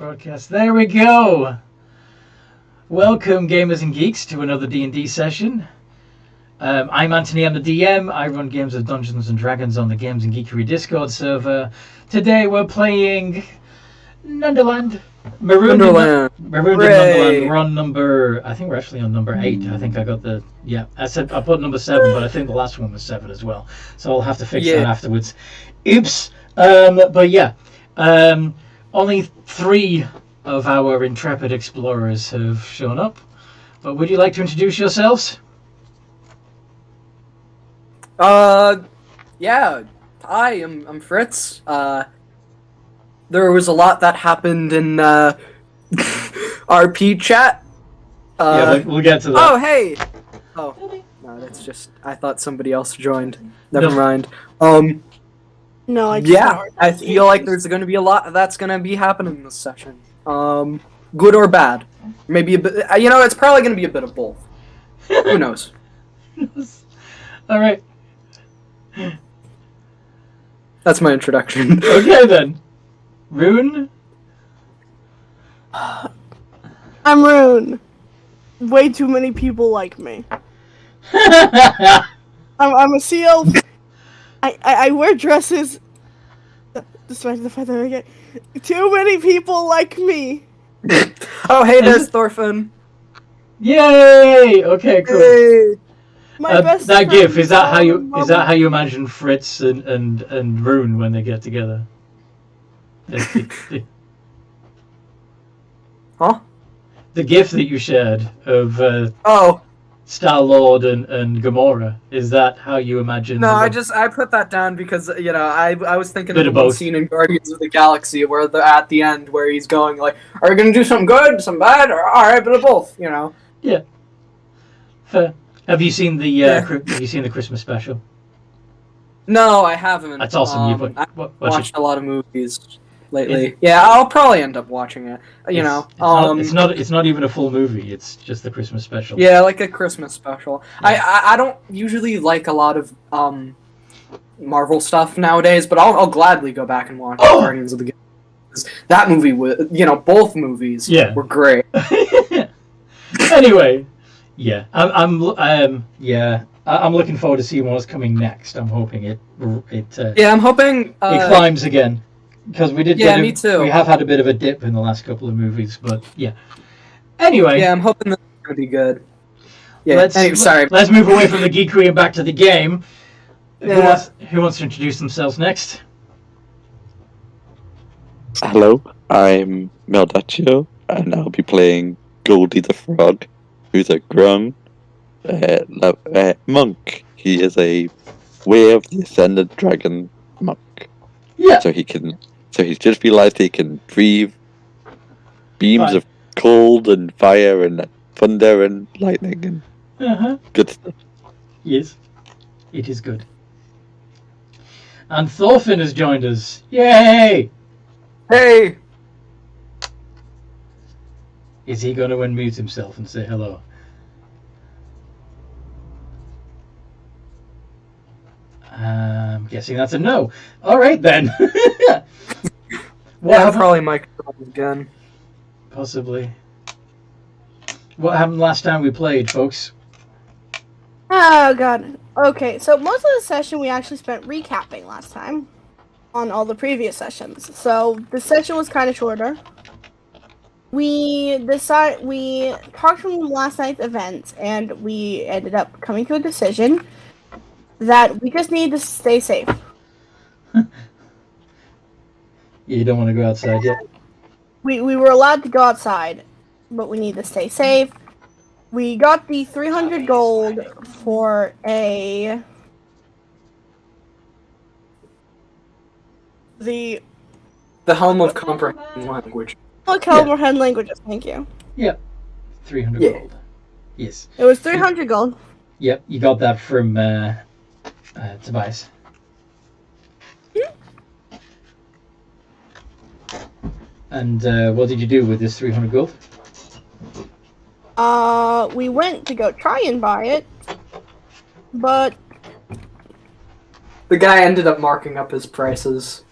broadcast. There we go. Welcome, gamers and geeks, to another D&D session. I'm Anthony, I'm the DM. I run games of Dungeons and Dragons on the Games and Geekery Discord server. Today we're playing Nunderland. Marooned in Nunderland. We're on number, I think we're actually on number 8. I think I got the, I put number 7, but I think the last one was 7 as well. So I'll have to fix that afterwards. Oops. But yeah. Only 3 of our intrepid explorers have shown up. But would you like to introduce yourselves? Yeah. Hi, I'm Fritz. There was a lot that happened in, RP chat. We'll get to that. Oh, hey! Oh, no, that's just, I thought somebody else joined. Never mind. No, I feel like there's going to be a lot that's going to be happening in this session. Good or bad. Maybe a bit, it's probably going to be a bit of both. Who knows? Alright. That's my introduction. Okay then. Rune? I'm Rune. Way too many people like me. I'm a sea elf. I wear dresses. Despite the fact that I get too many people like me. Oh, hey, there's Thorfinn. Yay! Okay, cool. Hey. My best that friend gif, is that how you imagine Fritz and Rune when they get together? Huh? The gif that you shared of Star-Lord and Gamora, is that how you imagine? No, I put that down because I was thinking Bit of of the one both. scene in Guardians of the Galaxy where at the end where he's going like, "Are we gonna do something good, some bad, or all right, bit of both?" Yeah. Fair. Have you seen the Have you seen the Christmas special? No, I haven't. That's awesome. I've watched a lot of movies lately. I'll probably end up watching it. It's not even a full movie. It's just the Christmas special. Yeah, like a Christmas special. Yeah. I don't usually like a lot of Marvel stuff nowadays, but I'll gladly go back and watch Guardians of the Galaxy. That movie was, both movies were great. Anyway, yeah, I'm looking forward to seeing what's coming next. I'm hoping it I'm hoping it climbs again. Because we did me too. We have had a bit of a dip in the last couple of movies, but yeah. Anyway. Yeah, I'm hoping that's going to be good. Yeah, let's move away from the geekery and back to the game. Yeah. Who wants to introduce themselves next? Hello, I'm Meldaccio, and I'll be playing Goldie the Frog, who's a grung monk. He is a Way of the Ascended Dragon monk. Yeah. So he's just realised he can breathe beams of cold and fire and thunder and lightning and good stuff. Yes, it is good. And Thorfinn has joined us. Yay! Hey! Is he going to unmute himself and say hello? I'm guessing that's a no. All right then. Probably microphone again. Possibly. What happened last time we played, folks? Oh god. Okay, so most of the session we actually spent recapping last time on all the previous sessions. So the session was kind of shorter. We talked from last night's events, and we ended up coming to a decision that we just need to stay safe. You don't want to go outside yet? We were allowed to go outside, but we need to stay safe. We got the 300 gold for the Helm of Comprehend Language. Comprehend Languages, thank you. Yep. 300 gold. Yes. It was 300 gold. Yep, you got that from Tobias. And what did you do with this 300 gold? We went to go try and buy it, but The guy ended up marking up his prices.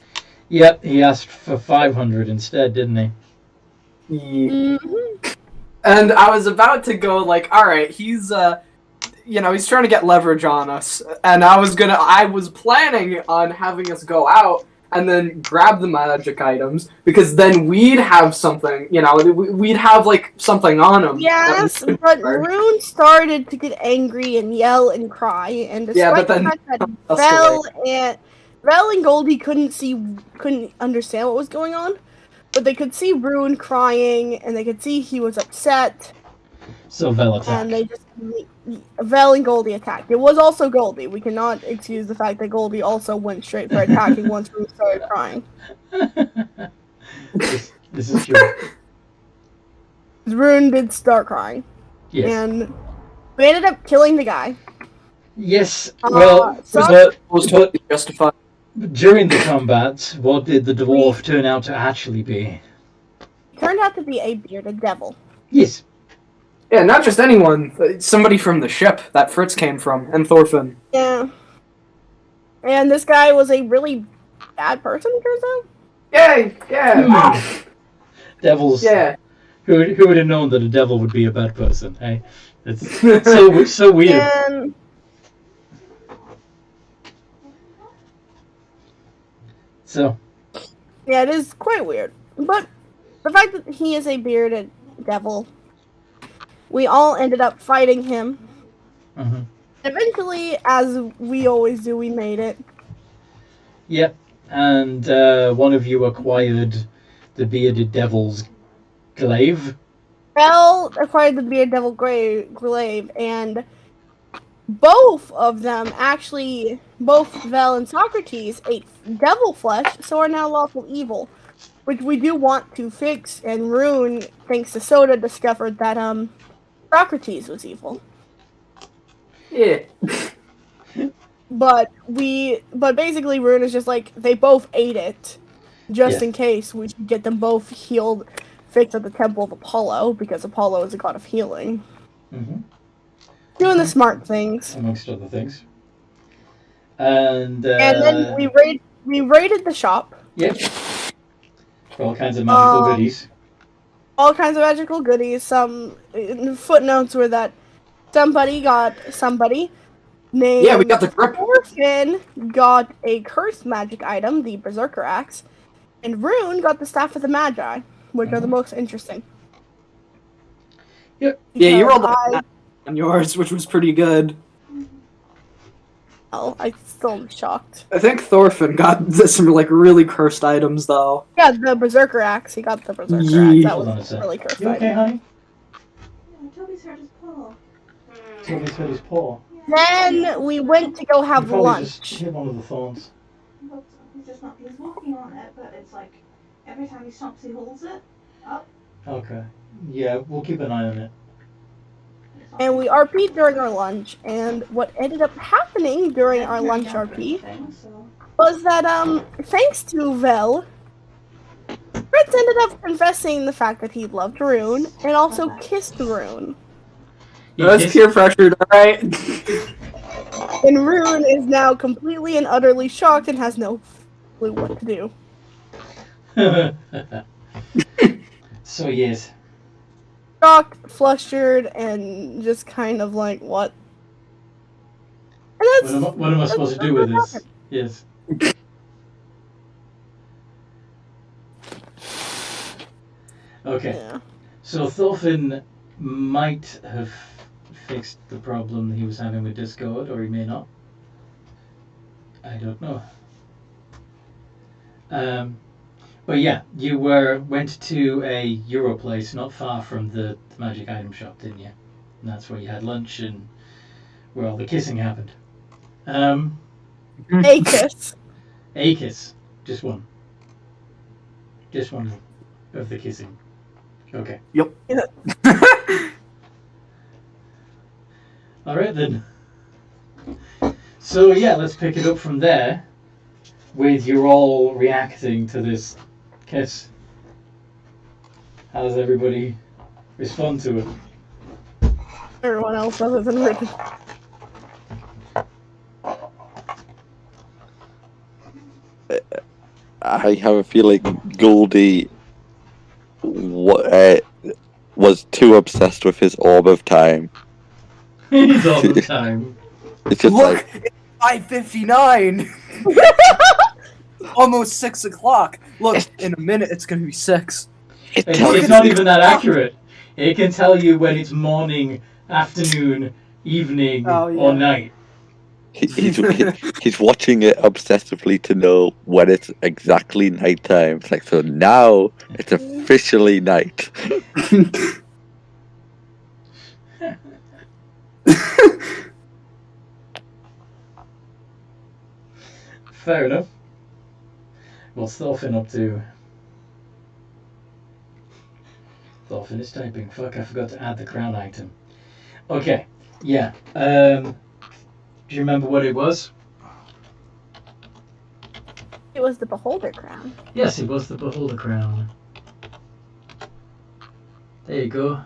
Yep, he asked for 500 instead, didn't he? Mhm. And I was about to go like, all right, he's he's trying to get leverage on us, and I was planning on having us go out and then grab the magic items, because then we'd have something, we'd have like something on him. Yes, but Marooned started to get angry and yell and cry, and despite but then the fact that escalate. Vel and Goldie couldn't understand what was going on, but they could see Marooned crying, and they could see he was upset, So Vel attacked. and they just Vel and Goldie attacked. It was also Goldie. We cannot excuse the fact that Goldie also went straight for attacking once Marooned started crying. This is true. Marooned did start crying. Yes. And we ended up killing the guy. Yes. Well, so- Was totally justified. during the combat, what did the dwarf turn out to actually be? He turned out to be a bearded devil. Yes. Yeah, not just anyone. Somebody from the ship that Fritz came from, and Thorfinn. Yeah. And this guy was a really bad person, it turns out. Yay! Yeah. Devils. Yeah. Who would have known that a devil would be a bad person? Hey, it's so weird. And So. yeah, it is quite weird. But the fact that he is a bearded devil, we all ended up fighting him. Mhm. Eventually, as we always do, we made it. Yep. And one of you acquired the bearded devil's glaive. Vel acquired the bearded devil glaive, and both of them actually, both Vel and Socrates ate devil flesh, so are now lawful evil, which we do want to fix. And Rune, thanks to Soda, discovered that Socrates was evil. Yeah. But basically Rune is just like, they both ate it, just in case we should get them both healed, fixed at the Temple of Apollo, because Apollo is a god of healing. Mm-hmm. Doing the smart things. Amongst other things. And then we raided the shop. Yep. For all kinds of magical goodies. All kinds of magical goodies. Some footnotes were that somebody named Yeah, we got the grip. Thorfinn got a cursed magic item, the Berserker Axe, and Rune got the Staff of the Magi, which are the most interesting. Yep. Yeah, you rolled on yours, which was pretty good. Oh, I still am shocked. I think Thorfinn got some really cursed items though. Yeah, the Berserker Axe. He got the Berserker Axe. That was really cursed. You okay, honey? Yeah, Toby's hurt his paw. Toby's hurt his paw. Then we went to go have lunch. Just hit one of the thorns. But he's walking on it, but it's like every time he stops, he holds it up. Okay. Yeah, we'll keep an eye on it. And we RP'd during our lunch, and what ended up happening during our lunch RP was that, thanks to Vel, Fritz ended up confessing the fact that he loved Rune, and also kissed Rune. That's peer pressured, alright? And Rune is now completely and utterly shocked and has no clue what to do. So, yes. Shocked, flustered, and just kind of like, what? And that's, What am I supposed to do with this? Yes. Okay. Yeah. So Thorfinn might have fixed the problem he was having with Discord, or he may not. I don't know. But yeah, you went to a Euro place not far from the magic item shop, didn't you? And that's where you had lunch and where all the kissing happened. A kiss. A kiss. Just one. Just one of the kissing. Okay. Yep. Alright then. So yeah, let's pick it up from there with you all reacting to this kiss. How does everybody respond to it? Everyone else other than Rick. I have a feeling Goldie was too obsessed with his orb of time. It's all the time. It's just Look, like, it's 5:59. Almost 6 o'clock. Look, in a minute it's gonna be 6. it tells It's you not even that accurate. It can tell you when it's morning, afternoon, evening, Oh, yeah. or night. he's watching it obsessively to know when it's exactly nighttime. It's like, so now it's officially night. Fair enough. What's Thorfinn up to? Thorfinn is typing. Fuck, I forgot to add the crown item. Okay, yeah. Do you remember what it was? It was the Beholder crown. Yes, it was the Beholder crown. There you go.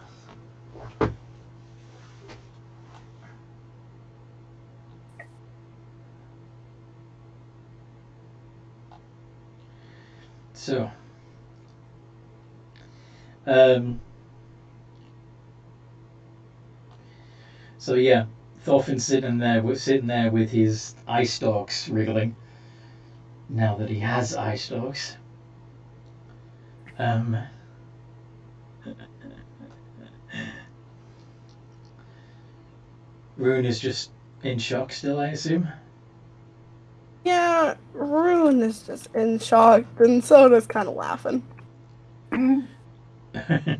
So, so yeah, Thorfinn's sitting there with his eye stalks wriggling. Now that he has eye stalks, Rune is just in shock still, I assume. Yeah, Rune is just in shock, and Soda's kind of laughing.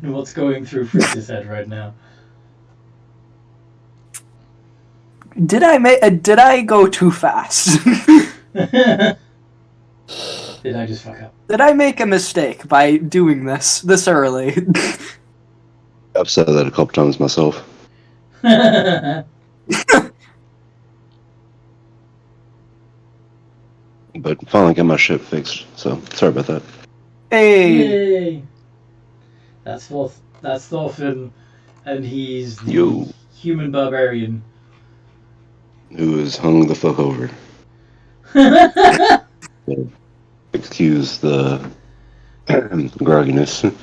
What's going through Fritz's head right now? Did I go too fast? Did I just fuck up? Did I make a mistake by doing this early? I've said that a couple times myself. But finally got my shit fixed, so sorry about that. Hey, Yay! That's Thorfinn, and he's the Yo. human barbarian. Who is hung the fuck over? Excuse the grogginess.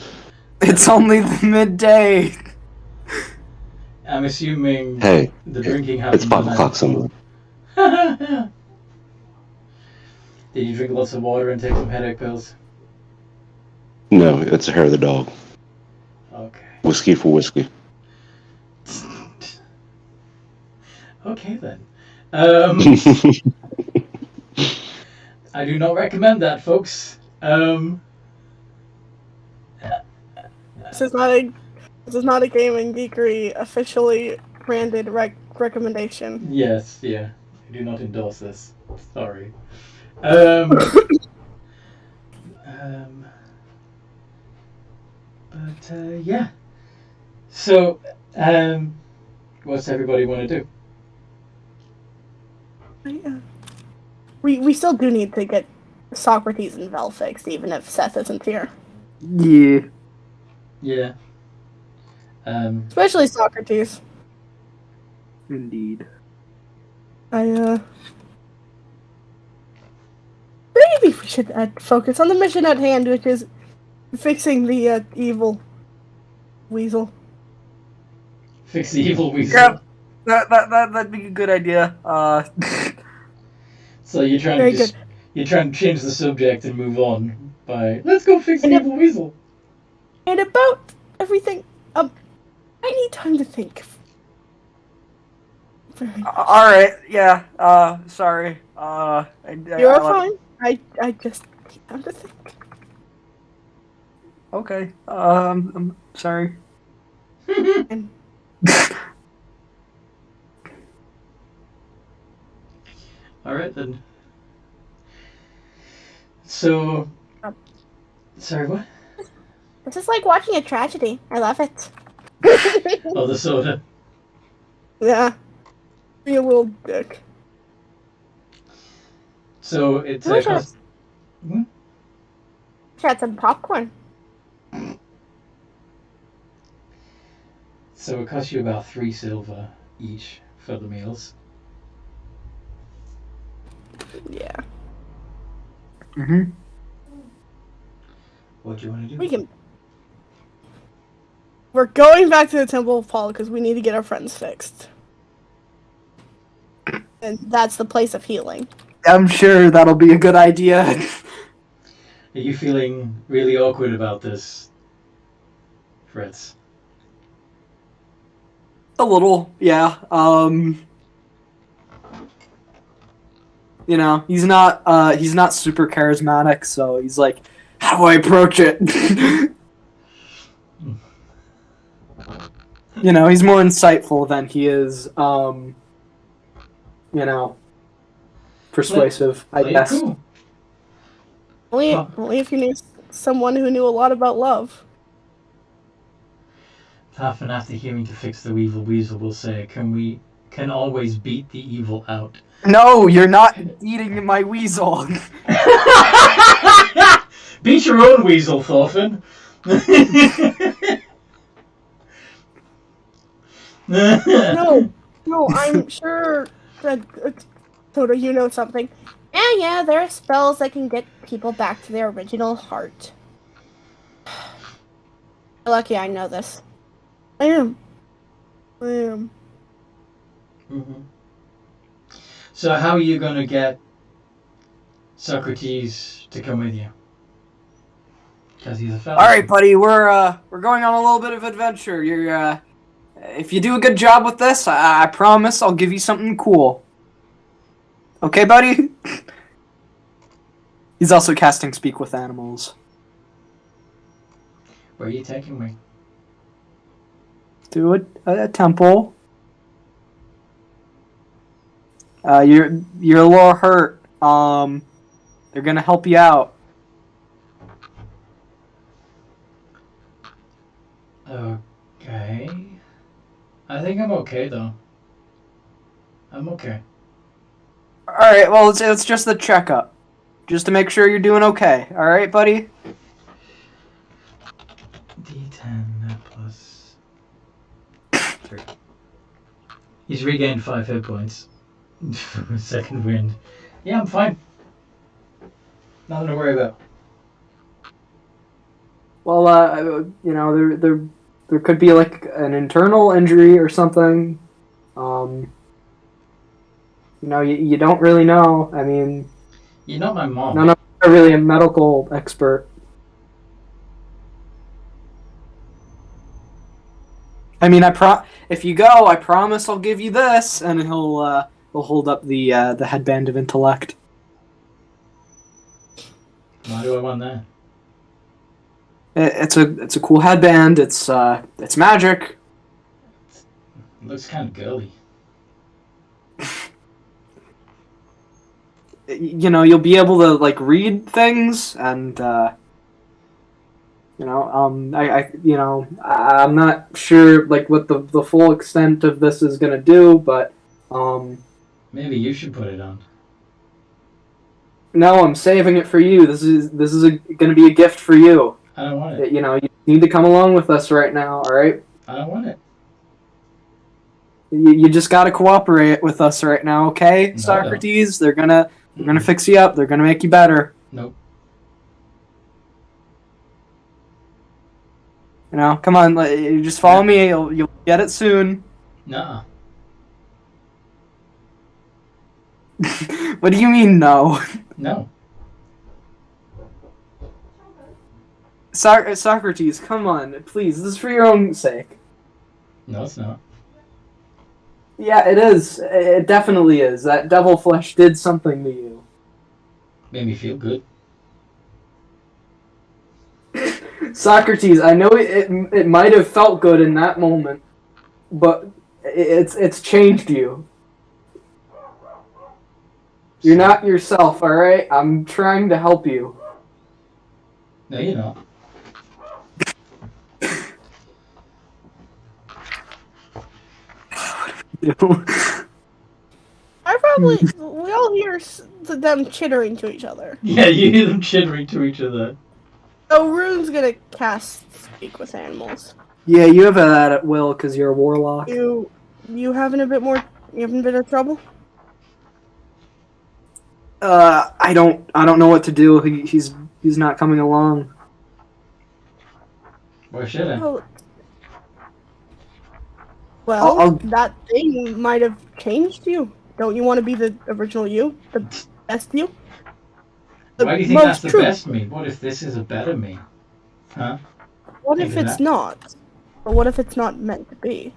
it's only midday. I'm assuming Hey, the drinking happened. it's 5 the night o'clock before. somewhere. Did you drink lots of water and take some headache pills? No, it's a hair of the dog. Okay. Whiskey for whiskey. Okay then. I do not recommend that, folks. This is not a Gaming Geekery officially branded recommendation. Yes, yeah. I do not endorse this. Sorry. Yeah. So, what's everybody want to do? We still do need to get Socrates and Vel fixed, even if Seth isn't here. Yeah. Yeah. Especially Socrates. Indeed. Maybe we should focus on the mission at hand, which is fixing the evil weasel. Fix the evil weasel. Yeah. That'd be a good idea. So you're trying Very to just, you're trying to change the subject and move on by let's go fix the evil weasel. And about everything, I need time to think. All right. Yeah. Sorry. You're fine. I just need time to think. Okay. I'm sorry. And All right then. So, sorry, what? this is like watching a tragedy. I love it. Oh, the soda. Yeah. Be a little dick. So it's Wish I cost. had some popcorn. So it costs you about 3 silver each for the meals. Yeah. Mm-hmm. What do you want to do? We can. We're going back to the Temple of Paul because we need to get our friends fixed. And that's the place of healing. I'm sure that'll be a good idea. Are you feeling really awkward about this, Fritz? A little, yeah. You know, he's not super charismatic, so he's like, how do I approach it? You know, he's more insightful than he is, you know, persuasive, I guess. Cool. Only if you knew someone who knew a lot about love. Half and after hearing to fix the evil weasel will say, can always beat the evil out. No, you're not eating my weasel. Beat your own weasel, Thorfinn. No, I'm sure that Toto, you know something. Yeah, there are spells that can get people back to their original heart. Lucky I know this. I am. Mm-hmm. So how are you going to get Socrates to come with you? Because he's a fellow. All right, buddy, we're going on a little bit of adventure. You're if you do a good job with this, I promise I'll give you something cool. Okay, buddy? He's also casting Speak with Animals. Where are you taking me? To a temple. You're a little hurt. They're gonna help you out. Okay. I think I'm okay though. I'm okay. All right. Well, it's just the checkup, just to make sure you're doing okay. All right, buddy. D10 plus 3. He's regained 5 hit points from his second wind. Yeah, I'm fine. Nothing to worry about. Well, you know, there could be like an internal injury or something. You know, you don't really know. I mean, You're not my mom. none of us are really a medical expert. I mean, if you go, I promise I'll give you this, and he'll hold up the headband of intellect. Why do I want that? It's a cool headband. It's magic. It looks kind of girly. You know, you'll be able to like read things, and you know, I'm not sure like what the full extent of this is gonna do, but Maybe you should put it on. no, I'm saving it for you. This is gonna be a gift for you. I don't want it. You know, you need to come along with us right now. All right. I don't want it. You just gotta cooperate with us right now, okay, No, Socrates? They're gonna fix you up. They're gonna make you better. Nope. You know, come on, you just follow me. You'll get it soon. Nuh-uh. What do you mean, no? No. Socrates, come on, please. This is for your own sake. No, it's not. Yeah, it is. It definitely is. That devil flesh did something to you. Made me feel good. Socrates, I know it might have felt good in that moment, but it's changed you. You're not yourself, alright? I'm trying to help you. No, you're not. We all hear them chittering to each other. Yeah, you hear them chittering to each other. So Rune's gonna cast Speak with Animals. Yeah, you have that at will because you're a warlock. You having a bit more? You having a bit of trouble? I don't know what to do. He's not coming along. Why should I? Oh, Well, I'll- that thing might have changed you. Don't you want to be the original you? The best you? The Why do you think that's the true. best me? What if this is a better me? Huh? What Think if of it's that. not? Or what if it's not meant to be?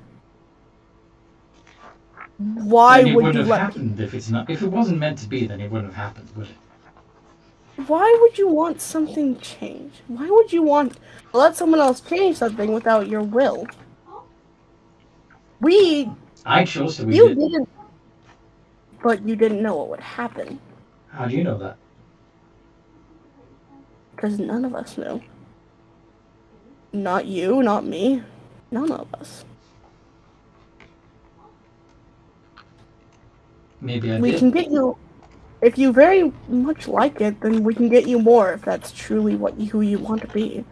Why Then it would wouldn't you have let happened if it's not. If it wasn't meant to be, then it wouldn't have happened, would it? Why would you want something changed? Why would you want to let someone else change something without your will? I chose to. We You did. didn't, but you didn't know what would happen How do you know that? because none of us knew. Not you, not me, none of us. Maybe I We did. can get you. If you very much like it, then we can get you more if that's truly who you want to be.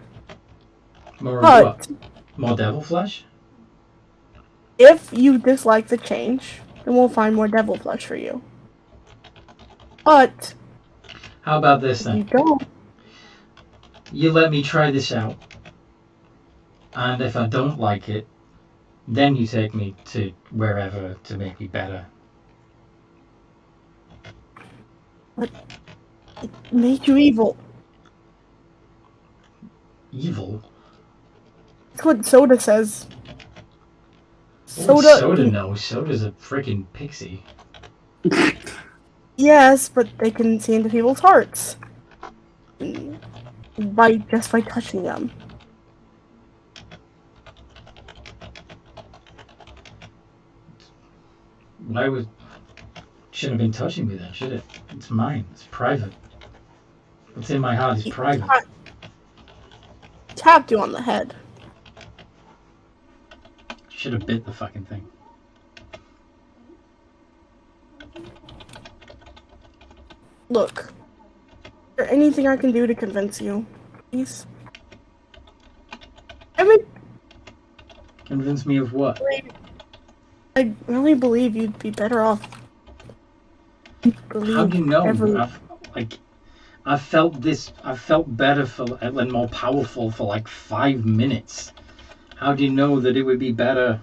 More of But what? More devil flesh? if you dislike the change, then we'll find more devil flesh for you. But How about this if you then? don't, You let me try this out, and if I don't like it, then you take me to wherever to make me better. make you evil. Evil? That's what Soda says. What would Soda. Soda know? Soda's a freaking pixie. Yes, but they can see into people's hearts. By touching them. Why would... Shouldn't have been touching me then, should it? It's mine. It's private. What's in my heart is private. Tapped you on the head. Should have bit the fucking thing. Look. Is there anything I can do to convince you? Please? Convince me of what? I really believe you'd be better off. How do you know? I've felt this. I've felt better and more powerful for like 5 minutes. How do you know that it would be better?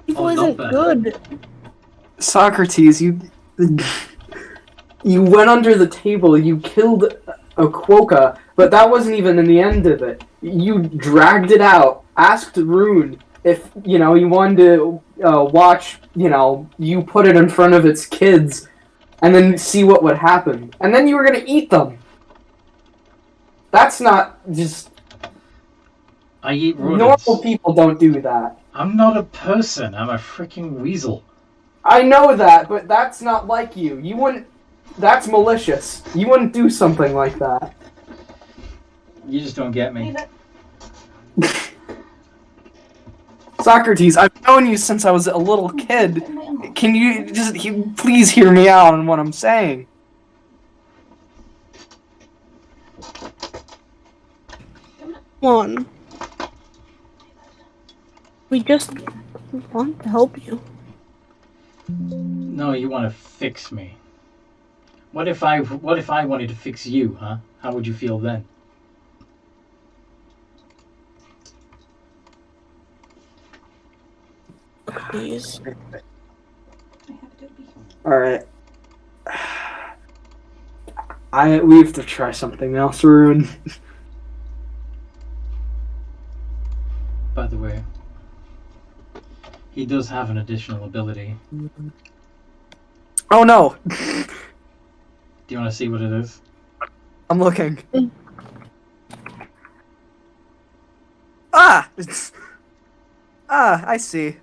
Evil Oh, not isn't better. good. Socrates, you went under the table. You killed a quokka, but that wasn't even in the end of it. You dragged it out. Asked Rune if you wanted to watch. You put it in front of its kids, and then see what would happen. And then you were gonna eat them. That's not just I eat rodents. normal people don't do that. I'm not a person. I'm a freaking weasel. I know that, but that's not like you. You wouldn't. That's malicious. You wouldn't do something like that. You just don't get me. Leave it. Socrates, I've known you since I was a little kid. Can you just please hear me out on what I'm saying? One. We just want to help you. No, you want to fix me. What if I wanted to fix you, huh? How would you feel then? Please. I have to be. Alright. We have to try something else, Rune. By the way, he does have an additional ability. Oh no! Do you want to see what it is? I'm looking. Ah! I see.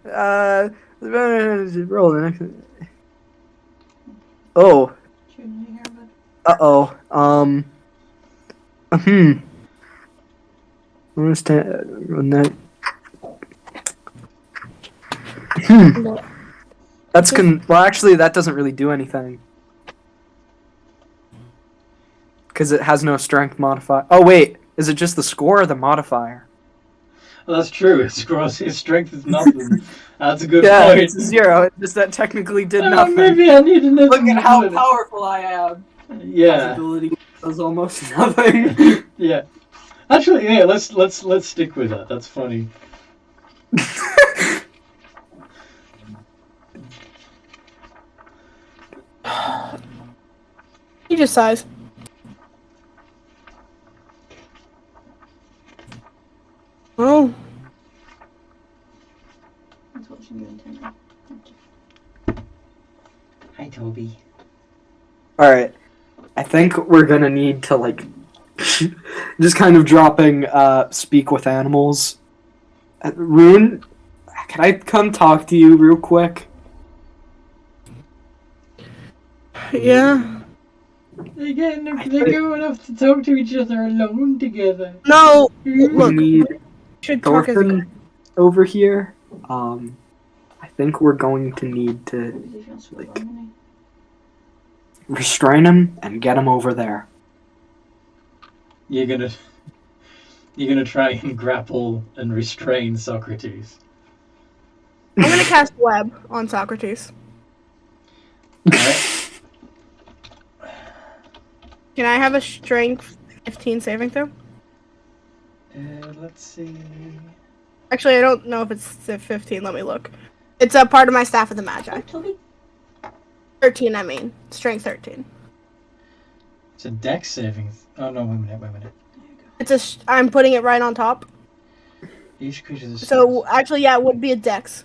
Rolling. Oh. Shouldn't you hear about Uh-oh. Understand run that. That's well actually that doesn't really do anything. Cause it has no strength modifier. Oh wait, is it just the score or the modifier? Well, that's true. His strength is nothing. That's a good Yeah, point. it's 0. It just that technically did Oh, nothing. maybe I need another. Look at how powerful I am. Yeah, Ability does almost nothing. yeah. Actually, yeah. Let's stick with that. That's funny. He just sighs. Oh, I was watching you intently. Hi, Toby. Alright. I think we're gonna need to, like, just kind of dropping, speak with animals. Rune, can I come talk to you real quick? yeah. They're going off to talk to each other alone together. No, We look, need we should talk as a Thorfinn over here. I think we're going to need to Is he just like, running? restrain him and get him over there. You're gonna try and grapple and restrain Socrates. I'm gonna cast web on Socrates. Alright. Can I have a strength 15 saving throw? Let's see. Actually, I don't know if it's 15. Let me look. It's a part of my staff of the Magi. Toby? 13, I mean. Strength 13. It's a dex saving. Oh no, wait a minute. It's a. I'm putting it right on top. Each creature's a So actually, yeah, it would be a dex.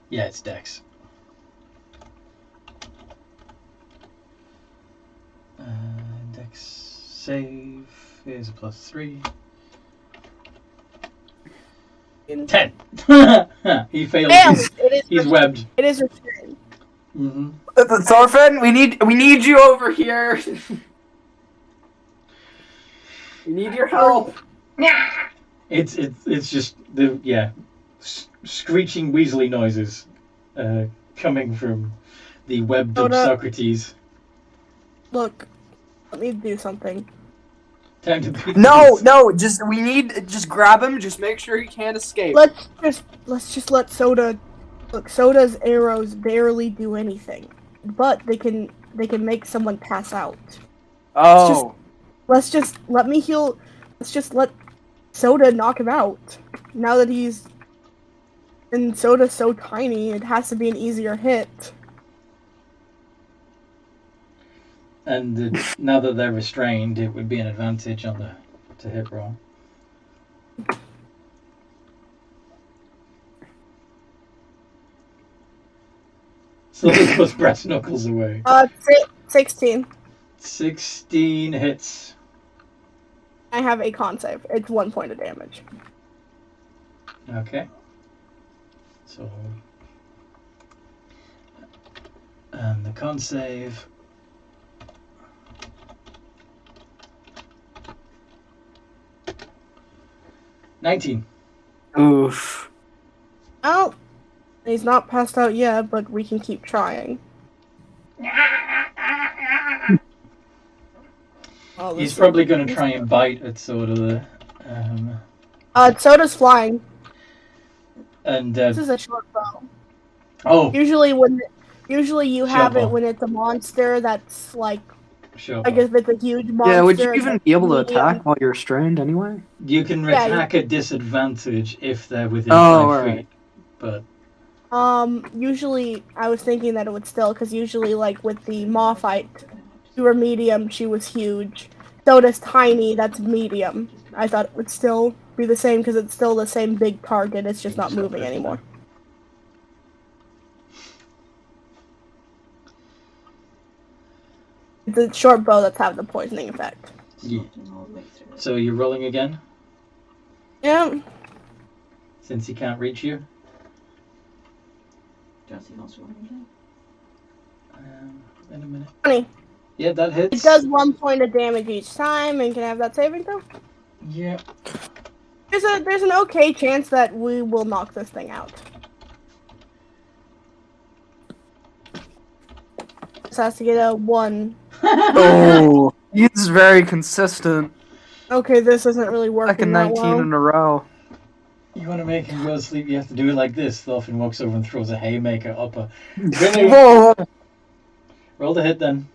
Yeah, it's dex. Dex save is a +3. 10. He failed. He's webbed. It is restrained. Mm-hmm. Thorfinn, we need you over here. We need your help. It's just the screeching weaselly noises coming from the webbed up Socrates. Look, let me do something. Time to beat No, just grab him. Just make sure he can't escape. Let's just let Soda. Look, Soda's arrows barely do anything, but they can make someone pass out. Oh. Let's just let me heal. Let's just let Soda knock him out. Now that he's and Soda's so tiny, it has to be an easier hit. And now that they're restrained, it would be an advantage on the hit roll. So this puts brass knuckles away. 16. 16 hits. I have a con save. It's 1 point of damage. Okay. So, and the con save. $19. Oof. Oh, he's not passed out yet, but we can keep trying. Oh, He's probably going to try and bite at sort of the. Soda's flying. And This is a short bow. oh, Usually you have Short it bow. when it's a monster that's like, sure. I guess if it's a huge monster. Yeah, would you it's even like be able to medium. attack while you're restrained anyway? You can Yeah, attack at disadvantage if they're within Oh, 5 feet. alright. But Usually I was thinking that it would still, because usually like with the Maw fight, you were medium, she was huge. Soda's tiny, that's medium. I thought it would still be the same because it's still the same big target, it's just not moving anymore. It's a short bow that's having the poisoning effect. yeah. So you're rolling again Yeah. since he can't reach you. Darcy wants to run again. In a minute. 20. Yeah, that hits. It does 1 point of damage each time, and can I have that saving throw? Yeah. There's an okay chance that we will knock this thing out. This has to get a 1. Oh, he's very consistent. Okay, this isn't really working Like a 19 that well. in a row. You want to make him go to sleep, you have to do it like this. Thorfinn walks over and throws a haymaker up a. Really? Whoa! Roll the hit then.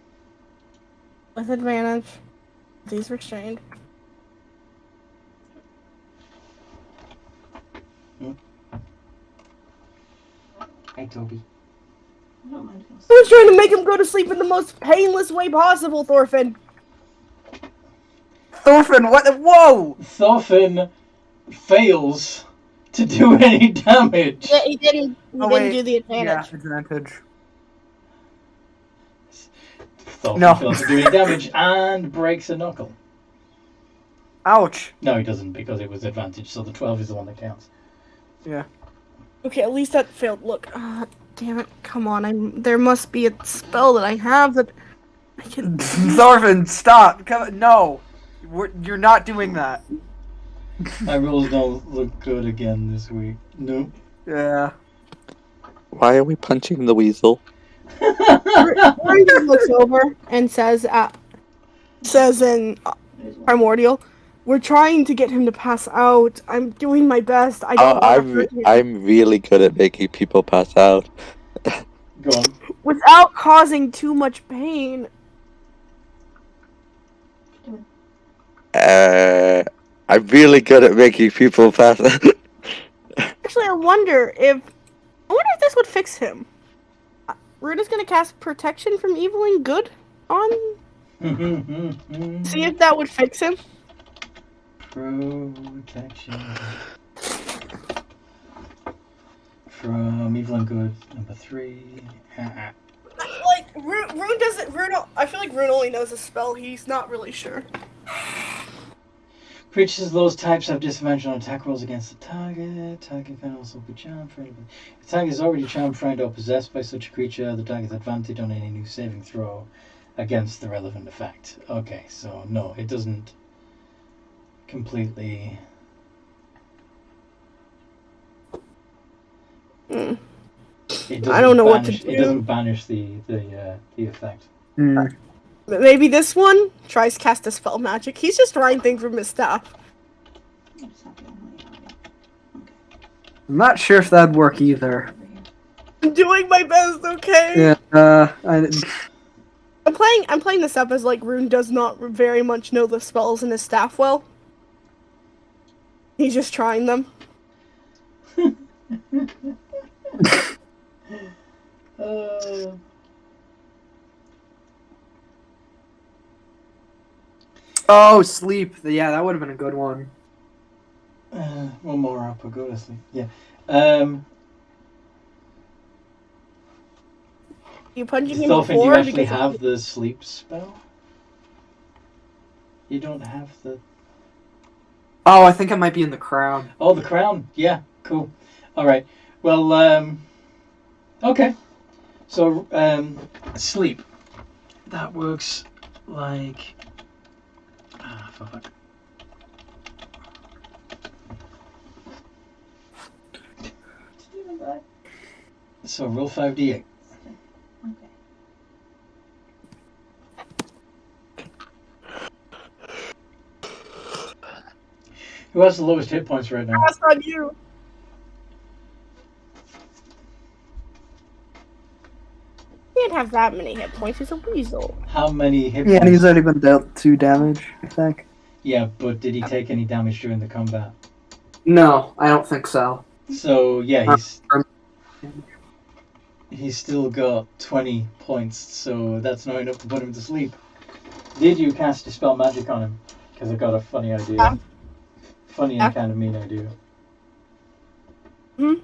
With advantage. He's restrained. Hi, Toby. I don't mind going I was trying to make him go to sleep in the most painless way possible, Thorfinn. Thorfinn, what? Whoa! Thorfinn fails to do any damage. Yeah, he didn't. He Oh, didn't wait. do the advantage. Yeah, advantage. Thorfinn No. fails to do any damage and breaks a knuckle. Ouch. No, he doesn't, because it was advantage, so the 12 is the one that counts. Yeah. Okay, at least that failed. Look, damn it! Come on, there must be a spell that I have that I can. Thorfinn, stop! No, you're not doing that. My rolls don't look good again this week. Nope. Yeah. Why are we punching the weasel? Rory just looks over and says in Primordial, "We're trying to get him to pass out. I'm doing my best. I don't want to hurt him I'm really good at making people pass out. Go on. without causing too much pain." I'm really good at making people pass out. Actually, I wonder if this would fix him. Runa's gonna cast Protection from Evil and Good on. See if that would fix him. Protection from evil and good. Number 3. Like Rune doesn't. I feel like Rune only knows a spell. He's not really sure. Creatures of those types have disadvantage on attack rolls against the target. Target can also be charmed, friend. If the target is already charmed, friend, or possessed by such a creature, the target has advantage on any new saving throw against the relevant effect. Okay, so no, it doesn't completely. Mm. It doesn't I don't know what to banish- do. It doesn't banish the effect. Maybe this one tries cast a spell magic. He's just trying things from his staff. I'm just happy I'm really happy. I'm not sure if that'd work either. Over here. I'm doing my best, okay? Yeah. I'm playing this up as like Rune does not very much know the spells in his staff well. He's just trying them. Oh, sleep. Yeah, that would have been a good one. One more up, I'll go to sleep. Yeah. You punching him Thorfinn, do you before actually because have the sleep spell? You don't have the... Oh, I think it might be in the crown. Oh, the crown. Yeah, cool. Alright. Well, okay. So, sleep. That works like... fuck. So, roll 5d8. Okay. Who has the lowest hit points right now? that's on you. He didn't have that many hit points. He's a weasel. How many hit Yeah, and points? he's already been dealt 2 damage, I think. Yeah, but did he take any damage during the combat? No, I don't think so. So, yeah, he's still got 20 points, so that's not enough to put him to sleep. Did you cast Dispel Magic on him? Because I got a funny idea. Yeah. Funny and kind of mean idea. Hmm?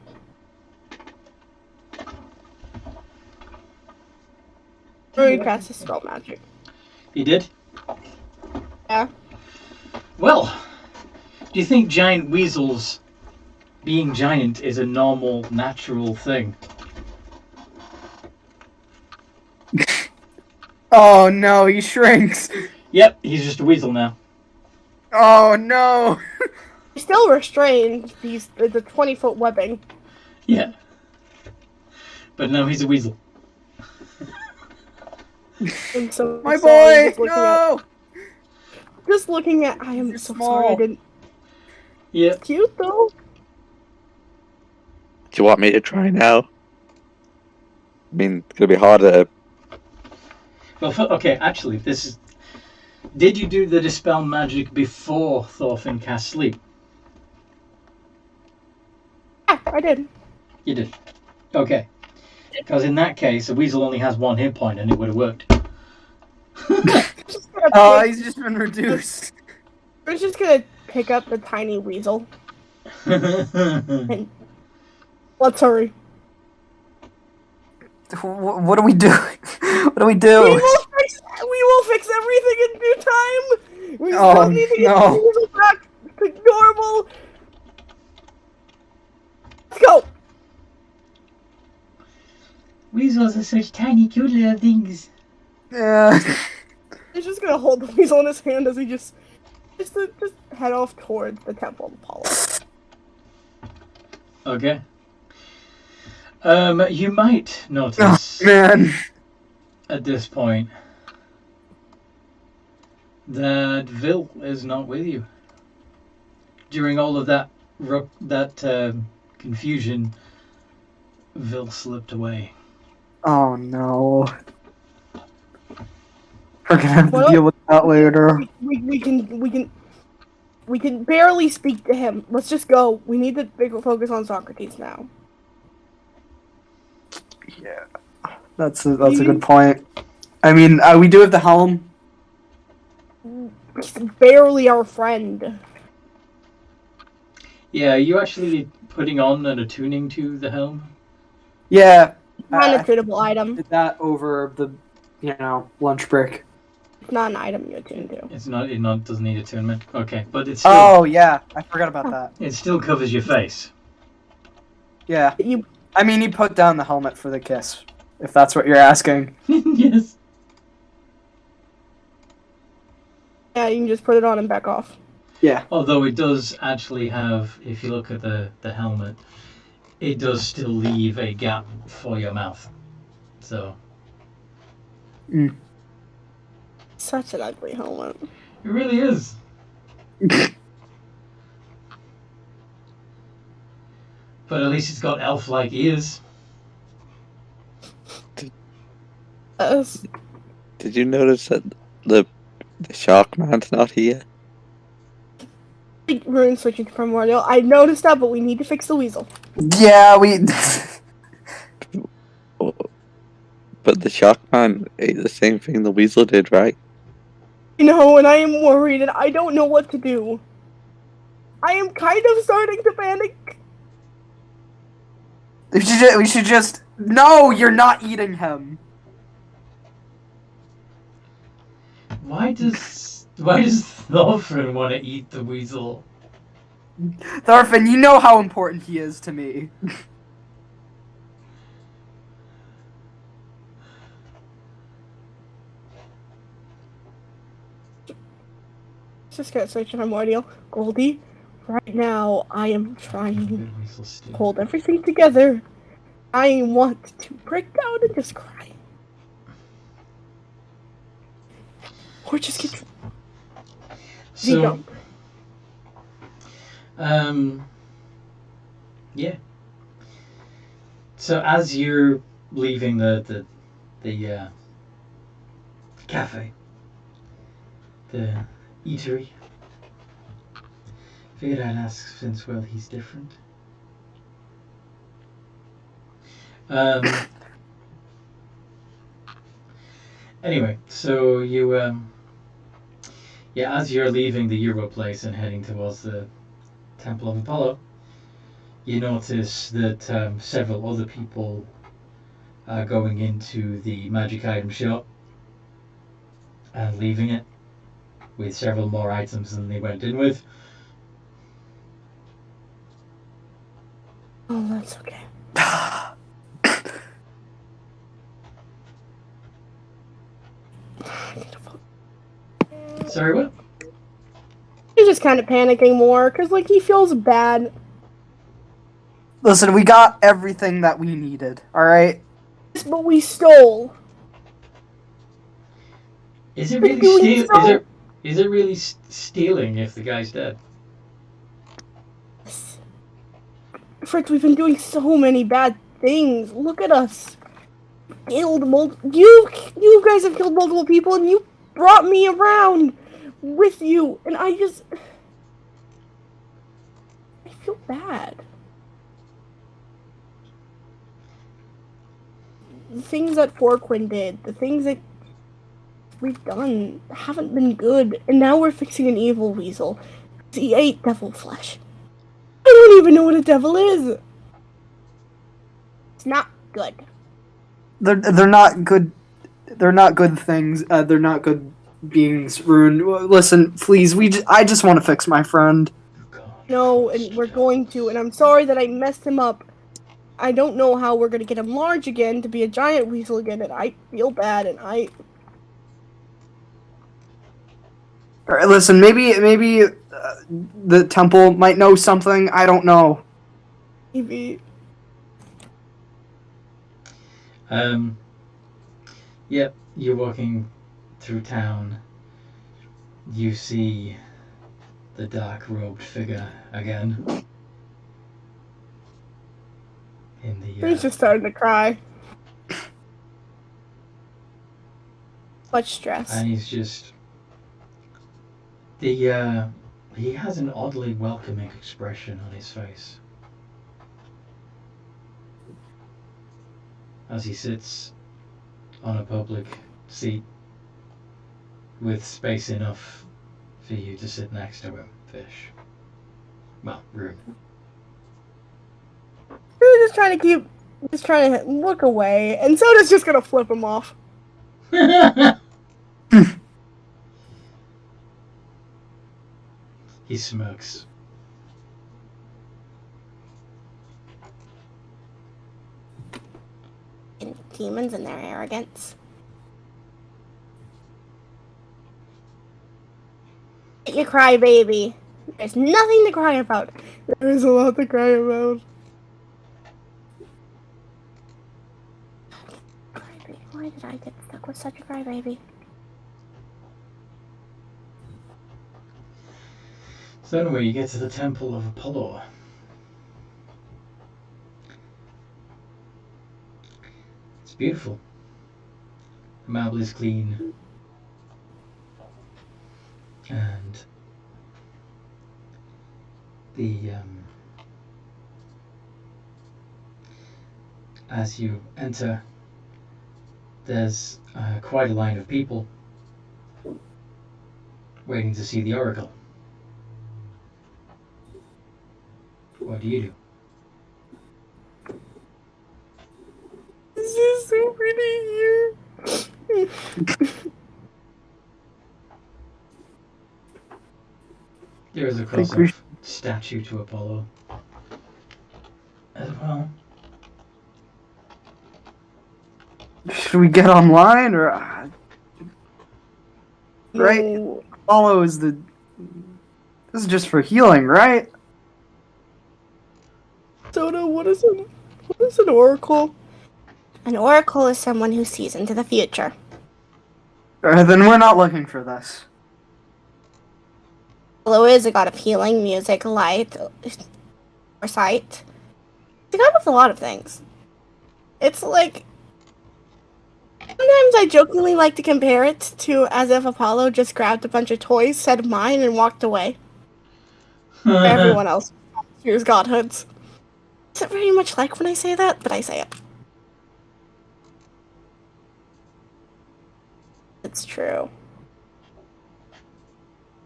Or you cast a spell magic. He did? Yeah. Well, do you think giant weasels being giant is a normal, natural thing? Oh no, he shrinks. Yep, he's just a weasel now. Oh no. He's still restrained. He's the 20-foot webbing. Yeah. But no, he's a weasel. And so My sorry, boy, no. Just looking at. I am You're so small. sorry. I didn't. Yeah. Cute though. Do you want me to try now? I mean, it's gonna be harder. Well, okay, actually, this is... Did you do the Dispel Magic before Thorfinn cast Sleep? Yeah, I did. You did. Okay. Because in that case, a weasel only has 1 hit point, and it would have worked. Oh, he's just been reduced. We're just gonna pick up the tiny weasel. And let's hurry. What do we do? What do we We do? will fix everything in due time. We Oh, still need to get no. the weasel back to normal. Let's go. Weasels are such tiny, cute little things. Yeah. He's just gonna hold the weasel in his hand as he just head off towards the Temple of Apollo. Okay. You might Oh, notice man. at this point that Vil is not with you. During all of that confusion, Vil slipped away. Oh, no. We're gonna have to Well, deal with that later. We can barely speak to him. Let's just go. We need to focus on Socrates now. Yeah. That's a good point. I mean, we do have the helm. He's barely our friend. Yeah, are you actually putting on and attuning to the helm? Yeah. Not I an attunable item. did that over the, lunch break. It's not an item you attune to. It's not. It doesn't need attunement. Okay, but it's still. Oh, yeah. I forgot about that. It still covers your face. Yeah. You I mean, he put down the helmet for the kiss, if that's what you're asking. Yes. Yeah, you can just put it on and back off. Yeah. Although it does actually have, if you look at the helmet, it does still leave a gap for your mouth. So. Such an ugly helmet. It really is. But at least it's got elf-like ears. Yes. Did you notice that the shark man's not here? Ruin switching to primordial. I noticed that, but we need to fix the weasel. Yeah, we... But the shark man ate the same thing the weasel did, right? You know, and I am worried, and I don't know what to do. I am kind of starting to panic. we should just... No, you're not eating him. Why does Thorfinn want to eat the weasel? Thorfinn, you know how important he is to me. Just gonna switch to primordial. Goldie, right now I am trying to hold everything together. I want to break down and just cry. Or just get... So, yeah. So as you're leaving the cafe, the eatery, figured I'd ask since, well, he's different. Anyway, so you as you're leaving the Euro place and heading towards the Temple of Apollo, you notice that several other people are going into the magic item shop and leaving it with several more items than they went in with. Oh, that's okay. Sorry, what? He's just kind of panicking more, because, like, he feels bad. Listen, we got everything that we needed, alright? But we stole. Is it really is it really stealing if the guy's dead? Fritz, we've been doing so many bad things. Look at us. Killed you guys have killed multiple people, and you brought me around with you, and I feel bad. the things that Forquin did, the things that we've done haven't been good, and now we're fixing an evil weasel. He ate devil flesh. I don't even know what a devil is. It's not good. They're not good. They're not good things. They're not good beings. Ruined. Listen, please. I just want to fix my friend. No, and we're going to, and I'm sorry that I messed him up. I don't know how we're gonna get him large again to be a giant weasel again, and I feel bad, and I... Alright, listen, maybe the temple might know something. I don't know. Maybe... Yep, you're walking through town. You see the dark-robed figure again. In the, He's just starting to cry. Much stress. and he's just... he has an oddly welcoming expression on his face. As he sits on a public seat with space enough for you to sit next to him, Fish. Well, room. We're just trying to look away, and Soda's just gonna flip him off. He smirks. Demons and their arrogance. You cry, baby. There's nothing to cry about. There's a lot to cry about. Crybaby. Why did I get stuck with such a crybaby? So anyway, you get to the Temple of Apollo. It's beautiful. The marble is clean. And the as you enter, there's quite a line of people waiting to see the oracle. What do you do? This is so pretty here. There is a close-up statue to Apollo as well. Should we get online or? Right. No. Apollo is the. This is just for healing, right? Soda, what is an oracle? An oracle is someone who sees into the future. Then we're not looking for this. Apollo is a god of healing, music, light, or sight. It's a god of a lot of things. It's like... Sometimes I jokingly like to compare it to as if Apollo just grabbed a bunch of toys, said mine, and walked away. For everyone else here's godhoods. Is it very much like when I say that? But I say it. It's true.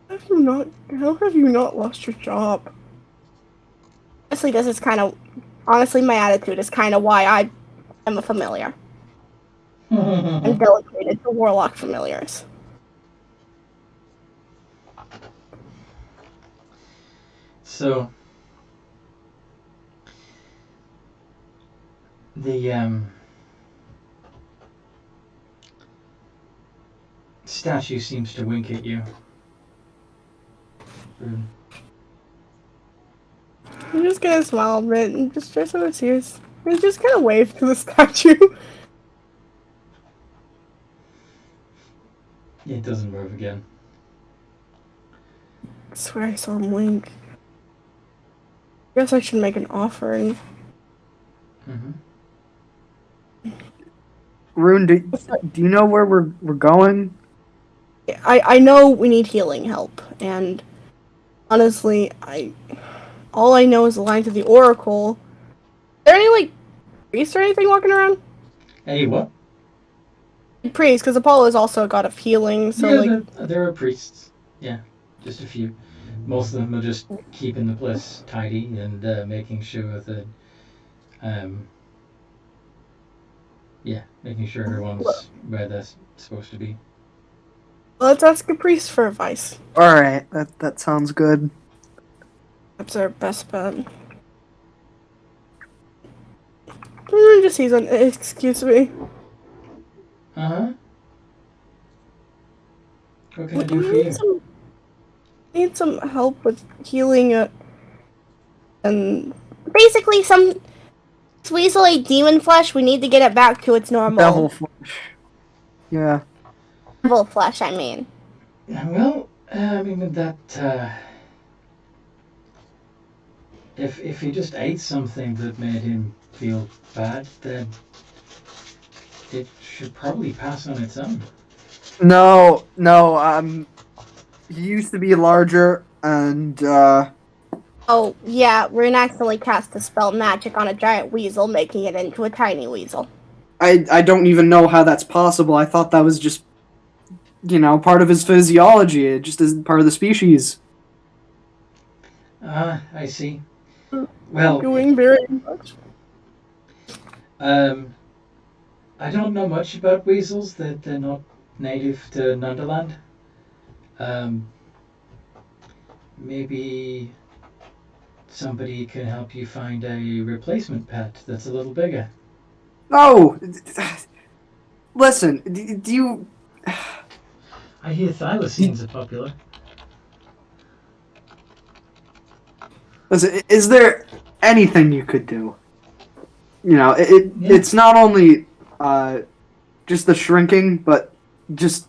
How have you not lost your job? Honestly, this is kind of... Honestly, my attitude is kind of why I am a familiar. I'm delegated to warlock familiars. So, the statue seems to wink at you. I'm just gonna smile a bit and just show some tears. And just kind of wave to the statue. It doesn't move again. I swear I saw him wink. I guess I should make an offering. Rune, do you know where we're going? I know we need healing help, and honestly, all I know is the line to the oracle. Are there any, like, priests or anything walking around? Hey, what? Priest, because Apollo is also a god of healing, so yeah, like there are priests. Yeah, just a few. Most of them are just keeping the place tidy and making sure that, making sure everyone's where they're supposed to be. let's ask a priest for advice. Alright, that sounds good. That's our best bet. Just season. Excuse me. Uh-huh. What can I do for you? Need some help with healing it, and basically some weasel ate demon flesh. We need to get it back to its normal Devil flesh. Yeah. devil flesh. I mean, Well, I mean, with that, if he just ate something that made him feel bad, then it should probably pass on its own. No, he used to be larger, and, oh yeah, Rune accidentally cast a spell magic on a giant weasel, making it into a tiny weasel. I don't even know how that's possible. I thought that was just, part of his physiology. It just is part of the species. I see. Well, Doing very much. I don't know much about weasels. They're not native to Nunderland. Maybe somebody can help you find a replacement pet that's a little bigger. No! Listen, do you... I hear thylacines are popular. Listen, is there anything you could do? It's not only just the shrinking, but just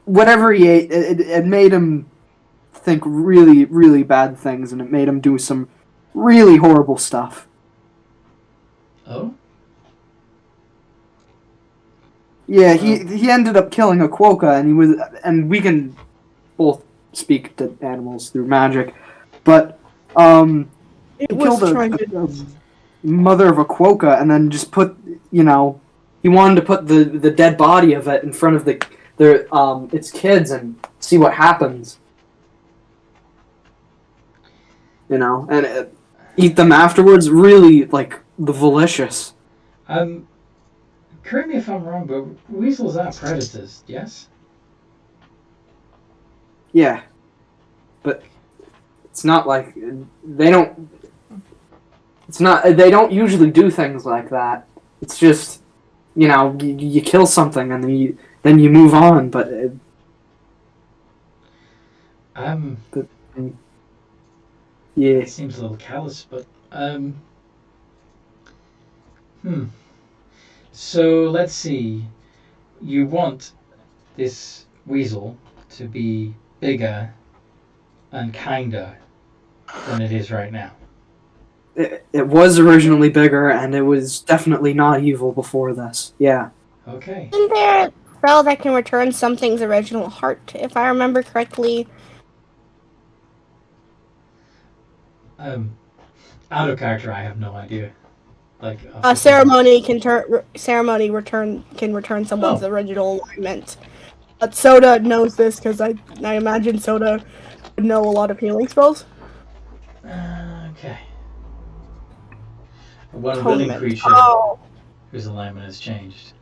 whatever he ate, it made him think really, really bad things, and it made him do some really horrible stuff. Oh? Yeah, he ended up killing a quokka, and we can both speak to animals through magic, but he killed a mother of a quokka, and then just put, he wanted to put the dead body of it in front of its kids and see what happens. And eat them afterwards. Really, like, the delicious. Correct me if I'm wrong, but weasels are predators, yes? Yeah. But it's not like they don't usually do things like that. It's just, you kill something and then you move on, but yeah. It seems a little callous, but So let's see. You want this weasel to be bigger and kinder than it is right now. It was originally bigger, and it was definitely not evil before this. Yeah. Okay. Isn't there a spell that can return something's original heart, if I remember correctly? Out of character, I have no idea. Like Ceremony can return someone's original alignment. But Soda knows this because I imagine Soda would know a lot of healing spells. Okay. One willing creature whose alignment has changed.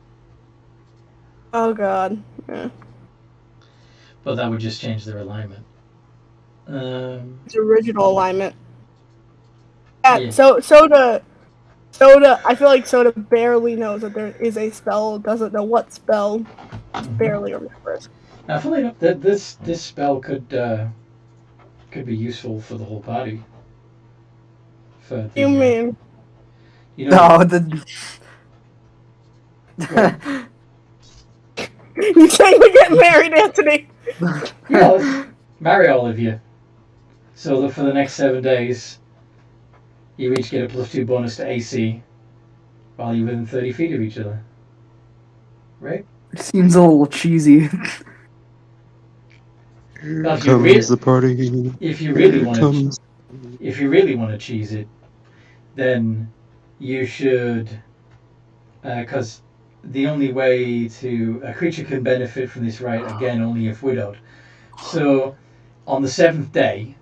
Oh god. Yeah. But that would just change their alignment. It's original alignment. Yeah. So Soda, I feel like Soda barely knows that there is a spell, doesn't know what spell, barely remembers. Now, fully enough, this spell could be useful for the whole party. You mean? No, You saying we're getting married, Anthony? Yeah, let's marry all of you. So that for the next 7 days, you each get a +2 bonus to AC while you're within 30 feet of each other. Right? Seems a little cheesy. Now, if you really want to cheese it, then you should because the only way a creature can benefit from this right, again, only if widowed. So, on the 7th day,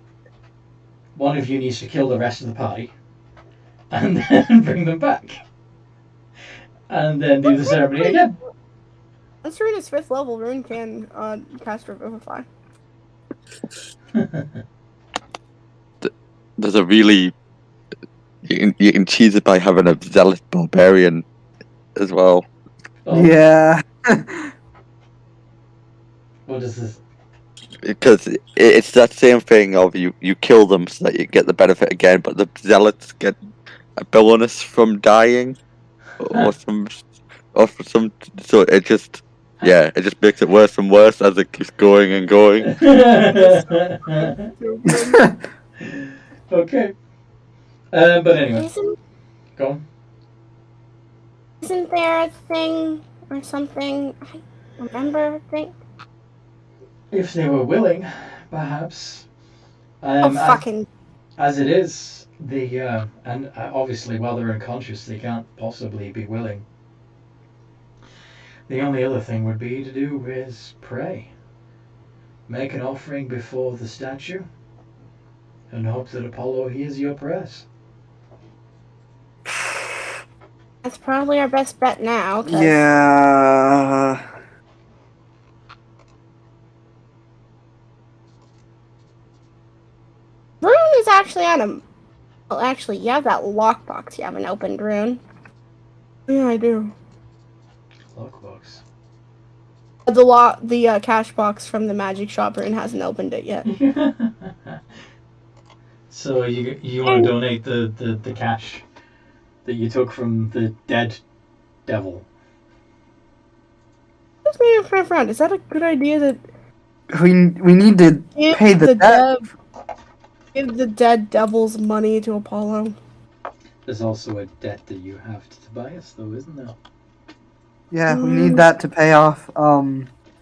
one of you needs to kill the rest of the party, and then bring them back. And then do the ceremony again. Let's read his 5th level. Rune can cast Revivify. There's a really... You can cheese it by having a zealot barbarian as well. Oh, Yeah. what is this? Because it's that same thing of you kill them so that you get the benefit again, but the zealots get a bonus from dying or some so it just makes it worse and worse as it keeps going and going. Okay. But anyway, Isn't, go on. isn't there a thing or something? I remember a thing. If they were willing, perhaps. Fucking. As it is, and obviously while they're unconscious, they can't possibly be willing. The only other thing would be to do is pray. Make an offering before the statue, and hope that Apollo hears your prayers. That's probably our best bet now. 'Cause Yeah. Rune is actually on a. Well, actually, you have that lockbox. You haven't opened, Rune. Yeah, I do. Lockbox. The cash box from the magic shop. Rune hasn't opened it yet. So you want to donate the cash that you took from the dead devil? Excuse me, my friend. Is that a good idea? That We need to give pay the debt. Give the dead devils money to Apollo. There's also a debt that you have to Tobias, though, isn't there? Yeah, we need that to pay off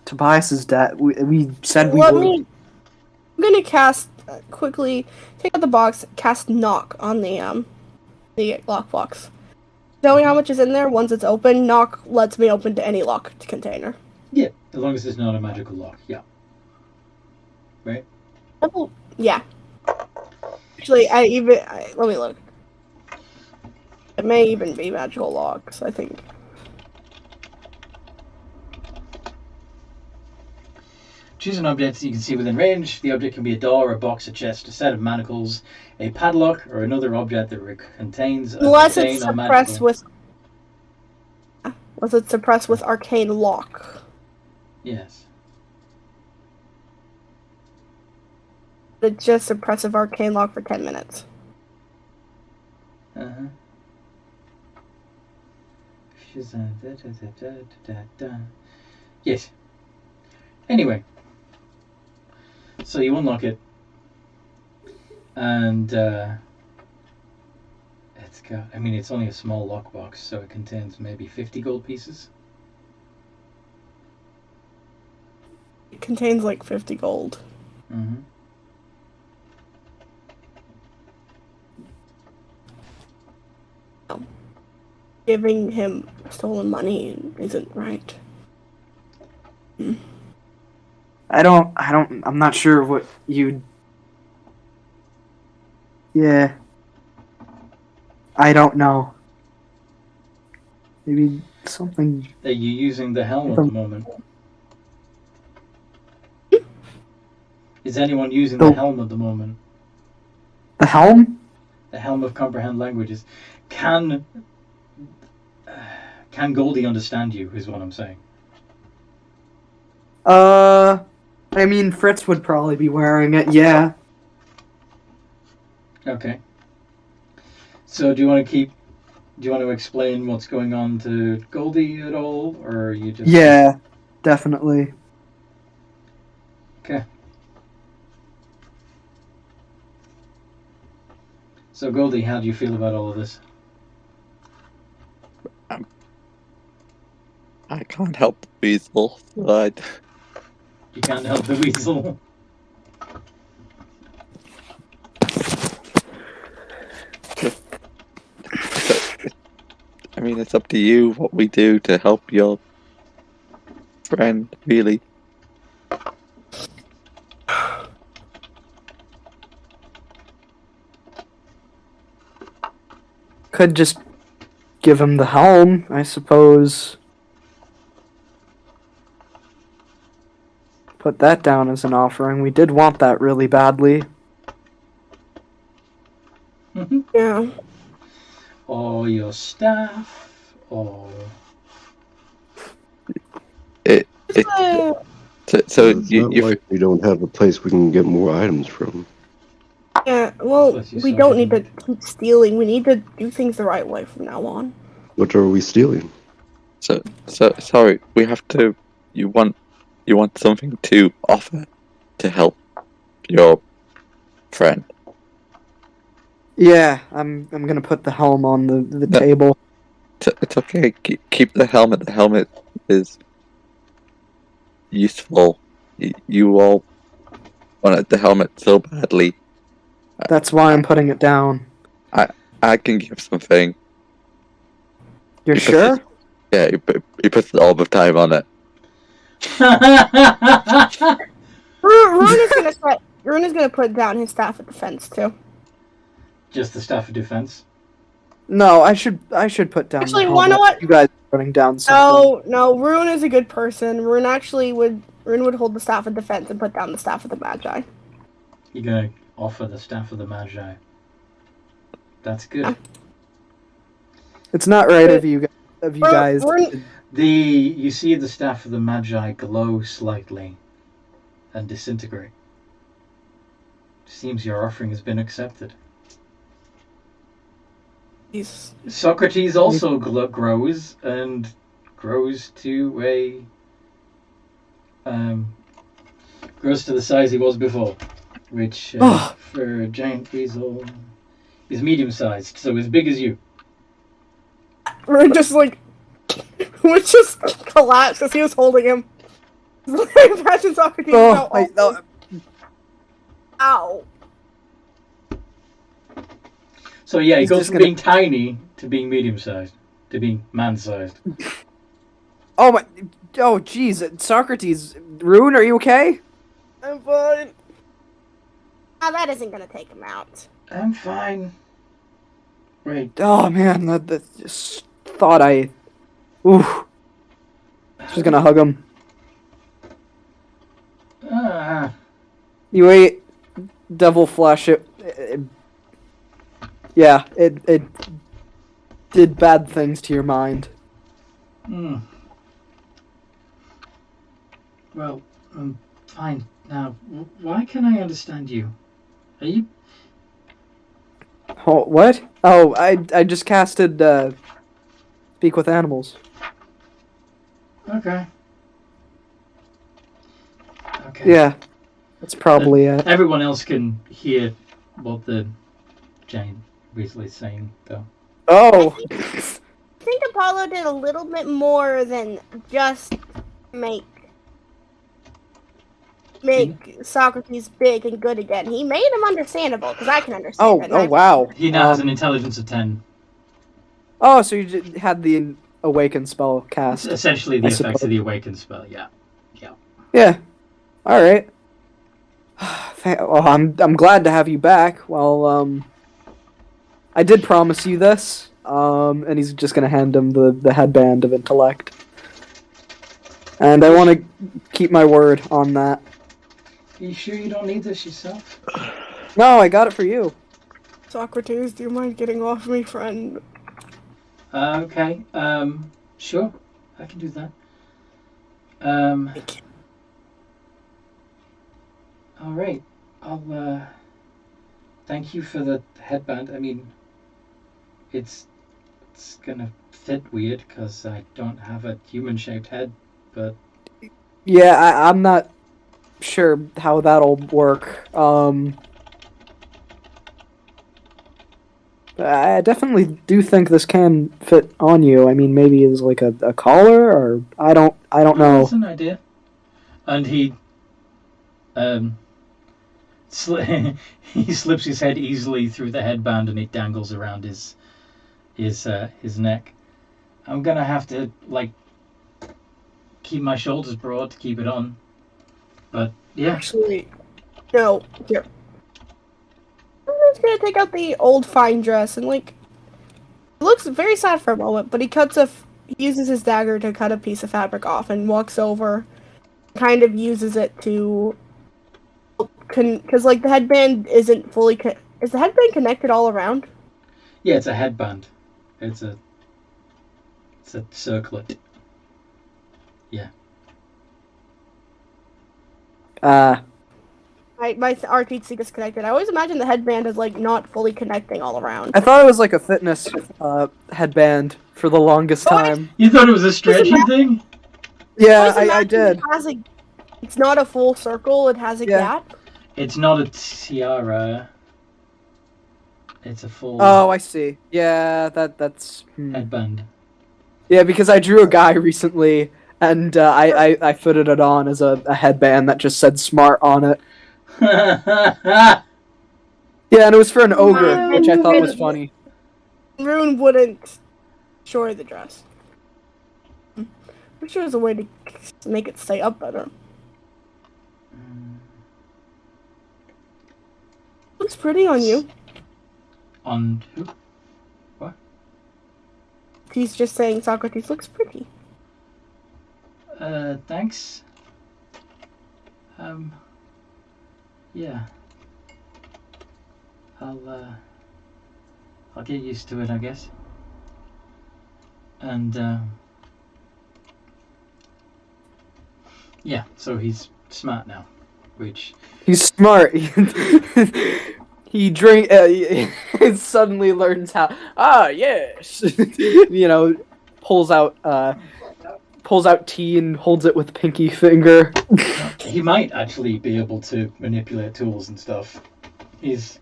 Tobias's debt. We said we would. I'm gonna cast quickly. Take out the box. Cast knock on the lockbox. Knowing how much is in there, once it's open, knock lets me open to any locked container. Yeah, as long as it's not a magical lock. Yeah. Right. Yeah. Actually, let me look. It may even be magical locks, I think. Choose an object that you can see within range. The object can be a door, a box, a chest, a set of manacles, a padlock, or another object that contains a Unless contain it's or suppressed magical... with arcane lock. Yes. It's just suppressive arcane lock for 10 minutes. Uh-huh. Yes. Anyway. So you unlock it. And it's only a small lockbox, so it contains maybe 50 gold pieces. It contains like 50 gold. Mm-hmm. Giving him stolen money isn't right. I'm not sure what you'd... Yeah. I don't know. Maybe something... Are you using the helm at the moment? Is anyone using the helm at the moment? The helm? The helm of comprehend languages. Can Goldie understand you, is what I'm saying. I mean, Fritz would probably be wearing it, yeah. Okay. So do you want to explain what's going on to Goldie at all, or are you just... Yeah, definitely. Okay. So Goldie, how do you feel about all of this? I can't help the weasel. Right. You can't help the weasel. I mean, it's up to you what we do to help your friend, really. Could just give him the helm, I suppose. Put that down as an offering. We did want that really badly. Yeah. Or your staff, or So, So It's not like we don't have a place we can get more items from. yeah, well, Plus you we suck don't at need to it. keep stealing. We need to do things the right way from now on. What are we stealing? So sorry. We have to. You want something to offer to help your friend. Yeah, I'm gonna put the helm on the No. table. It's okay. Keep the helmet. The helmet is useful. You all wanted the helmet so badly. That's why I'm putting it down. I can give something. You're He puts sure? Yeah, he puts the orb of time on it. Rune is gonna put down his staff at the fence too. Just the staff of defense. No, I should put down Actually, the you wanna helmet. what? You guys are putting down something. No, Rune is a good person. Rune would hold the staff of defense and put down the staff of the Magi. You're gonna offer the staff of the Magi. That's good. It's not right of you guys. You see the staff of the Magi glow slightly and disintegrate. Seems your offering has been accepted. Socrates also grows to grows to the size he was before, which for a giant weasel is medium sized, so as big as you. Rune just would just collapse as he was holding him. Imagine Socrates. Ow. So yeah, he He's goes just from being tiny to being medium sized to being man sized. Oh my! Oh jeez, Socrates, Rune, are you okay? I'm fine. That isn't gonna take him out. I'm fine. Wait. Oh man, that just thought I. Ooh. She's gonna hug him. You ate devil flesh. It did bad things to your mind. Well, fine. Now, why can I understand you? Are you? Oh, what? Oh, I just casted Speak with Animals. Okay. Yeah, that's probably it. Everyone else can hear what the giant weasel is saying, though. Oh! I think Apollo did a little bit more than just make Socrates big and good again. He made him understandable, because I can understand it. Oh, wow. He now has an intelligence of 10. Oh, so you had the Awaken spell cast. It's essentially the effects of the Awaken spell, yeah. Yeah. Alright. Well, I'm glad to have you back. Well, I did promise you this, and he's just gonna hand him the headband of intellect. And I want to keep my word on that. Are you sure you don't need this yourself? No, I got it for you. Socrates, do you mind getting off me, friend? Okay. Sure. I can do that. All right. I'll thank you for the headband. I mean, it's gonna fit weird because I don't have a human-shaped head, but Yeah, I'm not sure how that'll work. I definitely do think this can fit on you. I mean, maybe it's like a collar, or I don't know. That's an idea. And he he slips his head easily through the headband, and it dangles around his neck. I'm gonna have to like keep my shoulders broad to keep it on. But yeah. Actually, no. Here. I'm just gonna take out the old fine dress and like. It looks very sad for a moment, but he uses his dagger to cut a piece of fabric off and walks over, kind of uses it to, because like the headband isn't fully. Is the headband connected all around? Yeah, it's a headband. It's a circlet. Yeah. My arcade stick is connected. I always imagine the headband is like not fully connecting all around. I thought it was like a fitness headband for the longest time. You thought it was a stretchy thing? Yeah, always I imagine did. It's not a full circle. It has a gap. It's not a tiara. It's a full Oh, I see. Yeah, that's. headband. Yeah, because I drew a guy recently, and I fitted it on as a headband that just said "smart" on it. Yeah, and it was for an ogre, which I thought was funny. Rune wouldn't shore the dress. I'm sure there's a way to make it stay up better. Looks pretty on you. On who? What? He's just saying Socrates looks pretty. Thanks. Yeah. I'll get used to it, I guess. And, yeah, so he's smart now, which... He's smart. He he suddenly learns how. Ah, yes. Pulls out tea and holds it with pinky finger. He might actually be able to manipulate tools and stuff. He's...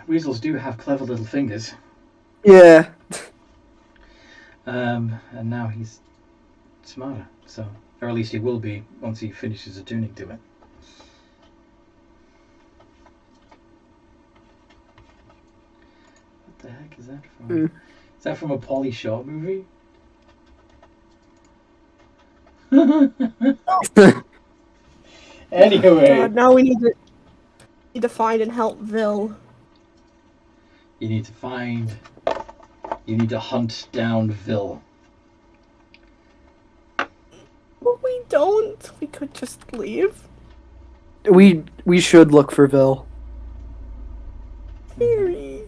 weasels do have clever little fingers. Yeah. And now he's smarter, so... Or at least he will be once he finishes attuning to it. What the heck is that from? Is that from a Pauly Shore movie? Anyway. God, now we need to find and help Vil. You need to hunt down Vil. But we don't. We could just leave. We should look for Vil. Theory.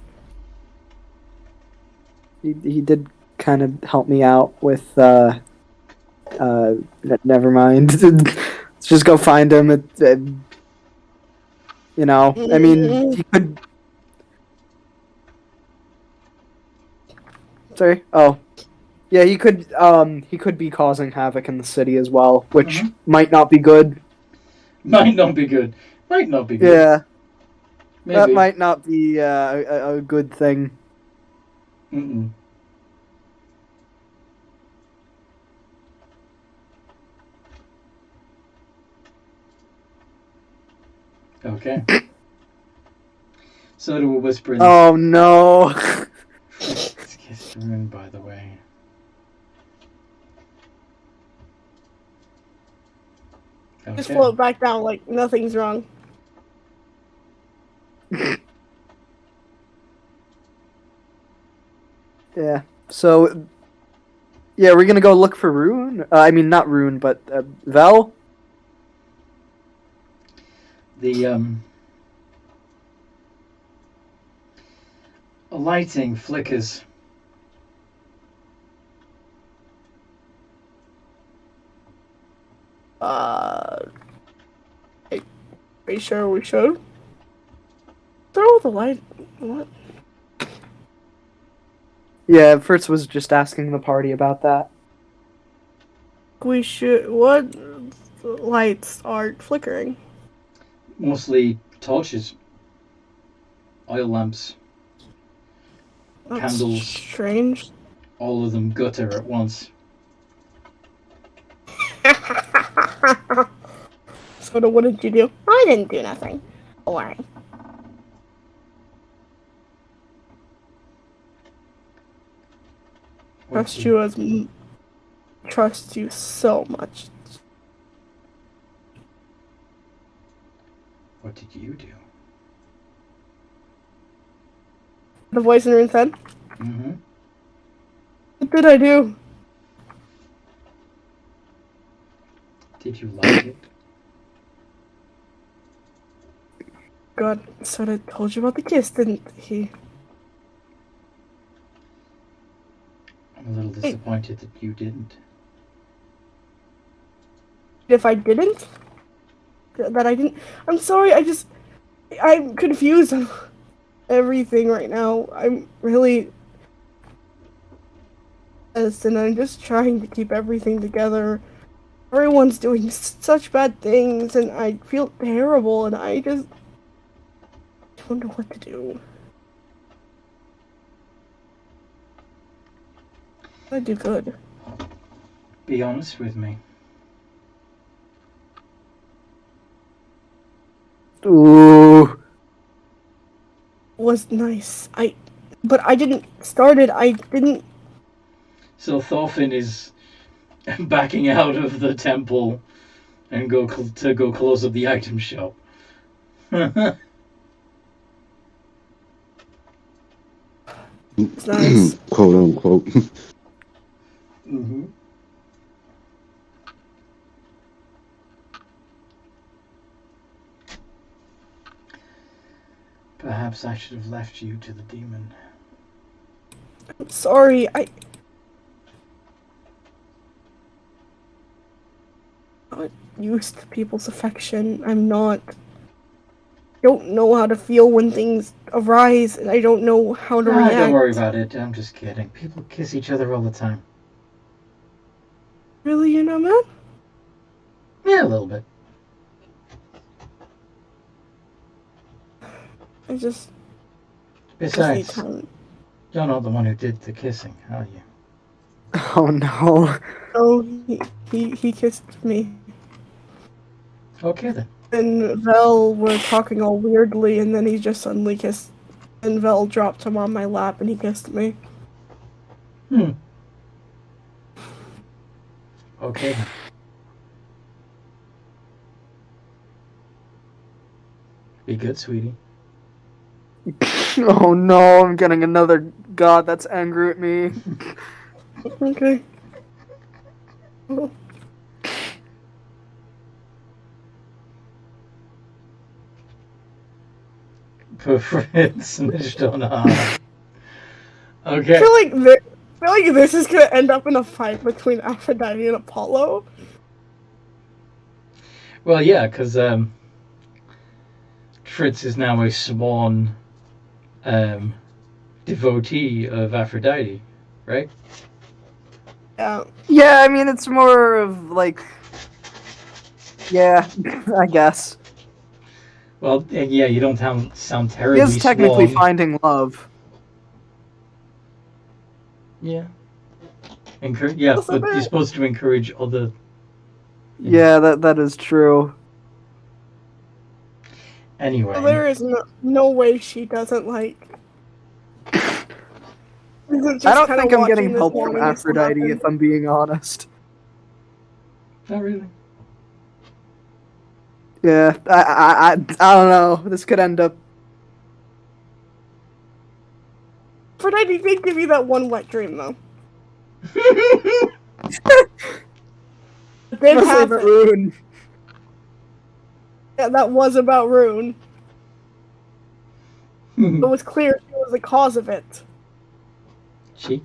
He did kind of help me out with never mind. Let's just go find him. I mean, he could. Sorry. Oh, yeah. He could be causing havoc in the city as well, which might not be good. Might not be good. Yeah. Maybe. That might not be a good thing. Mm-mm. Okay. So do a whisper in the... Oh no! Let's kiss Rune, by the way. Okay. Just float back down like nothing's wrong. Yeah. So, yeah, we're gonna go look for Rune. I mean, not Rune, but Vel. The lighting flickers. Are you sure we should? Throw the light. What? Yeah, Fritz was just asking the party about that. We should. What lights are flickering? Mostly torches, oil lamps, That's candles. strange. All of them gutter at once. So what did you do? I didn't do nothing. Don't worry. Trust you as trust you so much. What did you do? The voice in Rune's head. Mm-hmm. What did I do? Did you like it? God, sort of told you about the kiss, didn't he? I'm a little disappointed that you didn't. If I didn't, that I didn't. I'm sorry. I'm confused on everything right now. I'm really, and I'm just trying to keep everything together. Everyone's doing such bad things, and I feel terrible, and I just don't know what to do. I do good. Be honest with me. Ooh. Was nice. But I didn't start it. I didn't. So Thorfinn is backing out of the temple and go close up the item shop. It's nice. Quote unquote. Mm-hmm. Perhaps I should have left you to the demon. I'm sorry. I'm not used to people's affection. I'm not. Don't know how to feel when things arise, and I don't know how to react. Don't worry about it. I'm just kidding. People kiss each other all the time. Really, you know, man? Yeah, a little bit. I just need Besides, time. you're not the one who did the kissing, are you? Oh no. Oh, he kissed me. Okay then. And Vel were talking all weirdly, and then he just suddenly kissed. And Vel dropped him on my lap, and he kissed me. Okay then. Be good, sweetie. Oh no, I'm getting another god that's angry at me. Okay. Fritz nicht on I Okay. feel like this is gonna end up in a fight between Aphrodite and Apollo. Well, yeah, because Fritz is now a sworn devotee of Aphrodite, right? Yeah. Yeah, I mean, it's more of like. Yeah, I guess. Well, yeah, you don't sound He terribly is technically sworn. finding love. Yeah. But you're supposed to encourage other. Yeah, that is true. Anyway. There is no way she doesn't like. I don't think I'm getting help from wanting this to Aphrodite, happen. if I'm being honest. Not really. Yeah, I don't know. This could end up. Aphrodite did give you that one wet dream, though. It did Mostly happen. about Rune. Yeah, that was about Rune. It was clear she was the cause of it. She?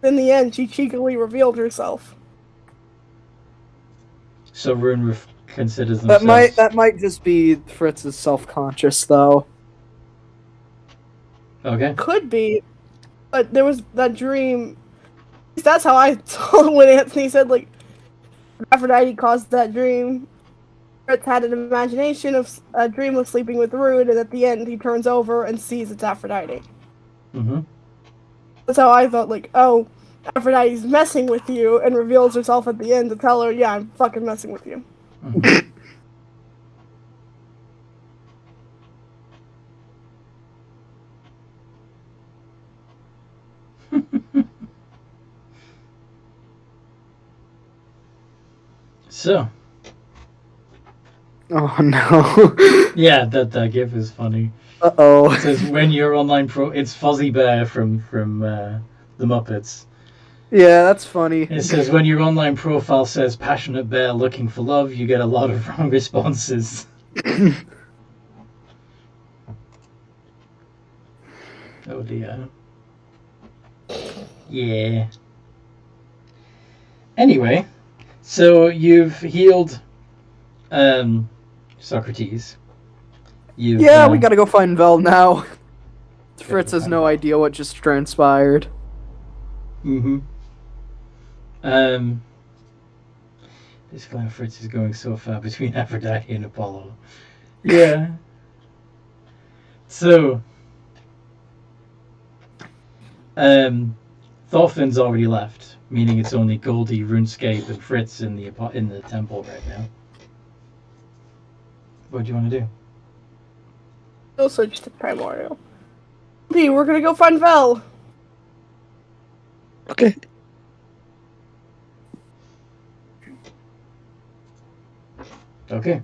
In the end, she cheekily revealed herself. So Rune considers themselves. That might just be Fritz's self-conscious, though. Okay. Could be, but there was that dream. That's how I saw it when Anthony said, like, Aphrodite caused that dream. Fritz had an imagination of a dream of sleeping with Rune, and at the end he turns over and sees it's Aphrodite. Mm-hmm. That's how I thought, like, oh, Aphrodite's messing with you, and reveals herself at the end to tell her, yeah, I'm fucking messing with you. Mm-hmm. So, Oh no. yeah, that gif is funny. Uh-oh. It says when your online it's Fozzie Bear from the Muppets. Yeah, that's funny. It says when your online profile says passionate bear looking for love, you get a lot of wrong responses. Oh dear. Yeah. Anyway, so you've healed Socrates. You've, Yeah, we gotta go find Vel now. go Fritz has find no Vel. idea what just transpired. Mm-hmm. This clown Fritz is going so far between Aphrodite and Apollo. Yeah. So, Thorfinn's already left, meaning it's only Goldie, RuneScape, and Fritz in the temple right now. What do you want to do? Also just a primordial. Hey, we're gonna go find Vel. Okay. Okay.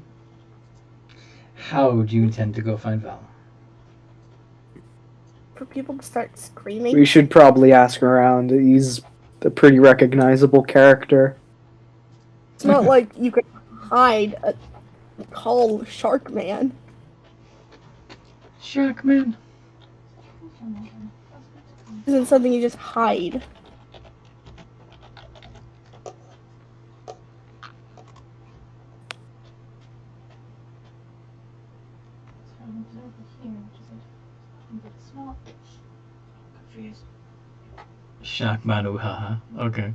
How do you intend to go find Val? For people to start screaming. We should probably ask around. He's a pretty recognizable character. It's not like you could hide a call Shark Man. Sharkman. This isn't something you just hide. Sharkman, ooh, haha. Okay.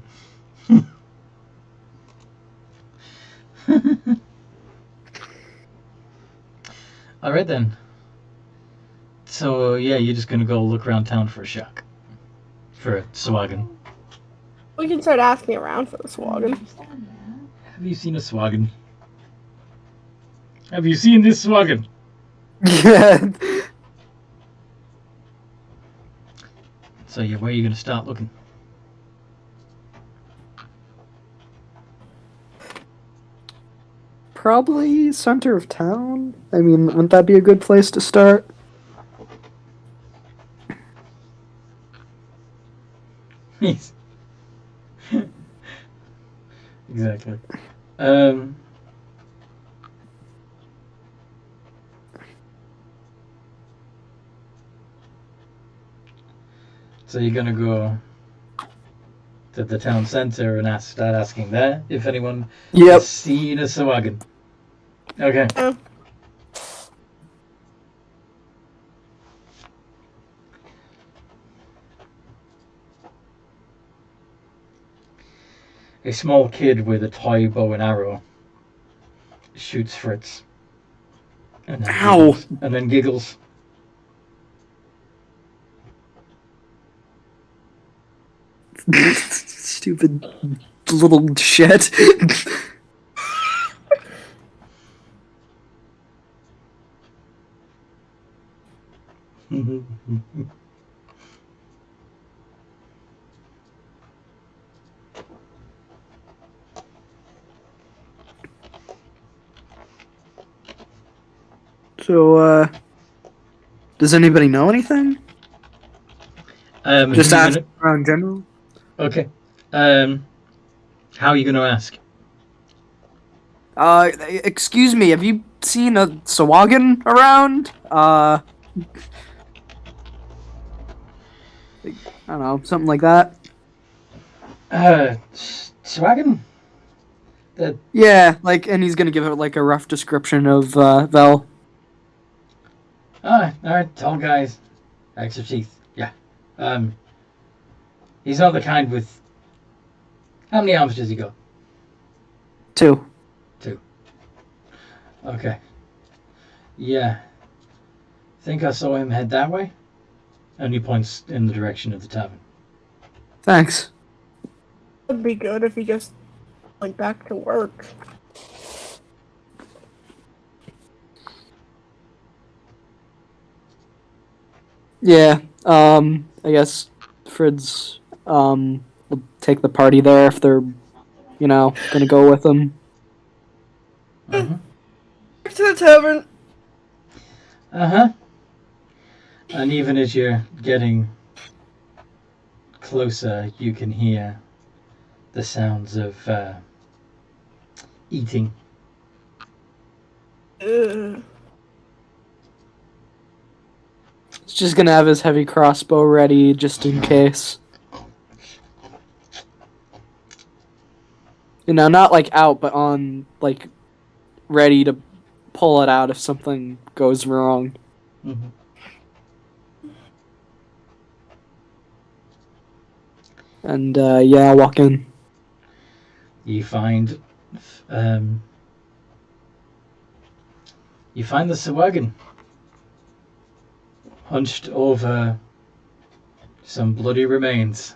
Alright then. So, yeah, you're just gonna go look around town for a shark. For a swaggin. We can start asking around for the Swaggin. Have you seen a swaggin? Have you seen this swaggin? Yeah. So, yeah, where are you gonna start looking? Probably center of town. I mean, wouldn't that be a good place to start? Exactly. So you're gonna go to the town center and start asking there if anyone Yep. has seen a Sawagan. Okay. Oh. A small kid with a toy bow and arrow shoots Fritz. And then Ow! giggles, and then giggles. Stupid little shit. So, does anybody know anything? Just who you ask gonna- around general. Okay. How are you going to ask? Excuse me, have you seen a Sawagan around? I don't know, something like that. Swaggin? Yeah, like, and he's gonna give it like a rough description of Vel. Alright, tall guys. Extra teeth. Yeah. He's not the kind with... How many arms does he got? 2. Okay. Yeah. Think I saw him head that way? And he points in the direction of the tavern. Thanks. It'd be good if he just went back to work. Yeah, I guess Alfred's will take the party there if they're, gonna go with him. Uh-huh. Back to the tavern. Uh-huh. And even as you're getting closer, you can hear the sounds of eating. Ugh. He's just gonna have his heavy crossbow ready just in case. Not like out, but on, like, ready to pull it out if something goes wrong. Mm-hmm. And, I'll walk in. You find the Sawagan hunched over some bloody remains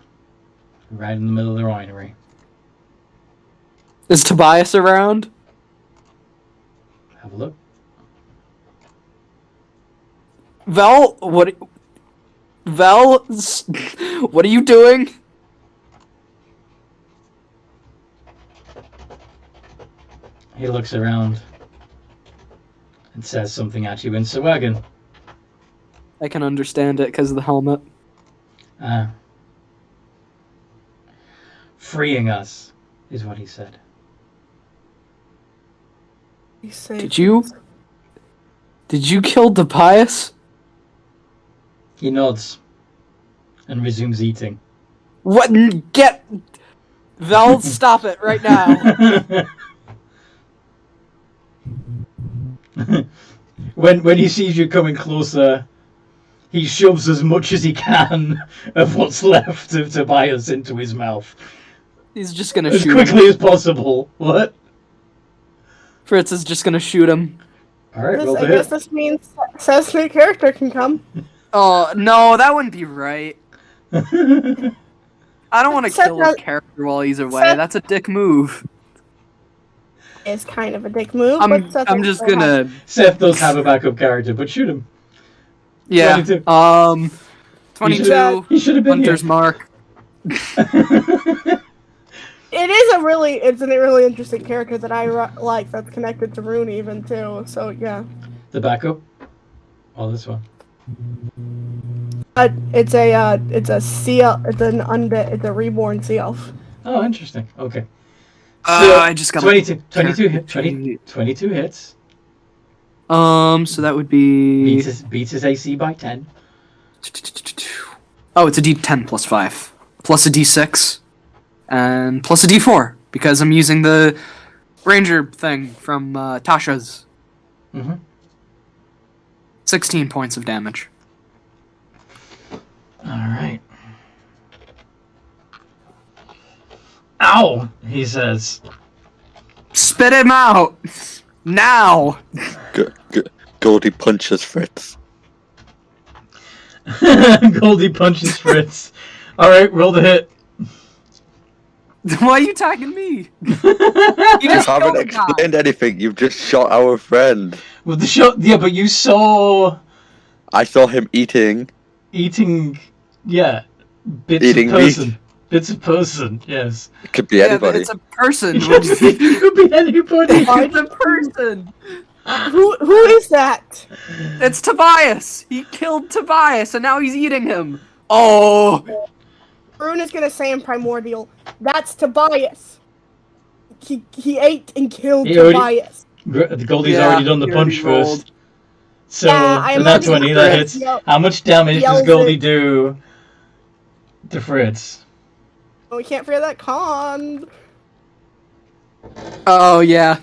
right in the middle of the winery. Is Tobias around? Have a look. Vel, what are you doing? He looks around and says something at you in Sawagan. I can understand it because of the helmet. Freeing us, is what he said. Did you kill Tobias? He nods and resumes eating. What? Vel, stop it right now. When he sees you coming closer, he shoves as much as he can of what's left of Tobias into his mouth. He's just gonna As shoot quickly him. as possible. What? Fritz is just gonna shoot him. Alright, well, I guess this means Seth's new character can come. Oh, no, that wouldn't be right. I don't want to Seth kill his does- character while he's away. Seth- That's a dick move. It's kind of a dick move, I'm but Seth I'm will just still have- gonna... Seth does have a backup character, but shoot him. Yeah, 22. 22, He should have been Hunter's here. Mark. It's a really interesting character that I like that's connected to Rune even too. So yeah, The backup? Oh, this one. it's a sea elf. It's an undead. It's a reborn sea elf. Oh, interesting. Okay. I just got 22 character 22 hits. So that would be... Beats his AC by 10. Oh, it's a D10 plus 5. Plus a D6. And plus a D4. Because I'm using the ranger thing from Tasha's. Mm-hmm. 16 points of damage. Alright. Ow! He says. Spit him out! Now! Goldie punches Fritz. Goldie punches Fritz. Alright, roll the hit. Why are you attacking me? You You just haven't killed a guy. explained anything. You've just shot our friend. With the shot, yeah, but you saw I saw him eating. yeah, bits Eating of person. Bits of person, yes. It could be Yeah, but anybody. it's a person. It could be anybody. It's a person. Who is that? It's Tobias. He killed Tobias, and now he's eating him. Oh. Rune is gonna say in Primordial, "That's Tobias. He ate and killed He already- Tobias." Goldie's Yeah, already done the he punch already rolled. first. So, Yeah, I and that's imagine 20, that Fritz hits. yell- How much damage does yells Goldie it. do to Fritz? Oh, we can't forget that con. Oh yeah.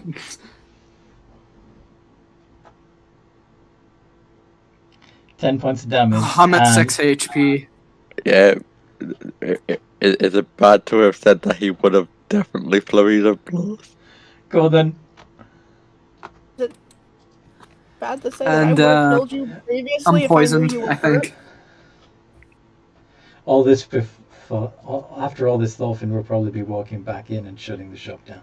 10 points of damage. I'm at and 6 HP. Yeah. Is it bad to have said that he would have definitely flurried of blows? Go then. Bad to say And, that I would have killed you previously I'm if I knew poisoned, you were I think. All this before, after all this, Thorfinn will probably be walking back in and shutting the shop down.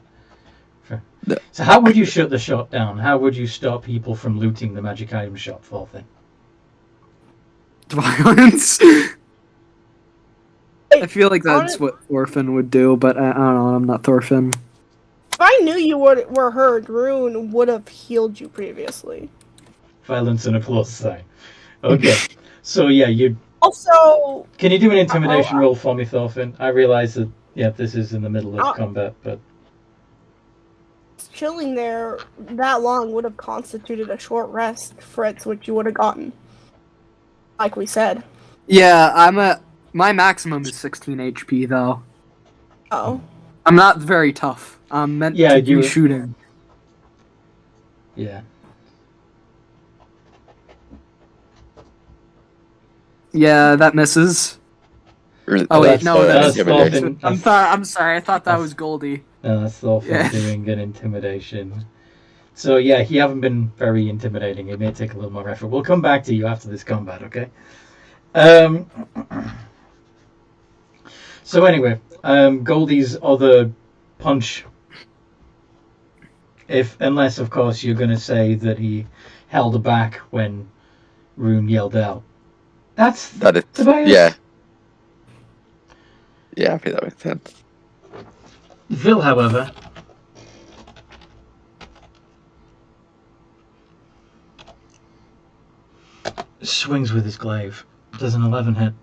Yeah. So how would you shut the shop down? How would you stop people from looting the magic item shop, Thorfinn? Violence. I feel like that's what Thorfinn would do, but I don't know. I'm not Thorfinn. If I knew you were hurt, Rune would have healed you previously. Violence and a plus sign. Okay. So yeah, you. Also, Can you do an intimidation roll for me, Thorfinn? I realize that this is in the middle of combat, but chilling there that long would have constituted a short rest, Fritz, which you would have gotten. Like we said. Yeah, my maximum is 16 HP though. Oh. I'm not very tough. I'm meant to do shooting. Yeah. Yeah, that misses. Oh wait, no, that's Thorfinn. I'm sorry. I thought that was Goldie. No, that's Thorfinn doing an intimidation. So yeah, he haven't been very intimidating. It may take a little more effort. We'll come back to you after this combat, okay? So anyway, Goldie's other punch. Unless of course you're going to say that he held back when Rune yelled out. That is Tobias? Yeah. Yeah, I think that makes sense. Vil, however, swings with his glaive. Does an 11 hit?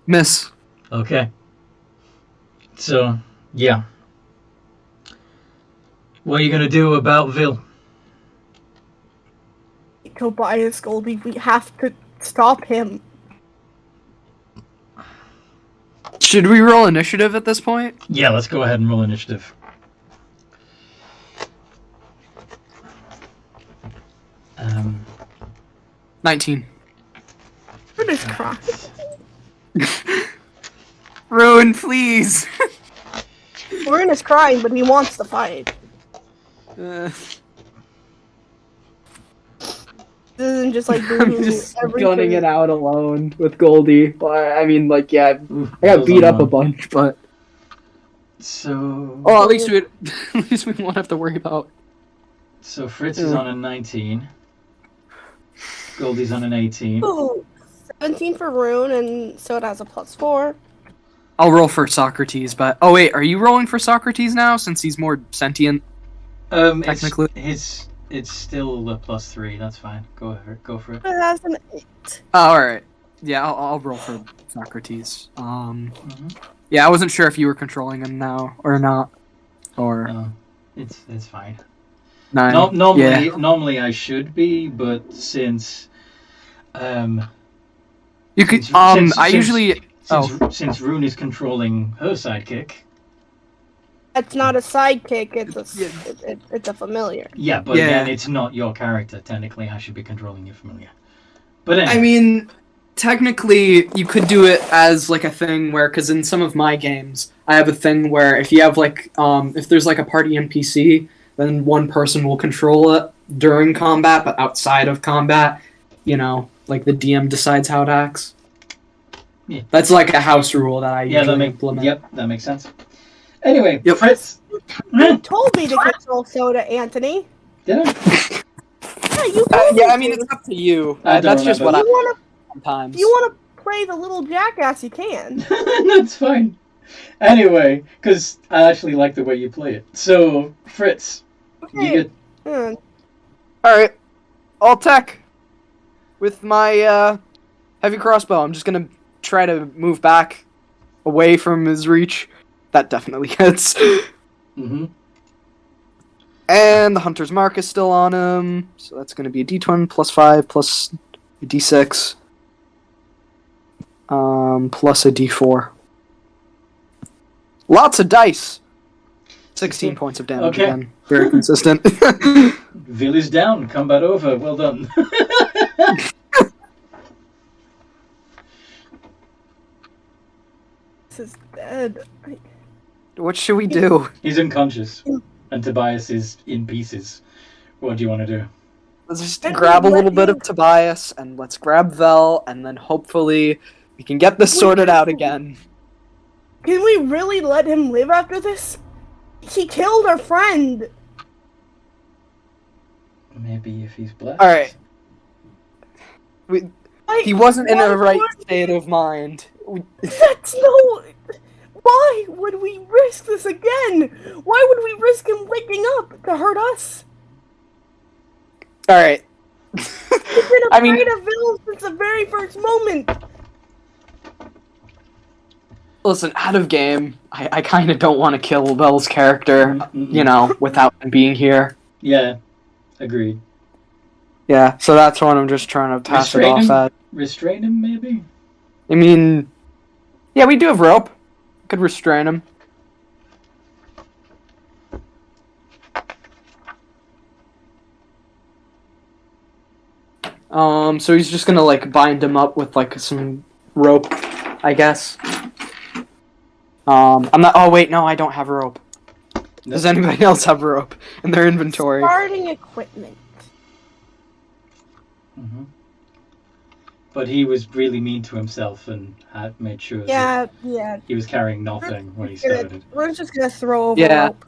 Miss. Okay. So, yeah. What are you going to do about Vil? Tobias, Goldie, we have to stop him. Should we roll initiative at this point? Yeah, let's go ahead and roll initiative. Um, 19. What is crying? Rune, please! Rune is crying, but he wants to fight. This isn't just like I'm just gunning it out alone with Goldie. I mean, like, yeah, I got beat up a bunch, but... So... Oh, at least we won't have to worry about... So Fritz is on a 19. Goldie's on an 18. Ooh, 17 for Rune, and so it has a +4. I'll roll for Socrates, but... Oh, wait, are you rolling for Socrates now, since he's more sentient? Technically? It's still a +3, that's fine. Go for it. It has an 8. Oh, alright. Yeah, I'll roll for Socrates. Yeah, I wasn't sure if you were controlling him now, or not. Or... It's fine. 9. Normally I should be, but since... You could... Since Rune is controlling her sidekick... It's not a sidekick, it's a familiar. Yeah, but again, it's not your character. Technically, I should be controlling your familiar. But anyway. I mean, technically, you could do it as, like, a thing where... Because in some of my games, I have a thing where if you have, like... if there's, like, a party NPC, then one person will control it during combat, but outside of combat, you know, like, the DM decides how it acts. Yeah. That's, like, a house rule that I usually implement. Yep, that makes sense. Anyway, Fritz. You told me to control Soda, Anthony. Did I? Yeah, you told me I mean, it's up to you. That's just what sometimes. If you want to play the little jackass, you can. That's fine. Anyway, because I actually like the way you play it. So, Fritz, you get... Alright. All tech. With my heavy crossbow, I'm just going to try to move back away from his reach. That definitely hits. Mm-hmm. And the Hunter's Mark is still on him. So that's going to be a D20 +5 plus a D6. Plus a D4. Lots of dice! 16 points of damage again. Very consistent. Vil is down. Combat over. Well done. This is dead. What should we do? He's unconscious. And Tobias is in pieces. What do you want to do? Let's just grab a little bit of Tobias, and let's grab Vel, and then hopefully we can get this sorted out again. Can we really let him live after this? He killed our friend! Maybe if he's blessed. Alright. He wasn't in a right state of mind. That's no... Why would we risk this again? Why would we risk him waking up to hurt us? Alright. We've been I mean, afraid of villains since the very first moment. listen, out of game, I kind of don't want to kill Bell's character, without him being here. Yeah, agreed. Yeah, so that's what I'm just trying to pass it off at. Restrain him, maybe? I mean, yeah, we do have rope. Could restrain him. So he's just gonna, like, bind him up with, like, some rope, I guess. I'm not. Oh wait, no, I don't have rope. Does anybody else have rope in their inventory? Starting equipment. Mm-hmm. But he was really mean to himself and had made sure Yeah, that he was carrying nothing when he We're started. just gonna throw over Yeah. rope.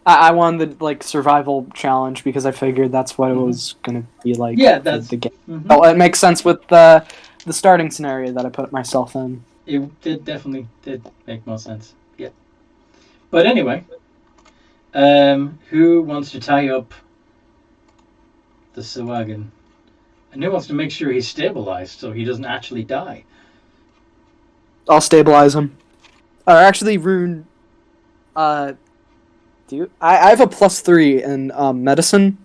I won the, like, survival challenge because I figured that's what it was gonna be like. Yeah, for that's... the game. Mhm. Oh, it makes sense with the starting scenario that I put myself in. It definitely did make more sense. Yeah. But anyway, who wants to tie up the Sawagan? And who wants to make sure he's stabilized so he doesn't actually die? I'll stabilize him. Or actually, Rune. Do you? I have a +3 in medicine.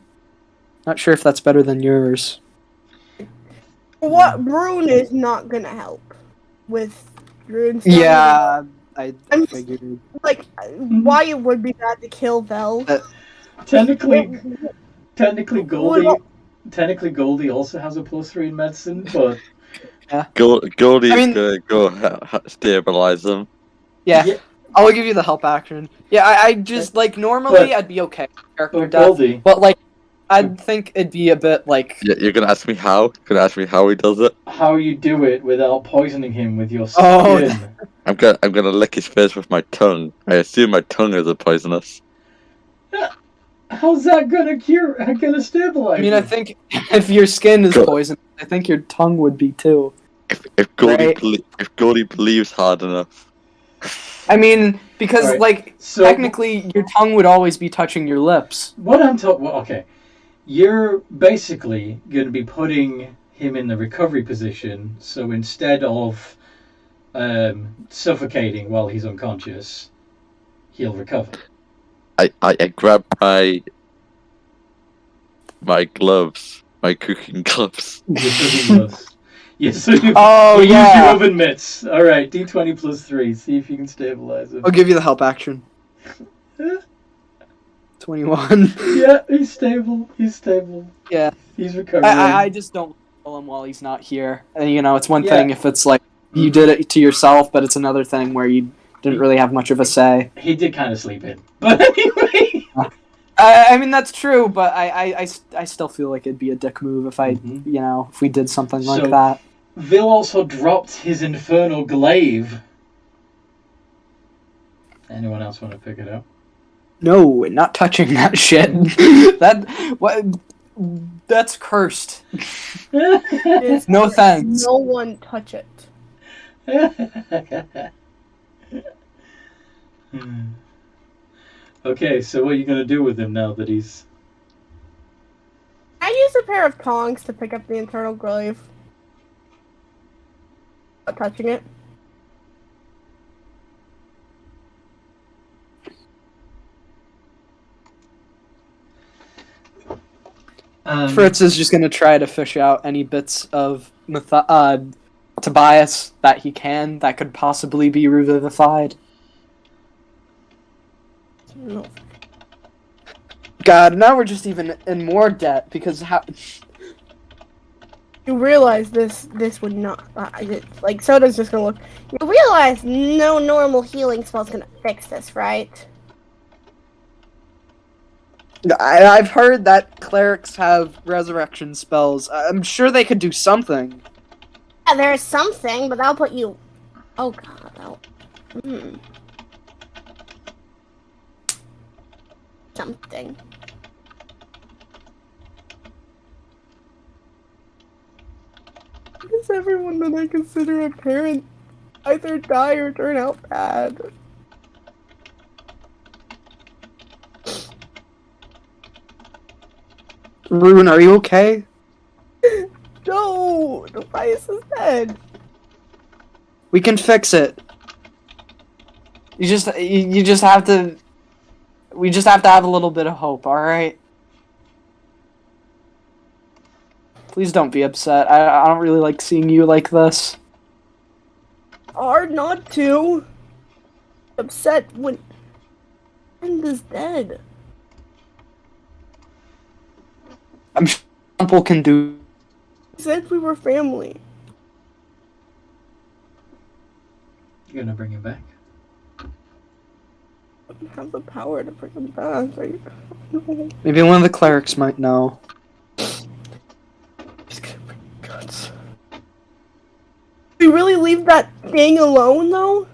Not sure if that's better than yours. What Marooned is not gonna help with Rune's. Yeah, I I'm figured. like why it would be bad to kill Vel. Technically, Goldie also has a +3 in medicine, but Goldie's I mean- gonna go stabilize them. Yeah, Yeah. I'll give you the help action. Yeah, I just, like, normally I'd be okay with character but death, Goldie, but, like, I'd think it'd be a bit, like... You're gonna ask me how? You're gonna ask me how he does it? how you do it without poisoning him with your skin? Oh, I'm gonna lick his face with my tongue. I assume my tongue is poisonous. How's that gonna stabilize? I mean, I him? think if your skin is Go- poisoned, I think your tongue would be too. If Goldie Right. if Goldie believes hard enough. I mean, because, Alright, like, so technically, your tongue would always be touching your lips. what I'm talking, well, okay, you're basically going to be putting him in the recovery position. So instead of suffocating while he's unconscious, he'll recover. I grab my gloves, my cooking gloves. Your cooking gloves. Yes. Yeah, so Oh, you use your yeah! oven mitts. All right, D20 +3. See if you can stabilize him. I'll give you the help action. 21. Yeah, he's stable. Yeah. He's recovering. I just don't kill him while he's not here. And, it's one Yeah. thing if it's like you did it to yourself, but it's another thing where you didn't really have much of a say. He did kind of sleep in, but anyway. I mean, that's true, but I still feel like it'd be a dick move if Mhm. if we did something like So- that. Vil also dropped his infernal glaive. Anyone else want to pick it up? No, not touching that shit. That's cursed. It's- No thanks. No one touch it. Okay, so what are you going to do with him now that he's... I use a pair of tongs to pick up the internal glaive. Not touching it. Fritz is just gonna try to fish out any bits of Tobias that he can that could possibly be revivified. No. God, now we're just even in more debt because how? You realize this would not like Soda's just gonna look. You realize no normal healing spell's gonna fix this, right? I've heard that clerics have resurrection spells. I'm sure they could do something. Yeah, there's something, but that'll put you. Oh god, that'll. Something. Is everyone that I consider a parent Either die or turn out bad. Rune, are you okay? No, the Tobias is dead. We can fix it. You just have to. We just have to have a little bit of hope, alright? Please don't be upset. I don't really like seeing you like this. Hard not to. Upset when friend is dead. I'm sure Temple can do. He said we were family. You're gonna bring him back? I don't have the power to bring him back. No. Maybe one of the clerics might know. He's gonna bring guts. We really leave that thing alone, though?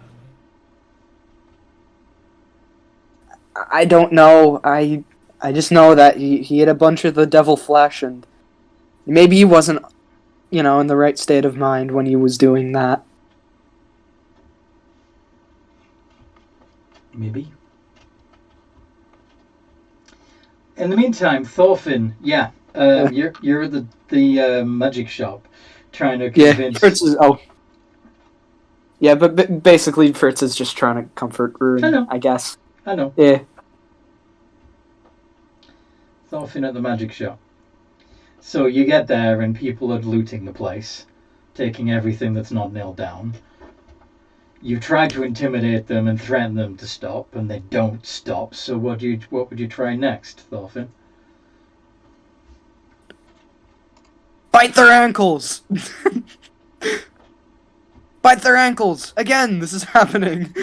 I don't know. I just know that he had a bunch of the devil flesh, and maybe he wasn't, in the right state of mind when he was doing that. Maybe. In the meantime, Thorfinn, you're at the magic shop, trying to convince. Yeah, Fritz is. Oh. Yeah, but basically Fritz is just trying to comfort Rune, I know. I guess. I know. Yeah. Thorfinn at the magic shop. So you get there and people are looting the place, taking everything that's not nailed down. You try to intimidate them and threaten them to stop, and they don't stop. So what would you try next, Thorfinn? Bite their ankles! Bite their ankles! Again, this is happening!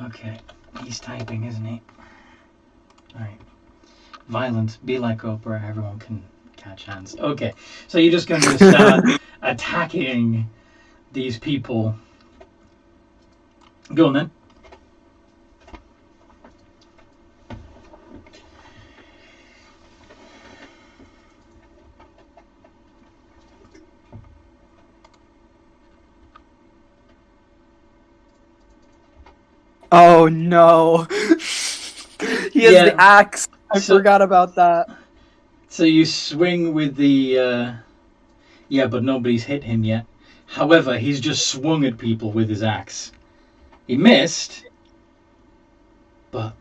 Okay, he's typing, isn't he? Alright. Violent, be like Oprah, everyone can catch hands. Okay, so you're just going to start attacking these people. Go on then. Oh no! He has the axe! I forgot about that. So you swing with the... but nobody's hit him yet. However, he's just swung at people with his axe. He missed, but...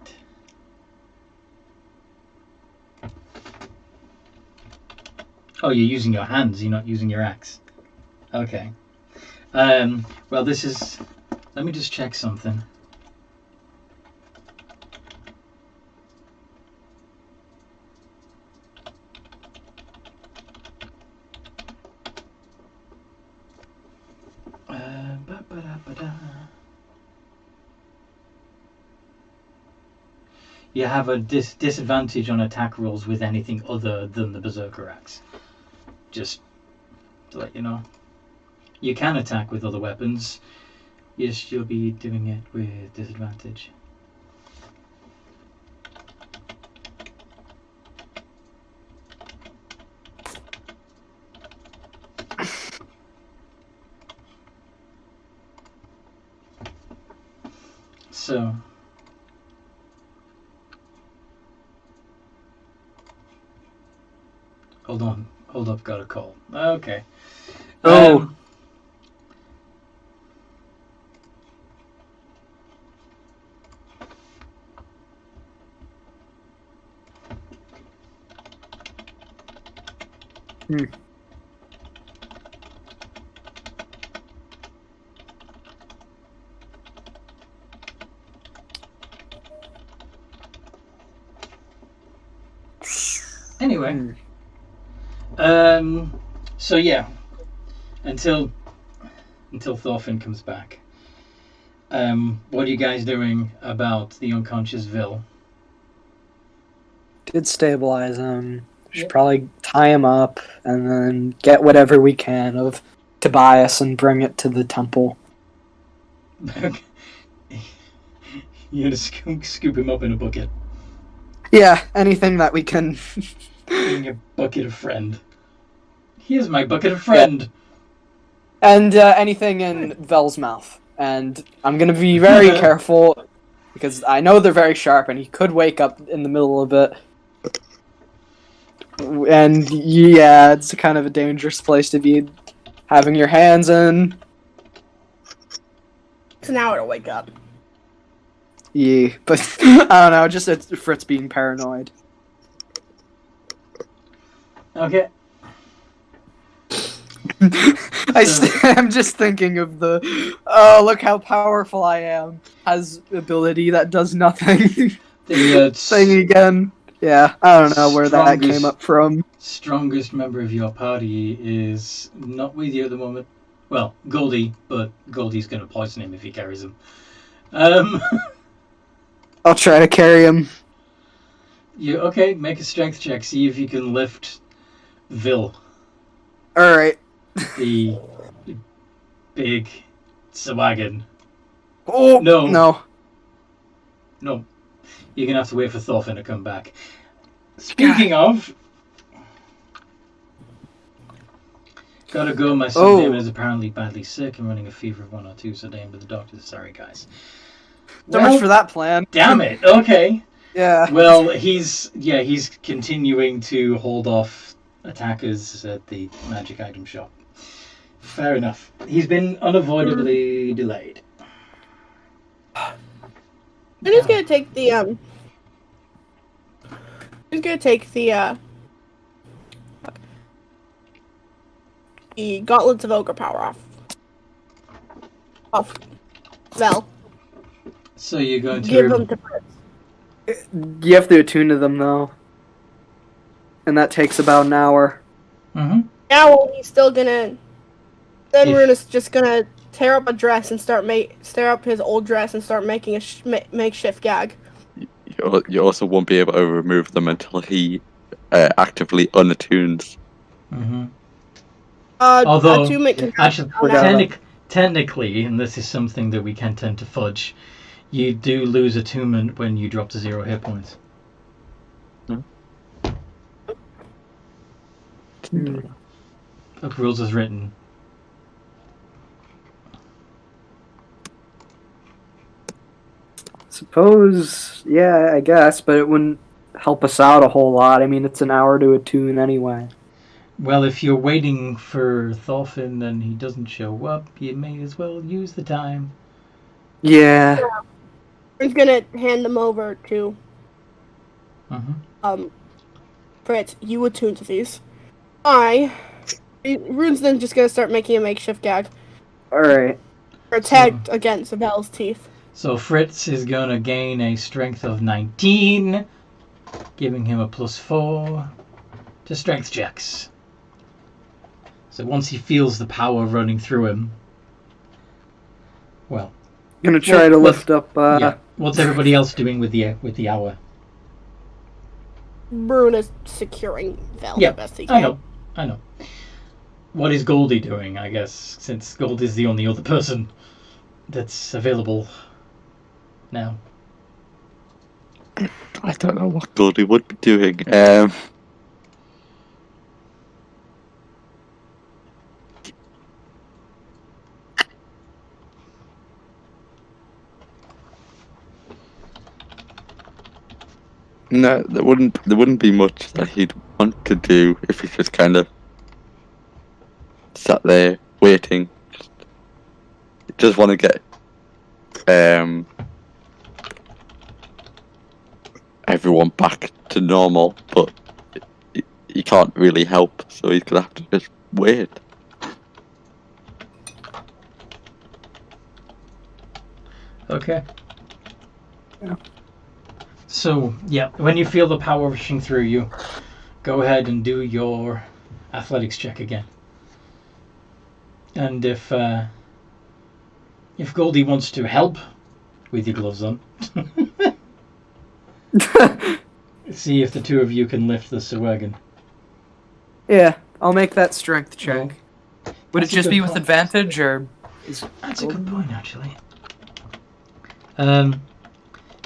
Oh, you're using your hands, you're not using your axe. Okay. Well, this is... Let me just check something. You have a disadvantage on attack rolls with anything other than the Berserker Axe. Just to let you know. You can attack with other weapons. Yes, you'll be doing it with disadvantage. So... Hold on. Hold up, got a call. Okay. Oh. Anyway. So yeah, until Thorfinn comes back. What are you guys doing about the unconscious Vil? Did stabilize him. Should Yep. probably tie him up and then get whatever we can of Tobias and bring it to the temple. You're gonna scoop him up in a bucket. Yeah, anything that we can. Being a bucket of friend. Here's my bucket of friend. And anything in Vel's mouth. And I'm gonna be very careful because I know they're very sharp and he could wake up in the middle of it. And yeah, it's kind of a dangerous place to be having your hands in. It's an hour to wake up. Yeah, but I don't know, just it's Fritz being paranoid. Okay. I'm just thinking of the, oh, look how powerful I am. Has ability that does nothing. The Thing again. Yeah, I don't know where that Strongest- came up from. strongest member of your party is not with you at the moment. Well, Goldie, but Goldie's gonna poison him if he carries him. I'll try to carry him. You okay? Make a strength check. See if you can lift Vil, Alright. the big Sawagan. Oh, No. No. No, you're gonna have to wait for Thorfinn to come back. Speaking of, gotta go. My son Oh. Damon is apparently badly sick and running a fever of 102, so damn to the doctor. Sorry, guys. So much for that plan. Damn it. Okay. Yeah. Well, he's continuing to hold off attackers at the magic item shop. Fair enough. He's been unavoidably delayed. I'm just gonna take the the gauntlets of ogre power off Vel. So you're going to Give them to Fritz. You have to attune to them, though. And that takes about an hour. Mm-hmm. Yeah, well, he's still gonna. Then If- we're just gonna tear up a dress and tear up his old dress and start making a makeshift gag. You also won't be able to remove them until he actively unattunes. Mm-hmm. Although, attunement can actually, Forgot technically, and this is something that we can tend to fudge, you do lose attunement when you drop to 0 hit points. Look, rules as written. Suppose, yeah, I guess, but it wouldn't help us out a whole lot. I mean, it's an hour to attune anyway. Well, if you're waiting for Thorfinn and he doesn't show up, you may as well use the time. Yeah. He's gonna hand them over to Mm-hmm. Fritz. You attune to these. Rune's then just gonna start making a makeshift gag. Alright. Protect against Vel's teeth. So Fritz is going to gain a strength of 19, giving him a +4 to strength checks. So once he feels the power running through him, well, Gonna try to lift up, yeah. What's everybody else doing with the hour? Brune is securing Vel Yeah, the best he can. I know. What is Goldie doing, I guess, since Goldie's the only other person that's available now? I don't know what Goldie would be doing. No, there wouldn't be much that he'd want to do if he just kind of sat there waiting. He just want to get everyone back to normal, but he can't really help, so he's gonna have to just wait. Okay. Yeah. So, yeah, when you feel the power rushing through you, go ahead and do your athletics check again. And if Goldie wants to help with your gloves on, see if the two of you can lift the Sawagan. Yeah, I'll make that strength check. Well, Would it that's a just good be with point. advantage, or? That's a good point, actually. Yeah,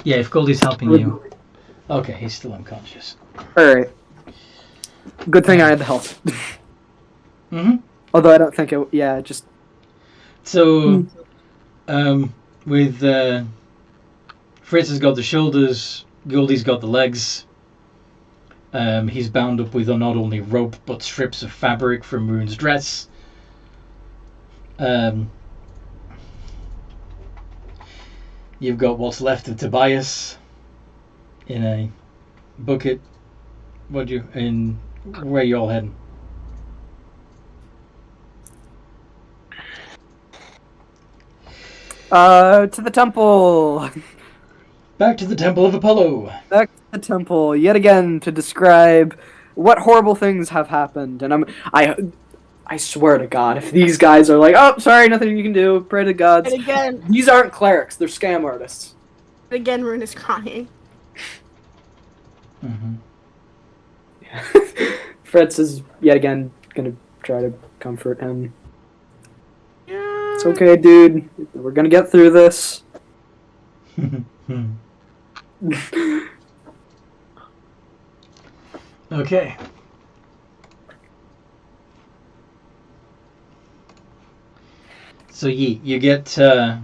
if Goldie's helping you. Okay, he's still unconscious. Alright. Good thing I had the help. Mm-hmm. Although I don't think it... Yeah, just... So, with Fritz has got the shoulders, Goldie's got the legs. He's bound up with not only rope but strips of fabric from Marooned's dress. You've got what's left of Tobias in a bucket. Where you all heading? To the temple! Back to the Temple of Apollo. Back to the temple, yet again, to describe what horrible things have happened. And I swear to God, if these guys are like, oh, sorry, nothing you can do, pray to God. And again, These aren't clerics, they're scam artists. Rune is crying. Mm-hmm. Fritz is, yet again, gonna try to comfort him. It's okay, dude. We're gonna get through this. Okay. So you get a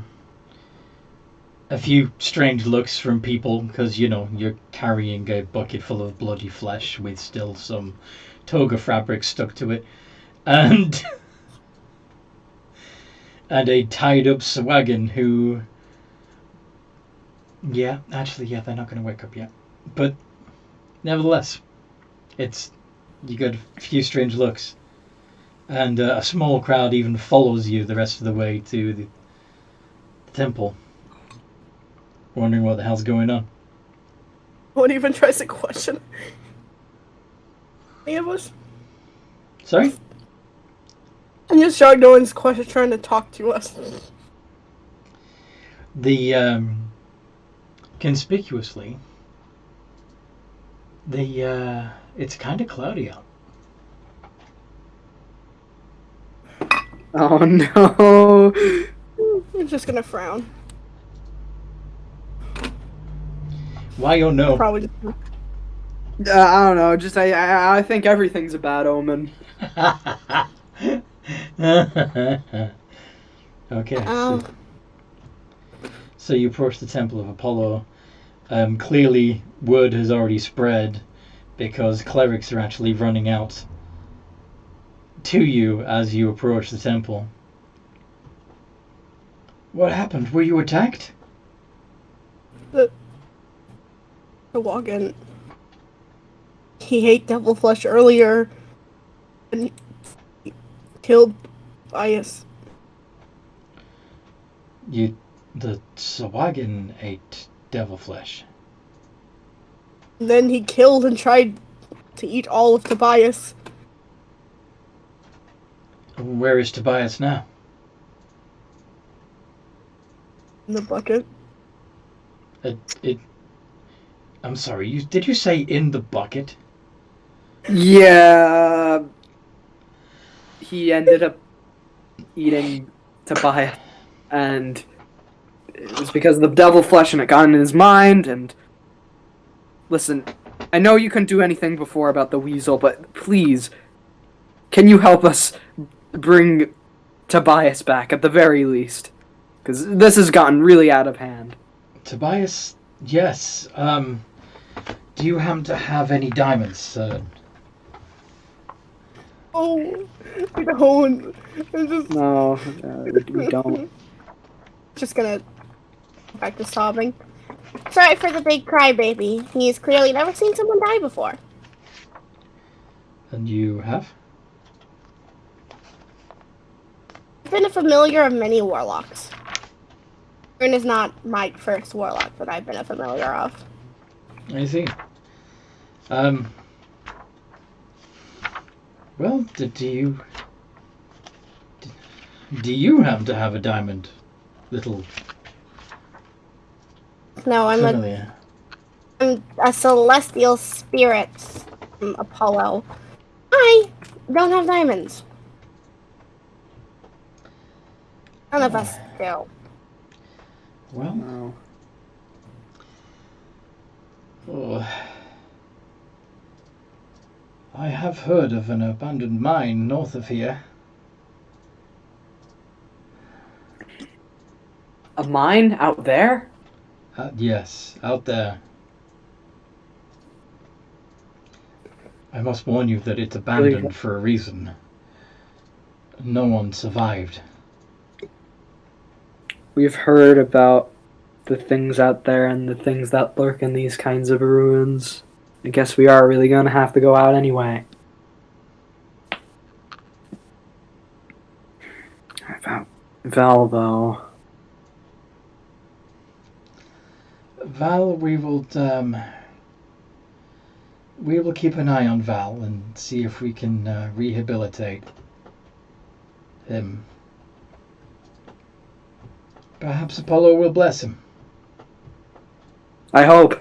few strange looks from people because you're carrying a bucket full of bloody flesh with still some toga fabric stuck to it, and a tied up Sawagan who. Yeah, actually, they're not going to wake up yet. But, nevertheless, you get a few strange looks. And a small crowd even follows you the rest of the way to the temple. Wondering what the hell's going on. No one even tries to question any of us. Sorry? I'm just shocked no one's trying to talk to us. The, conspicuously, it's kind of cloudy out. Oh no! I'm just gonna frown. Why oh no? Probably just... I don't know, just I think everything's a bad omen. Okay. So you approach the Temple of Apollo. Clearly, word has already spread because clerics are actually running out to you as you approach the temple. What happened? Were you attacked? The walk-in. He ate devil flesh earlier and he killed Bias. The Sawagan ate devil flesh. And then he killed and tried to eat all of Tobias. Where is Tobias now? In the bucket. I'm sorry, did you say in the bucket? Yeah. He ended up eating Tobias, and it was because of the devil flesh, and it got in his mind. And listen, I know you couldn't do anything before about the weasel, but please, can you help us bring Tobias back at the very least? Because this has gotten really out of hand. Tobias, yes. Do you happen to have any diamonds, sir? Oh, I don't. I'm just... No, we don't. Just gonna go back to sobbing. Sorry for the big crybaby. He's clearly never seen someone die before. And you have? I've been a familiar of many warlocks. Ern is not my first warlock that I've been a familiar of. I see. Well, do you happen to have a diamond, little No, I'm familiar? a celestial spirit from Apollo. I don't have diamonds. None of us do. Well, Oh. oh, I have heard of an abandoned mine north of here. A mine out there? Yes, out there. I must warn you that it's abandoned for a reason. No one survived. We've heard about the things out there and the things that lurk in these kinds of ruins. I guess we are really gonna have to go out anyway. About Val, though. Val, we will keep an eye on Val and see if we can rehabilitate him. Perhaps Apollo will bless him. I hope.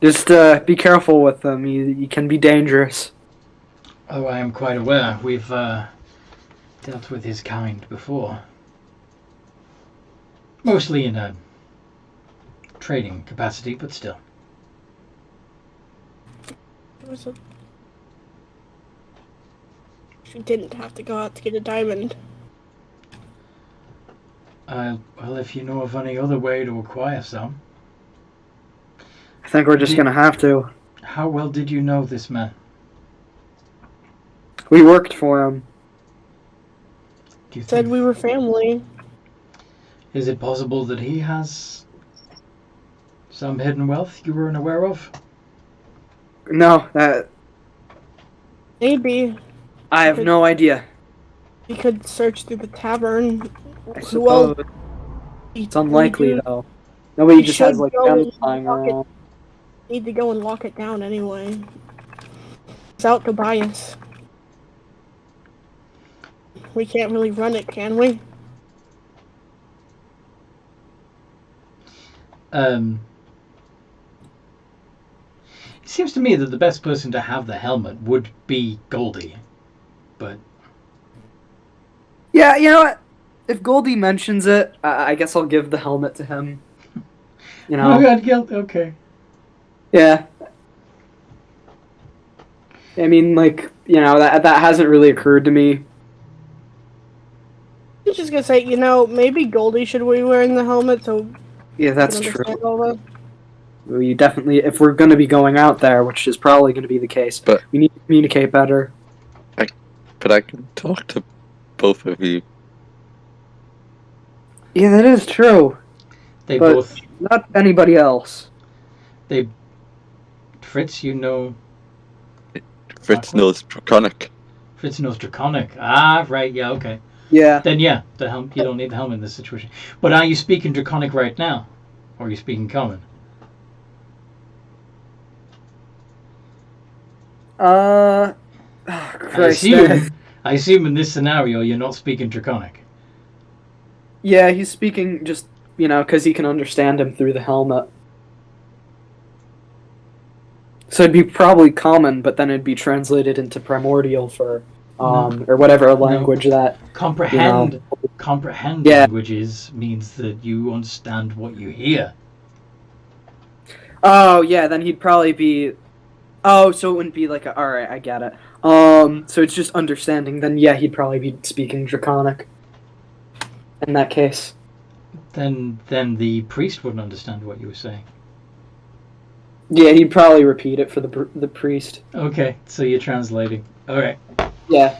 Just be careful with them. You can be dangerous. Oh, I am quite aware. We've dealt with his kind before. Mostly in a trading capacity, but still. She didn't have to go out to get a diamond. Well, if you know of any other way to acquire some. I think we're just gonna have to. How well did you know this man? We worked for him. Do you Said think, we were family. is it possible that he has some hidden wealth you were unaware of? No, Maybe. I have no idea. We could search through the tavern. I Well, suppose it's unlikely though. Nobody just has like guns lying around. Need to go and lock it down anyway. It's out to buy us. We can't really run it, can we? It seems to me that the best person to have the helmet would be Goldie, but Yeah, you know what? If Goldie mentions it, I guess I'll give the helmet to him. You know? oh god, okay. Yeah. I mean, like, you know, that hasn't really occurred to me. I was just gonna say, maybe Goldie should be wearing the helmet so Yeah, we that's can true. understand all that. We definitely, if we're going to be going out there, which is probably going to be the case, But- we need to communicate better. But I can talk to both of you. Yeah, that is true. They But- both. Not anybody else. Fritz, you know. Fritz knows Draconic. Fritz knows Draconic. Ah, right, yeah, okay. Yeah. Then yeah, you don't need the helmet in this situation. But are you speaking Draconic right now? Or are you speaking Common? Oh, Christ. I assume in this scenario you're not speaking Draconic. Yeah, he's speaking just, because he can understand him through the helmet. So it'd be probably common, but then it'd be translated into primordial for, or whatever language that. Comprehend. Comprehend Yeah. languages means that you understand what you hear. Oh, yeah, then he'd probably be. Oh, so it wouldn't be like alright, I get it. So it's just understanding, then yeah, he'd probably be speaking Draconic. In that case. Then the priest wouldn't understand what you were saying. Yeah, he'd probably repeat it for the priest. Okay, so you're translating. Alright. Yeah.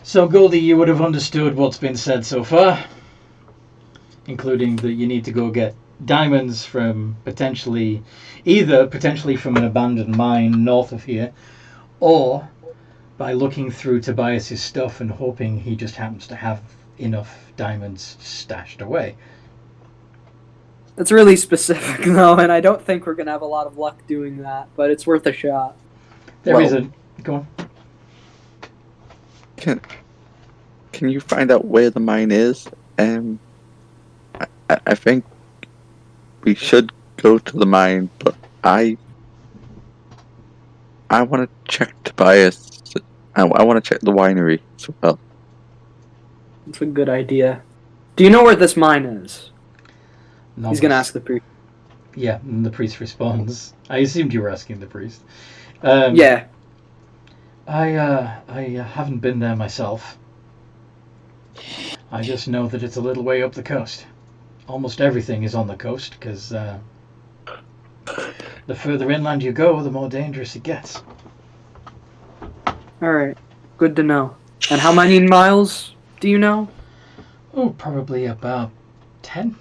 So Goldie, you would have understood what's been said so far. Including that you need to go get diamonds from potentially from an abandoned mine north of here, or by looking through Tobias's stuff and hoping he just happens to have enough diamonds stashed away. That's really specific, though, and I don't think we're going to have a lot of luck doing that, but it's worth a shot. There Well- isn't. Go on. Can you find out where the mine is? I think we should go to the mine, but I want to check Tobias. I want to check the winery as well. It's a good idea. Do you know where this mine is? No, He's gonna ask the priest. Yeah, and the priest responds. I assumed you were asking the priest. Yeah. I haven't been there myself. I just know that it's a little way up the coast. Almost everything is on the coast, because the further inland you go, the more dangerous it gets. Alright. Good to know. And how many miles do you know? Oh, probably about 10.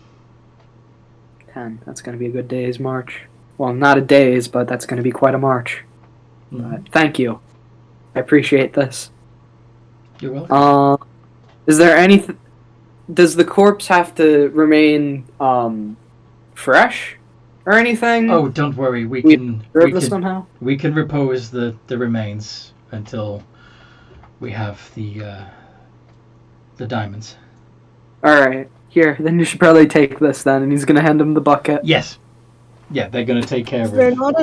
10. That's gonna be a good day's march. Well, not a day's, but that's gonna be quite a march. But thank you. I appreciate this. You're welcome. Is there anything... Does the corpse have to remain, fresh? Or anything? Oh, don't worry. We we can somehow? we can repose the remains until we have the diamonds. Alright. Here, then you should probably take this then, and he's gonna hand him the bucket. Yes. Yeah, they're gonna take care Is of there it. not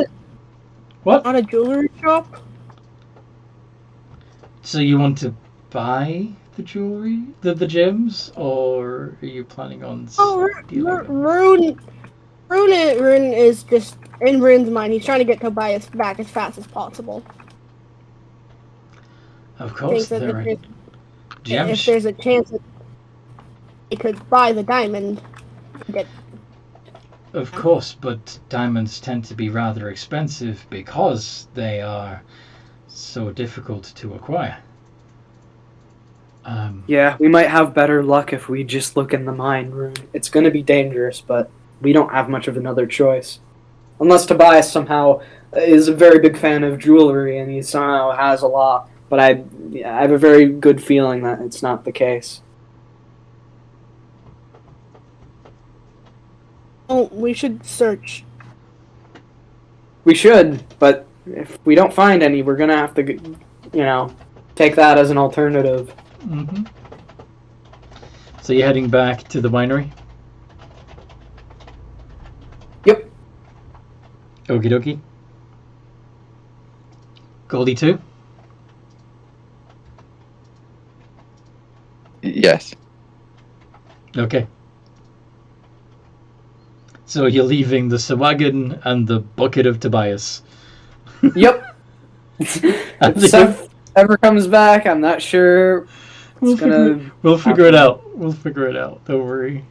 What? a jewelry shop? So you want to buy the jewelry, the gems, or are you planning on Oh, stealing them? Rune is just in Rune's mind. He's trying to get Tobias back as fast as possible. Of course, Thinks that there are if gems. there's a chance that he could buy the diamond, get Of course, but diamonds tend to be rather expensive because they are so difficult to acquire. Yeah, we might have better luck if we just look in the mine room. It's gonna be dangerous, but we don't have much of another choice. Unless Tobias somehow is a very big fan of jewelry and he somehow has a lot. But I have a very good feeling that it's not the case. Oh, we should search. We should, but if we don't find any, we're gonna have to, take that as an alternative. Mm-hmm. So you're heading back to the winery? Yep. Okie dokie. Goldie too? Yes. Okay. So you're leaving the Sawagan and the bucket of Tobias. Yep. And If Seth ever comes back, I'm not sure. We'll It's gonna figure it out. We'll figure it out. Don't worry.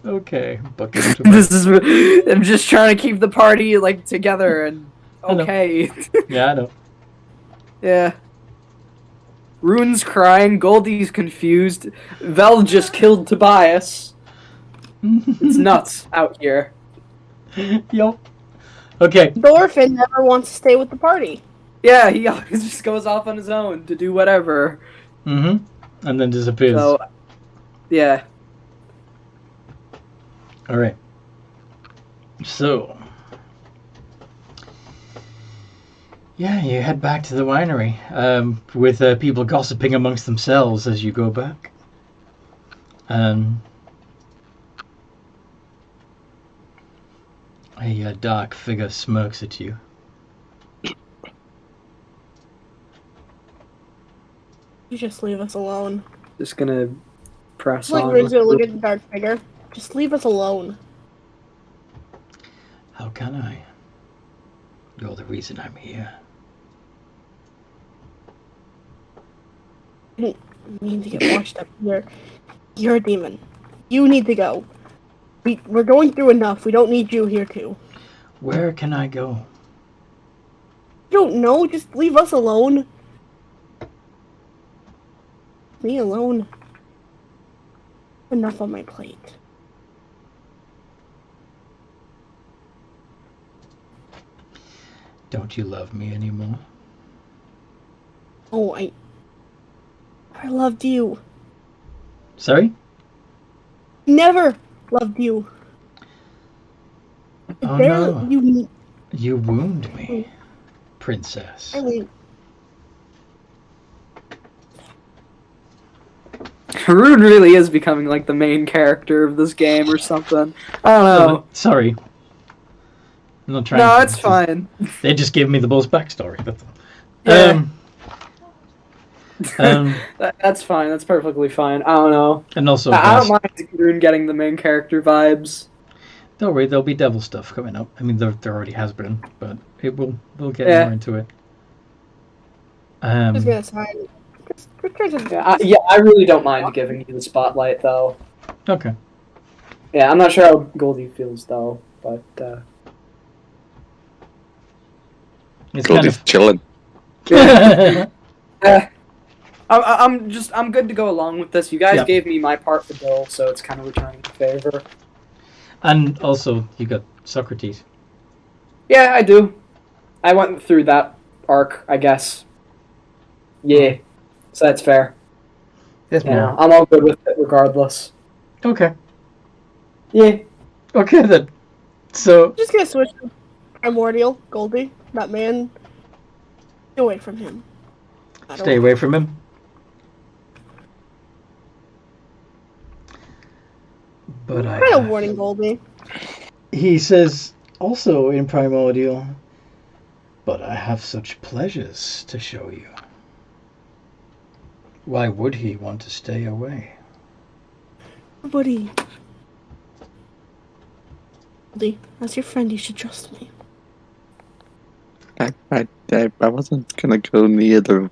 Okay. Bucket of Tobias. This is. I'm just trying to keep the party together and I know. okay. Yeah, I know. Yeah. Rune's crying. Goldie's confused. Vel just killed Tobias. It's nuts out here. Yup. Okay. The orphan never wants to stay with the party. Yeah, he always just goes off on his own to do whatever. Mm-hmm. And then disappears. So, yeah. Alright. So. Yeah, you head back to the winery, with people gossiping amongst themselves as you go back. A dark figure smirks at you. You just leave us alone. Just gonna press Like on. Rune's gonna look at the dark figure. Just leave us alone. How can I? You're the reason I'm here. You need to get washed up. You're a demon. You need to go. We're going through enough. We don't need you here too. Where can I go? You don't know. Just leave us alone. Me alone. Enough on my plate. Don't you love me anymore? Oh, I loved you. Sorry? Never loved you. Oh Barely, no. You wound me, princess. I mean, Marooned really is becoming like the main character of this game or something. I don't know. Sorry. I'm not trying No, to. it's fine. They just gave me the most backstory. That's all. Yeah. Um, That's fine. That's perfectly fine. I don't know. and also, I don't mind Marooned getting the main character vibes. don't worry, there'll be devil stuff coming up. I mean, there already has been, but we'll get Yeah. more into it. just gonna sign. Yeah, I really don't mind giving you the spotlight, though. Okay. Yeah, I'm not sure how Goldie feels, though, but, It's Goldie's chilling. I'm good to go along with this. You guys Yeah. gave me my part for Bill, so it's kind of returning the favor. And also, you got Socrates. Yeah, I do. I went through that arc, I guess. Yeah, so that's fair. There's Yeah, I'm all good with it regardless. Okay. Yeah. Okay then. So Just gonna switch to Primordial Goldie. That man. Stay away from him. I don't stay away from him. But I Kind of have- warning Goldie. He says also in Primordial, but I have such pleasures to show you. Why would he want to stay away? Buddy. Goldie, as your friend, you should trust me. I wasn't gonna go near the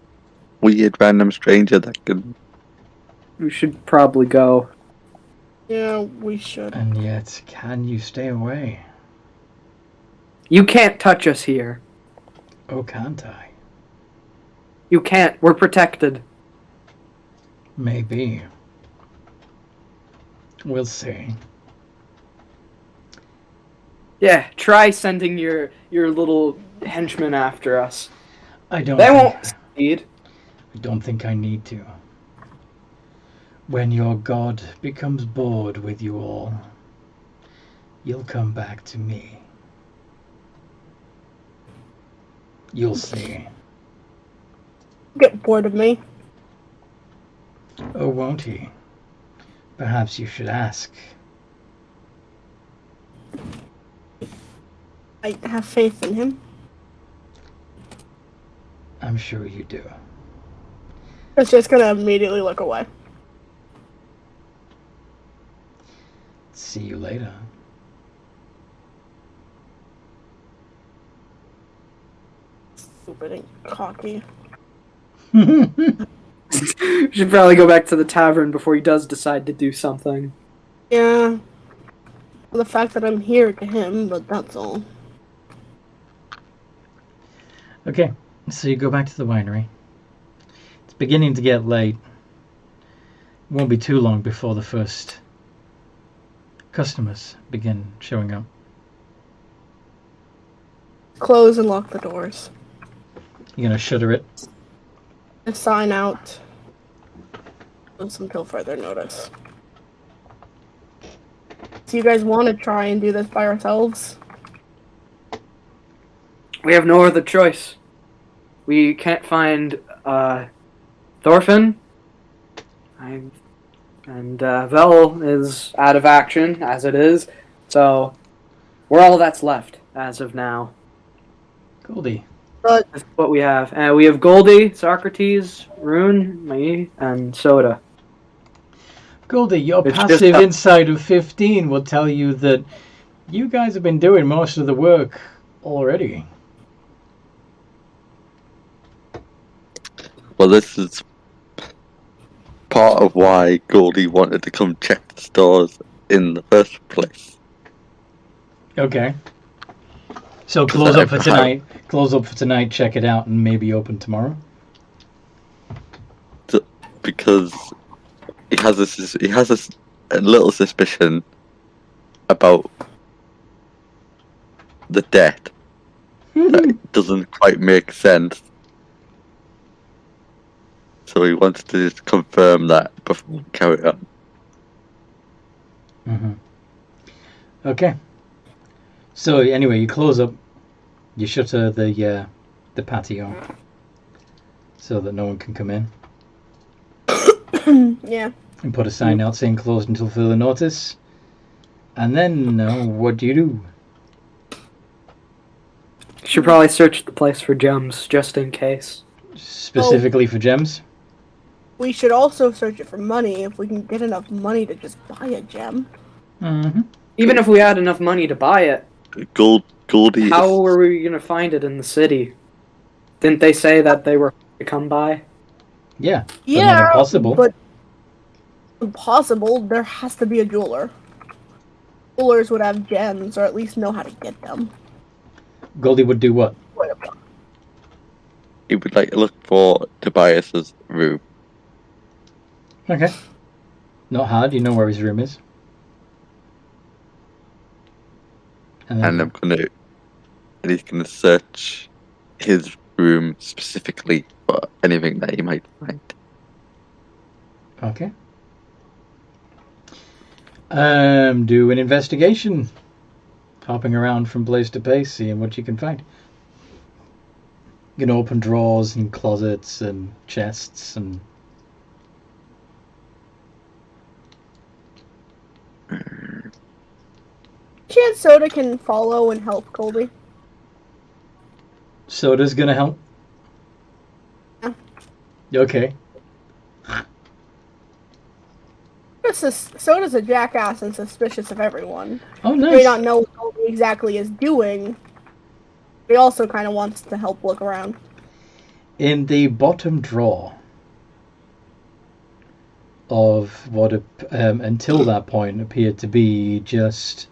weird random stranger that could. We should probably go. Yeah, we should. And yet, can you stay away? You can't touch us here. Oh, can't I? You can't. We're protected. Maybe. We'll see. Yeah, try sending your little henchmen after us. I don't. They think- won't succeed. I don't think I need to. When your god becomes bored with you all, you'll come back to me. You'll see. Get bored of me. Oh, won't he? Perhaps you should ask. I have faith in him. I'm sure you do. It's just gonna immediately look away. See you later. Stupid and cocky. We should probably go back to the tavern before he does decide to do something. Yeah. The fact that I'm here to him, but that's all. Okay, so you go back to the winery. It's beginning to get late. It won't be too long before the first customers begin showing up. Close and lock the doors. You're gonna shutter it. And sign out. Close until further notice. So you guys want to try and do this by ourselves? We have no other choice. We can't find Thorfinn. And Vel is out of action, as it is. So, we're all that's left, as of now. Goldie. But That's what we have. We have Goldie, Socrates, Rune, me, and Soda. Goldie, your It's just passive a- insight of 15 will tell you that you guys have been doing most of the work already. Well, this is part of why Goldie wanted to come check the stores in the first place. Okay. So close up for tonight. Close up for tonight, check it out, and maybe open tomorrow. Because he has a little suspicion about the debt. That doesn't quite make sense. So he wanted to just confirm that before we carry on. Mm-hmm. Okay. So anyway, you close up, you shutter the patio so that no one can come in, Yeah. and put a sign out saying closed until further notice. And then, what do you do? Should probably search the place for gems just in case. Specifically for gems? We should also search it for money if we can get enough money to just buy a gem. Mm-hmm. Even if we had enough money to buy it, Goldie. how were we gonna find it in the city? Didn't they say that they were to come by? Yeah. But not impossible. But impossible. There has to be a jeweler. Jewelers would have gems, or at least know how to get them. Goldie would do what? He would like look for Tobias's room. Okay. Not hard. You know where his room is. And he's gonna search his room specifically for anything that he might find. Okay. Do an investigation. Hopping around from place to place, seeing what you can find. You can open drawers and closets and chests and... Chance Soda can follow and help Colby. Soda's gonna help? Yeah. Okay. Soda's a jackass and suspicious of everyone. Oh, He nice. may not know what Colby exactly is doing. He also kind of wants to help look around. In the bottom drawer of what until that point appeared to be just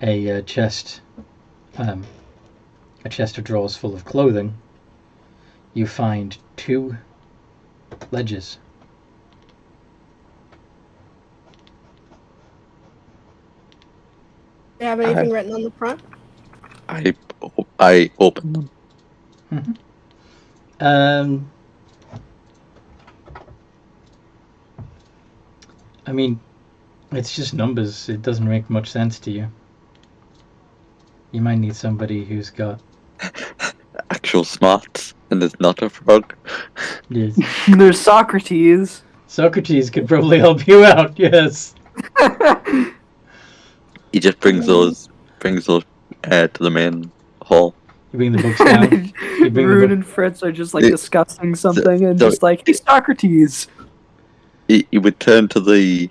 a chest of drawers full of clothing, you find 2 ledgers. Do you have anything written on the front? I open them. Mm-hmm. I mean, it's just numbers. It doesn't make much sense to you. You might need somebody who's got... Actual smarts, and there's not a frog. Yes. There's Socrates. Socrates could probably help you out, yes. He just brings those to the main hall. You bring the books down. You bring Marooned the and Fritz are just like discussing something and so- just like, hey, Socrates. He would turn to the...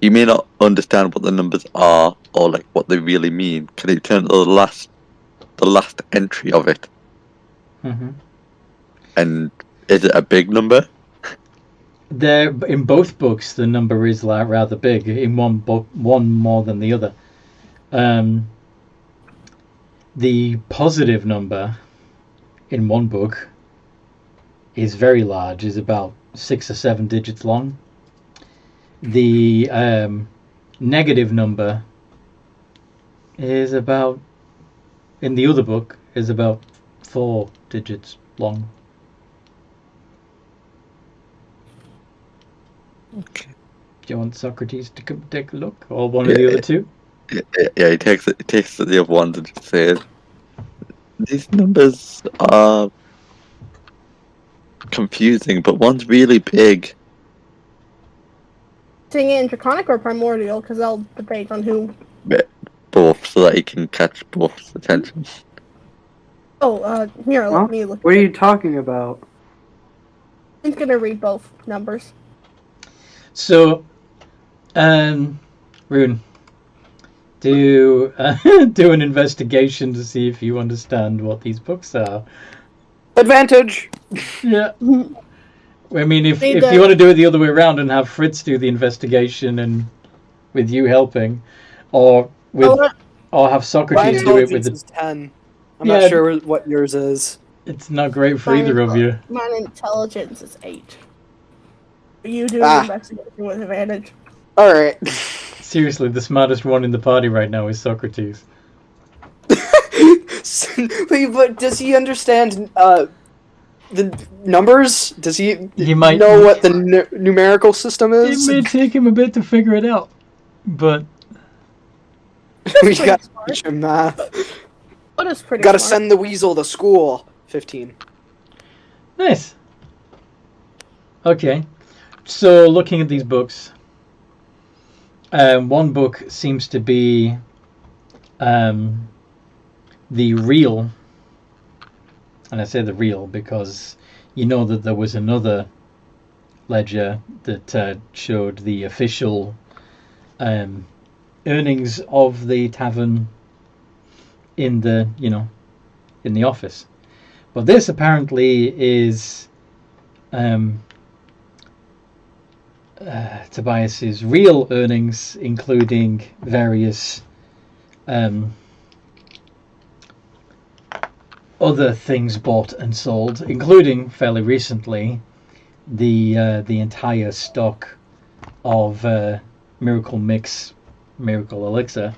You may not understand what the numbers are or like what they really mean. Can you turn to the last entry of it? Mm-hmm. And is it a big number? There, in both books, the number is like rather big. In one book, one more than the other. The positive number in one book is very large. Is about 6 or 7 digits long. The negative number is about, in the other book, is about 4 digits long. Okay. Do you want Socrates to come take a look, or one of the other 2? Yeah, he takes the other ones and just says, these numbers are confusing, but one's really big. Seeing it in Draconic or Primordial, because they'll debate on who. Both, so that he can catch both's attention. Oh, here, let me look. What are you talking about? He's gonna read both numbers. So, Rune, do an investigation to see if you understand what these books are. Advantage! Yeah. I mean, if you want to do it the other way around and have Fritz do the investigation and with you helping, or have Socrates do it with the... is 10. I'm not sure what yours is. It's not great for either of you. My intelligence is 8. You do the investigation with advantage. Alright. Seriously, the smartest one in the party right now is Socrates. But does he understand the numbers? Does he might know what the numerical system It is? may take him a bit to figure it out, but... We pretty got smart. teach him math. Oda's pretty Gotta smart. send the weasel to school. 15. Nice. Okay. So, looking at these books, one book seems to be the real, and I say the real because you know that there was another ledger that showed the official earnings of the tavern in the in the office, but this apparently is Tobias's real earnings, including various other things bought and sold, including fairly recently the entire stock of Miracle Mix, Miracle Elixir,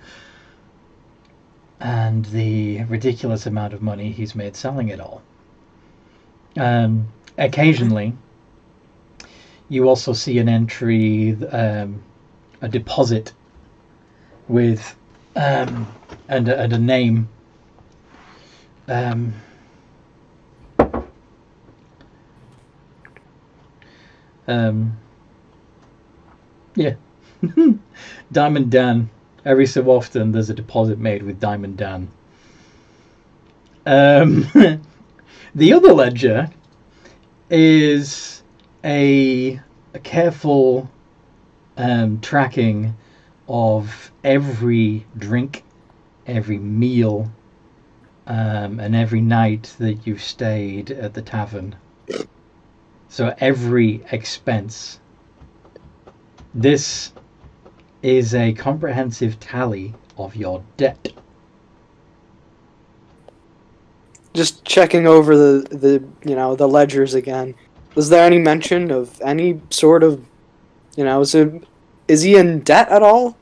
and the ridiculous amount of money he's made selling it all. Occasionally, you also see an entry, a deposit with and a name. Yeah. Diamond Dan. Every so often there's a deposit made with Diamond Dan. The other ledger is a careful tracking of every drink, every meal, and every night that you've stayed at the tavern. So every expense. This is a comprehensive tally of your debt. Just checking over the ledgers again. Was there any mention of any sort of, is he in debt at all?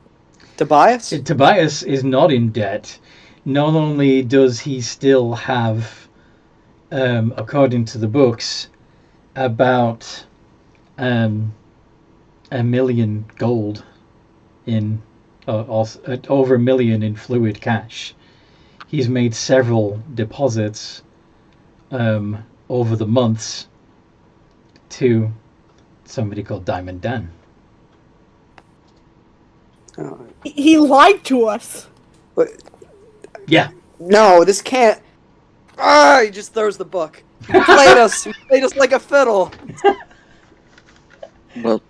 Tobias? Tobias is not in debt. Not only does he still have, according to the books, about $1 million gold in, over $1 million in fluid cash. He's made several deposits over the months to somebody called Diamond Dan. He lied to us. But, Yeah. no, this can't. Ah, he just throws the book. He played us. He played us like a fiddle. Well,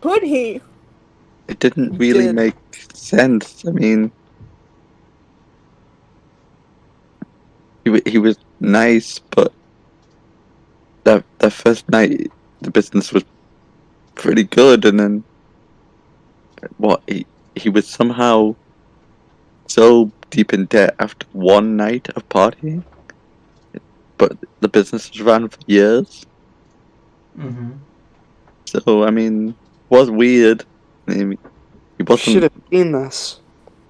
Could he? it didn't He really did. make sense. I mean, he was nice, but that first night the business was pretty good, and then he was somehow so deep in debt after one night of partying, but the business was ran for years. Mm-hmm. So I mean, it was weird. I mean, he Should wasn't. have seen this.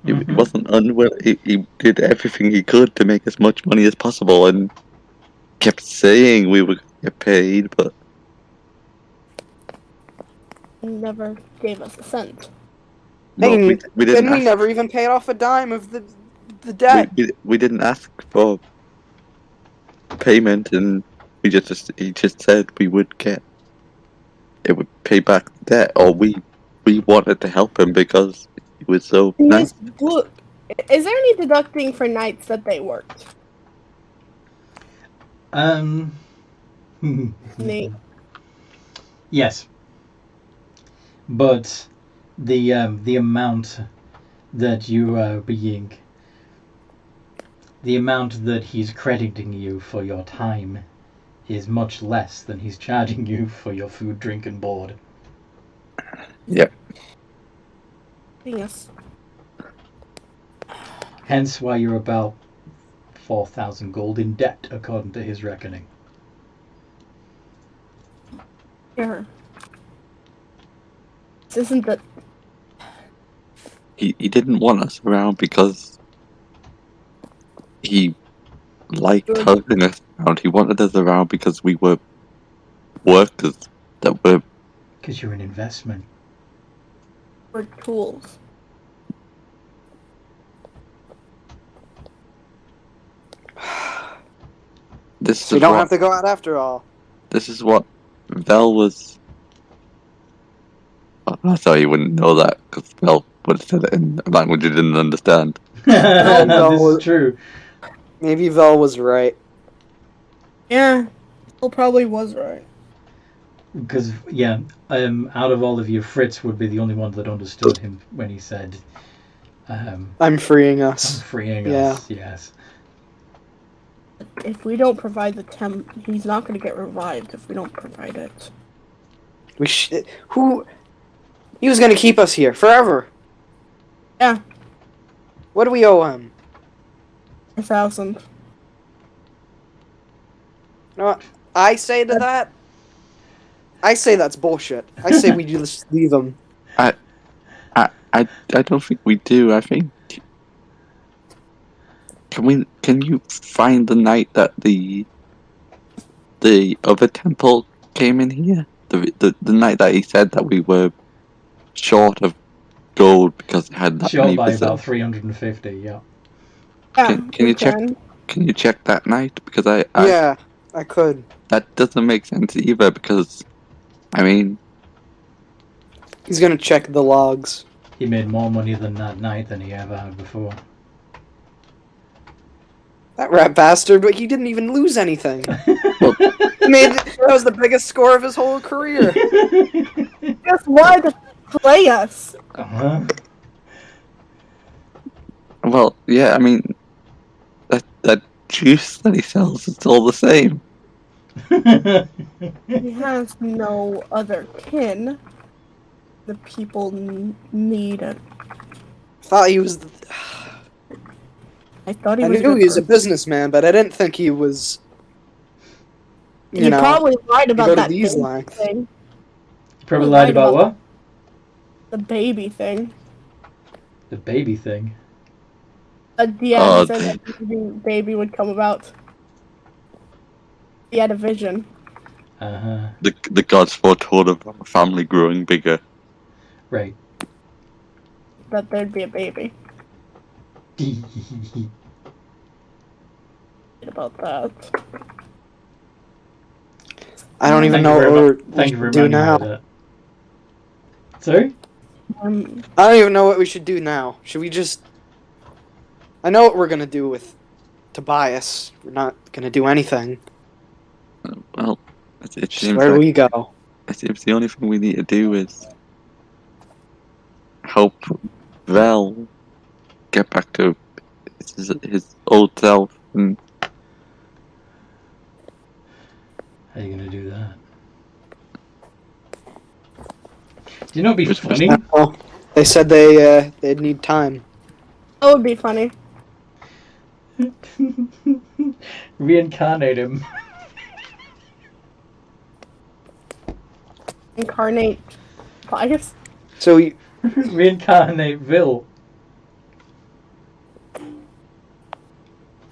He wasn't unwilling. He did everything he could to make as much money as possible, and kept saying we would get paid, but He never gave us a cent. no, Hey, we didn't. and we Ask, never even paid off a dime of the debt. we didn't ask for payment, and he just said we would get. It would pay back the debt, or we wanted to help him because he was so nice. Look, is there any deducting for nights that they worked? Nate? Yes, but the amount that you are being, the amount that he's crediting you for your time, is much less than he's charging you for your food, drink, and board. Yep. Yes. Hence why you're about 4,000 gold in debt, according to his reckoning. Sure. This isn't the. He didn't want us around because he liked having us around. He wanted us around because we were workers that were. Because you're an investment. For tools. This We is don't what have to go out after all. this is what Vel was. I thought you wouldn't know that because Vel would have said it in a language you didn't understand. This is true. Maybe Vel was right. Yeah, Phil probably was right. Because out of all of you, Fritz would be the only one that understood him when he said, I'm freeing "I'm us. freeing Yeah. us." Yes. If we don't provide the temp, he's not going to get revived if we don't provide it. Who? He was gonna keep us here forever. Yeah. What do we owe him? 1,000. You know what? I say to that. I say that's bullshit. I say we just leave him. I don't think we do. I think can you find the night that the other temple came in here? The night that he said that we were short of gold because it had that Short many by visitors. about 350. Yeah. Yeah, Can you check? Can you check that night? Because Yeah, I could. that doesn't make sense either. Because I mean, He's gonna check the logs. He made more money than that night than he ever had before. That rat bastard, but he didn't even lose anything. That was the biggest score of his whole career. Guess why to play us? Uh-huh. well, yeah. I mean, that juice that he sells, it's all the same. He has no other kin. The people need it. Thought he was. I thought he I was. knew good he was a person. businessman, but I didn't think he was. You probably lied go about to that these baby lengths. thing. Probably lied about what? The baby thing. The baby thing. Yeah, he said that the baby would come about. He had a vision. Uh-huh. The gods foretold of a family growing bigger. Right. That there'd be a baby. About that. I don't even Thank you know very what much. we Thank you for should do reminding me now. of that. Sorry? I don't even know what we should do now. Should we just? I know what we're gonna do with Tobias. We're not gonna do anything. Well, it Just seems where do like we go? it seems the only thing we need to do is help Vel get back to his old self. And How are you gonna do that? Do you know what'd be Which was funny? Well, they said they'd need time. That would be funny. Reincarnate him. Incarnate bias. So we, Reincarnate Vil.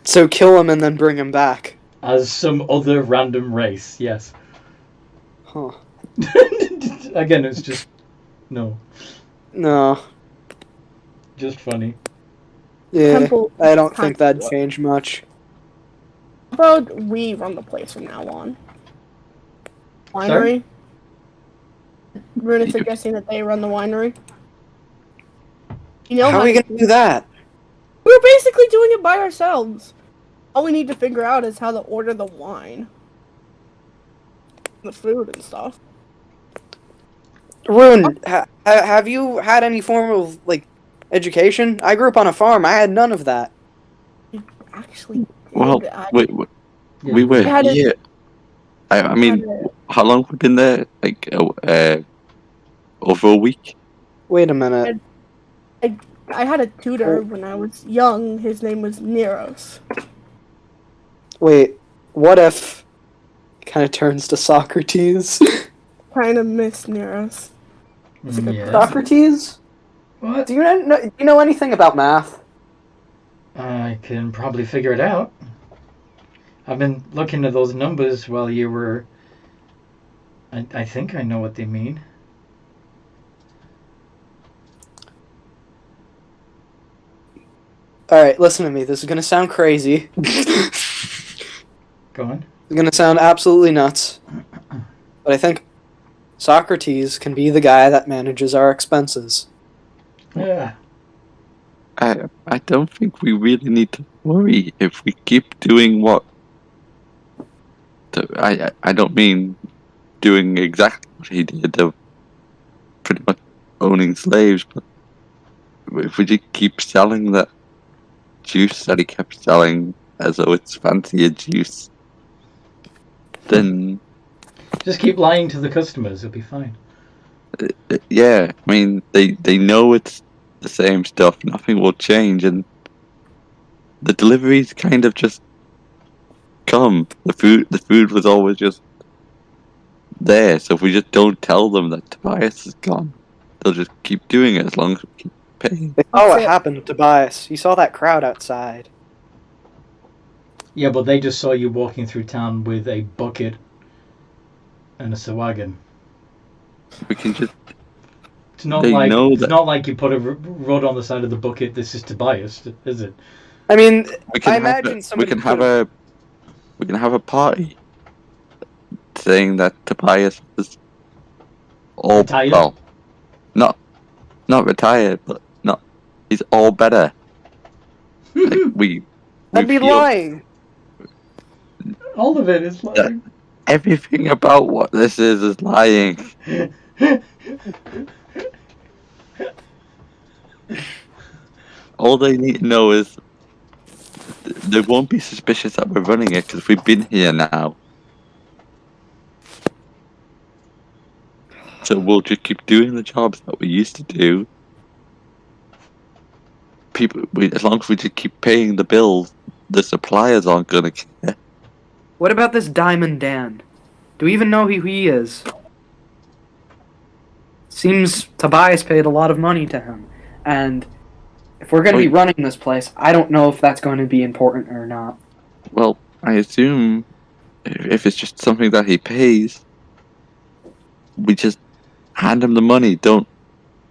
so kill him and then bring him back. As some other random race, yes. Huh? Again, it's just... No. No. Just funny. Yeah, Temple I don't kind think that'd of- change much. How about we run the place from now on? Winery? Rune is suggesting that they run the winery. You know How are we gonna do that? We're basically doing it by ourselves. All we need to figure out is how to order the wine. The food and stuff. Rune, have you had any form of education? I grew up on a farm. I had none of that. Actually, well, we were I had here. I mean, how long have we been there? Like over a week. Wait a minute. I had a tutor when I was young. His name was Neros. Wait, what if it kind of turns to Socrates? Kind of miss Neros. Yeah. Socrates? What? Do you know anything about math? I can probably figure it out. I've been looking at those numbers while you were... I think I know what they mean. Alright, listen to me. This is gonna sound crazy. Go on. It's gonna sound absolutely nuts, but I think Socrates can be the guy that manages our expenses. Yeah. I don't think we really need to worry if we keep doing what. I don't mean doing exactly what he did of pretty much owning slaves, but if we just keep selling that juice that he kept selling as though it's fancier juice, then Just keep lying to the customers. It'll be fine. yeah, I mean they know it's the same stuff. Nothing will change, and the deliveries kind of just come. The food was always just there. So if we just don't tell them that Tobias is gone, they'll just keep doing it as long as we keep paying. They saw what happened to Tobias. You saw that crowd outside. Yeah, but they just saw you walking through town with a bucket and a sawagan. We can just. It's not They like know it's that- not like you put a rod on the side of the bucket. This is Tobias, is it? I mean, We can I have imagine we somebody can have could've- a party saying that Tobias is all Retired? well, not retired, but not he's all better. Like we That'd be feel lying. All of it is like. everything about what this is lying. All they need to know is they won't be suspicious that we're running it because we've been here now. So we'll just keep doing the jobs that we used to do. As long as we just keep paying the bills, the suppliers aren't gonna care. What about this Diamond Dan? Do we even know who he is? Seems Tobias paid a lot of money to him, and if we're going to be running this place, I don't know if that's going to be important or not. Well, I assume if it's just something that he pays, we just hand him the money. Don't.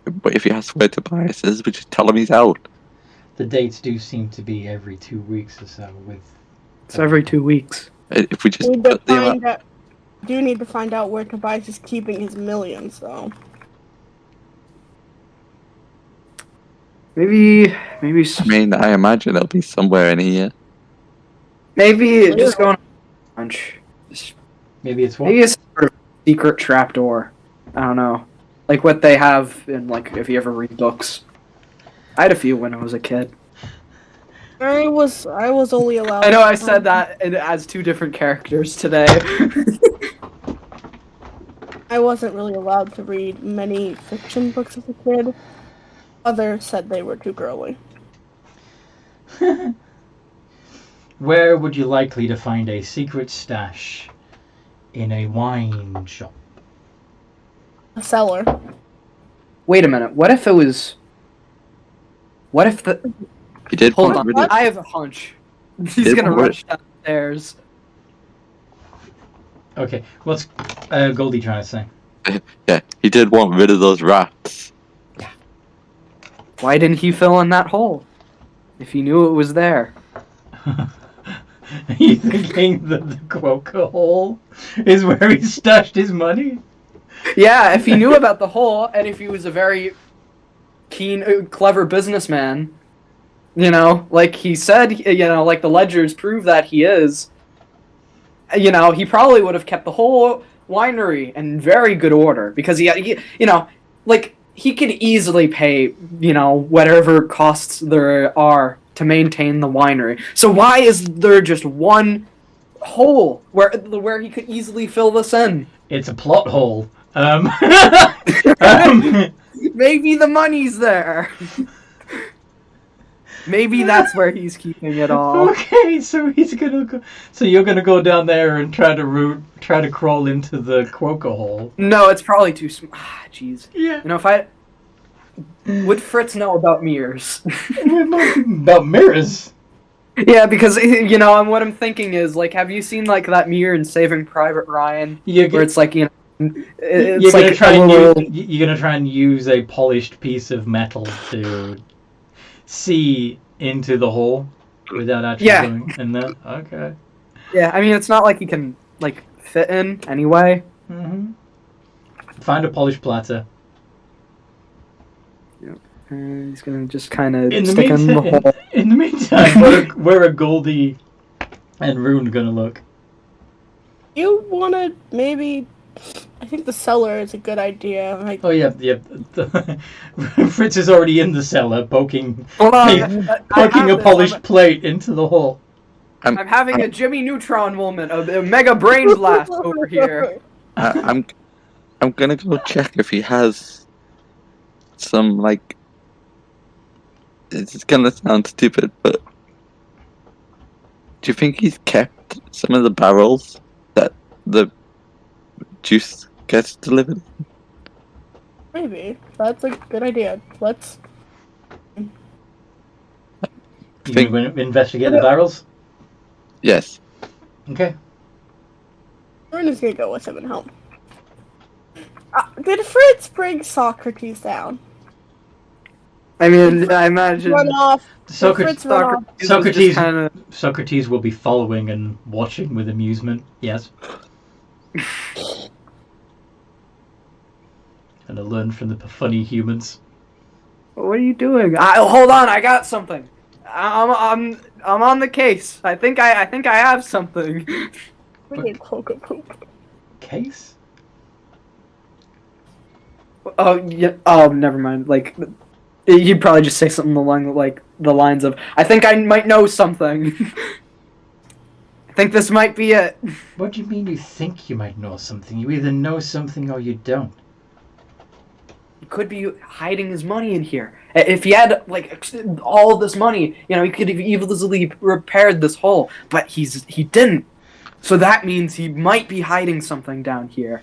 But if he has to where Tobias is, we just tell him he's out. The dates do seem to be every 2 weeks or so. With It's every 2 weeks. If we just Need to put the find out. Do need to find out where Tobias is keeping his millions, though. Maybe, I mean, I imagine it'll be somewhere in here. maybe just going on lunch. maybe it's what? Maybe it's sort of secret trapdoor. I don't know, like what they have in like if you ever read books. I had a few when I was a kid. I was only allowed. I know I said that as two different characters today. I wasn't really allowed to read many fiction books as a kid. Others said they were too girly. Where would you likely to find a secret stash in a wine shop? A cellar. Wait a minute. What if it was? What if the? He did. Hold want on. rid of- I have a hunch. He's Did gonna what? rush downstairs. Okay, what's Goldie trying to say? Yeah, he did want rid of those rats. Why didn't he fill in that hole? If he knew it was there. Are you thinking that the Quokka hole is where he stashed his money? Yeah, if he knew about the hole, and if he was a very keen, clever businessman, you know, like he said, you know, like the ledgers prove that he is, you know, he probably would have kept the whole winery in very good order, because he you know, like, he could easily pay, you know, whatever costs there are to maintain the winery. So why is there just one hole where he could easily fill this in? It's a plot hole. Maybe the money's there. Maybe that's where he's keeping it all. Okay, so he's gonna go. So you're gonna go down there and try to crawl into the Quokka hole. No, it's probably too small. Ah, jeez. Yeah. You know, if I would Fritz know about mirrors? About mirrors. Yeah, because you know, and what I'm thinking is like, have you seen like that mirror in Saving Private Ryan, where it's like, you know, it's you're like gonna try a and little. you're gonna try and use a polished piece of metal to see into the hole without actually Yeah. going in there. Okay. Yeah, I mean, it's not like he can, like, fit in anyway. Find a polished platter. And he's gonna just kind of In the stick in the hole. meantime, in the meantime, where are Goldie and Rune gonna look? You wanna maybe? I think the cellar is a good idea. Like, Oh yeah. Fritz is already in the cellar, poking Hold on, a polished plate into the hole. I'm having a Jimmy Neutron moment, a mega brain blast over here. I'm gonna go check if he has some, like, it's gonna sound stupid, but do you think he's kept some of the barrels that the juice gets delivered? maybe that's a good idea. Let's. You gonna investigate the barrels? Yes. Okay. We're just gonna go with him and help. Did Fritz bring Socrates down? I mean, I imagine Run off. Socrates, Fritz run off. Socrates will be following and watching with amusement. Yes. And to learn from the funny humans. What are you doing? Hold on, I got something. I'm on the case. I think I have something. We need cloak of poop. Case? Oh yeah. Oh, never mind. Like, you'd probably just say something along like the lines of, "I think I might know something." I think this might be it. What do you mean you think you might know something? You either know something or you don't. He could be hiding his money in here. If he had like all this money, you know, he could have easily repaired this hole. But he didn't. So that means he might be hiding something down here.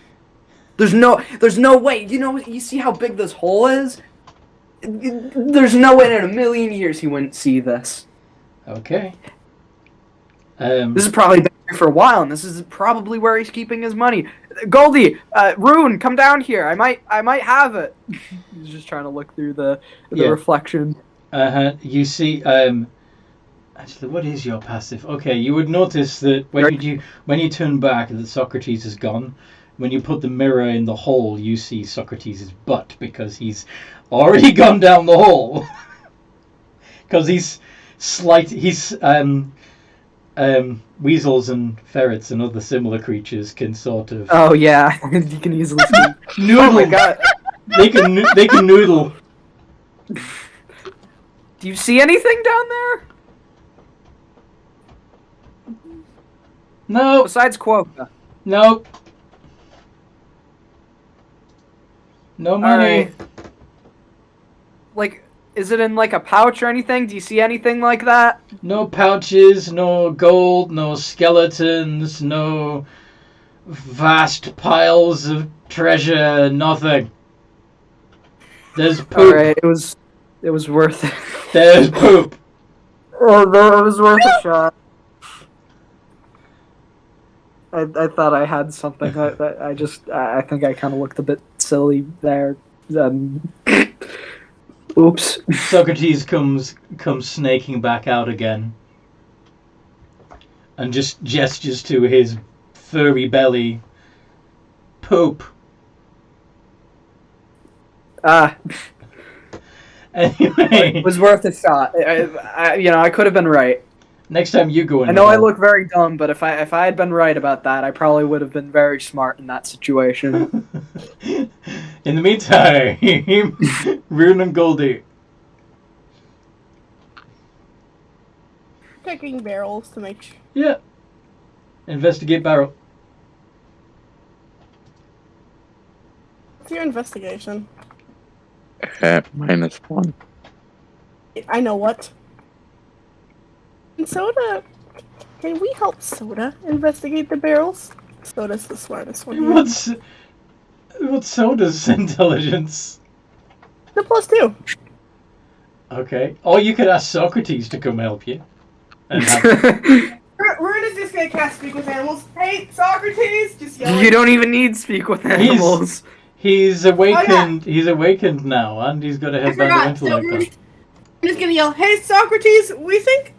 There's no way. You know, you see how big this hole is? There's no way in a million years he wouldn't see this. Okay. This is probably been here for a while, and this is probably where he's keeping his money. Goldie, Rune, come down here. I might have it. He's just trying to look through the reflection. You see, actually, what is your passive? Okay, you would notice that when you turn back, that Socrates is gone. When you put the mirror in the hole, you see Socrates' butt because he's already gone down the hole. Because weasels and ferrets and other similar creatures can sort of. Oh yeah, you can easily see. Noodle. Oh my god. They can noodle. Do you see anything down there? No. Besides quota. No. No money. Alright. Like, is it in like a pouch or anything? Do you see anything like that? No pouches, no gold, no skeletons, no vast piles of treasure, nothing. There's poop. Alright, it was worth it. There's poop. Oh, no, it was worth a shot. I thought I had something. I think I kind of looked a bit silly there. Oops. Socrates comes snaking back out again, and just gestures to his furry belly. Poop. Anyway, it was worth a shot. I could have been right. Next time you go in. I know I look very dumb, but if I had been right about that, I probably would have been very smart in that situation. In the meantime, Rune and Goldie. Checking barrels to make sure. Yeah. Investigate barrel. What's your investigation? -1. I know what. And Soda, can we help Soda investigate the barrels? Soda's the smartest one here. What's Soda's intelligence? The +2. Okay. Or you could ask Socrates to come help you. And Rune is just gonna cast Speak with Animals. Hey, Socrates! Just yell. You don't even need Speak with Animals. He's awakened. Oh, yeah. He's awakened now, and he's got to have better intellect. I'm just gonna yell, "Hey, Socrates! We think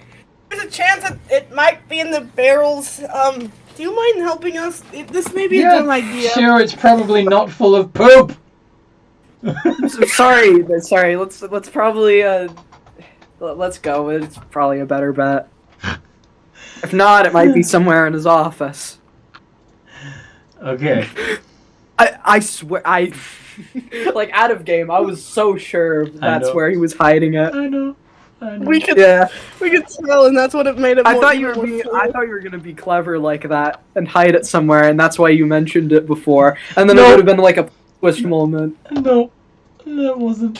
There's a chance that it might be in the barrels. Do you mind helping us? This may be a dumb idea. Sure, it's probably not full of poop. Sorry. Let's probably let's go. It's probably a better bet. If not, it might be somewhere in his office. Okay. I swear, like out of game, I was so sure that's where he was hiding it. I know. We could tell, and that's what it made it. I thought you were gonna be clever like that and hide it somewhere, and that's why you mentioned it before. And then it would have been like a twist moment. No, that wasn't.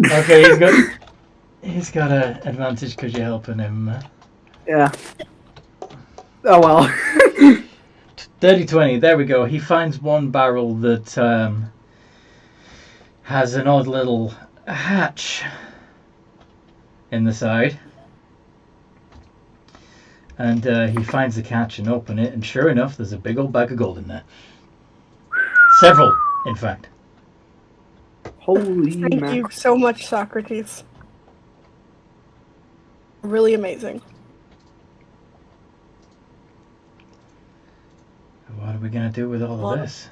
Okay, he's got an advantage because you're helping him. Yeah. Oh well. 30-20, there we go. He finds one barrel that has an odd little hatch in the side. And he finds the catch and open it, and sure enough, there's a big old bag of gold in there. Several, in fact. Holy Thank you so much, Socrates. Really amazing. What are we going to do with all of this?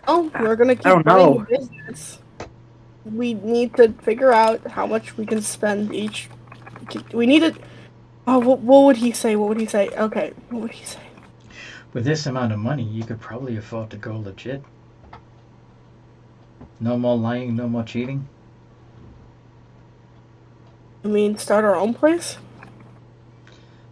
Oh, we're gonna keep running the business. We need to figure out how much we can spend each. We need to. Oh, what would he say? What would he say? Okay, what would he say? With this amount of money, you could probably afford to go legit. No more lying, no more cheating. I mean, start our own place?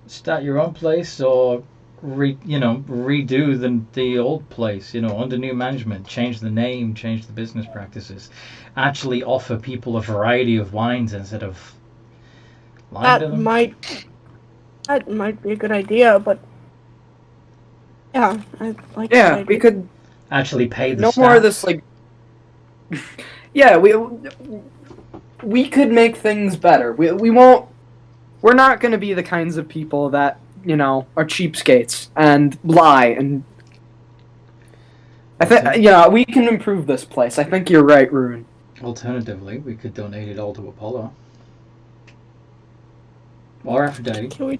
Start your own place, or redo the old place, under new management, change the name, change the business practices, actually offer people a variety of wines instead of lying to them. That might be a good idea, but yeah, I like. Yeah, we could actually pay the no staff. more of this like. Yeah, we could make things better. We won't. We're not going to be the kinds of people that are cheapskates and lie, and I think we can improve this place. I think you're right, Rune. Alternatively, we could donate it all to Apollo or Aphrodite. We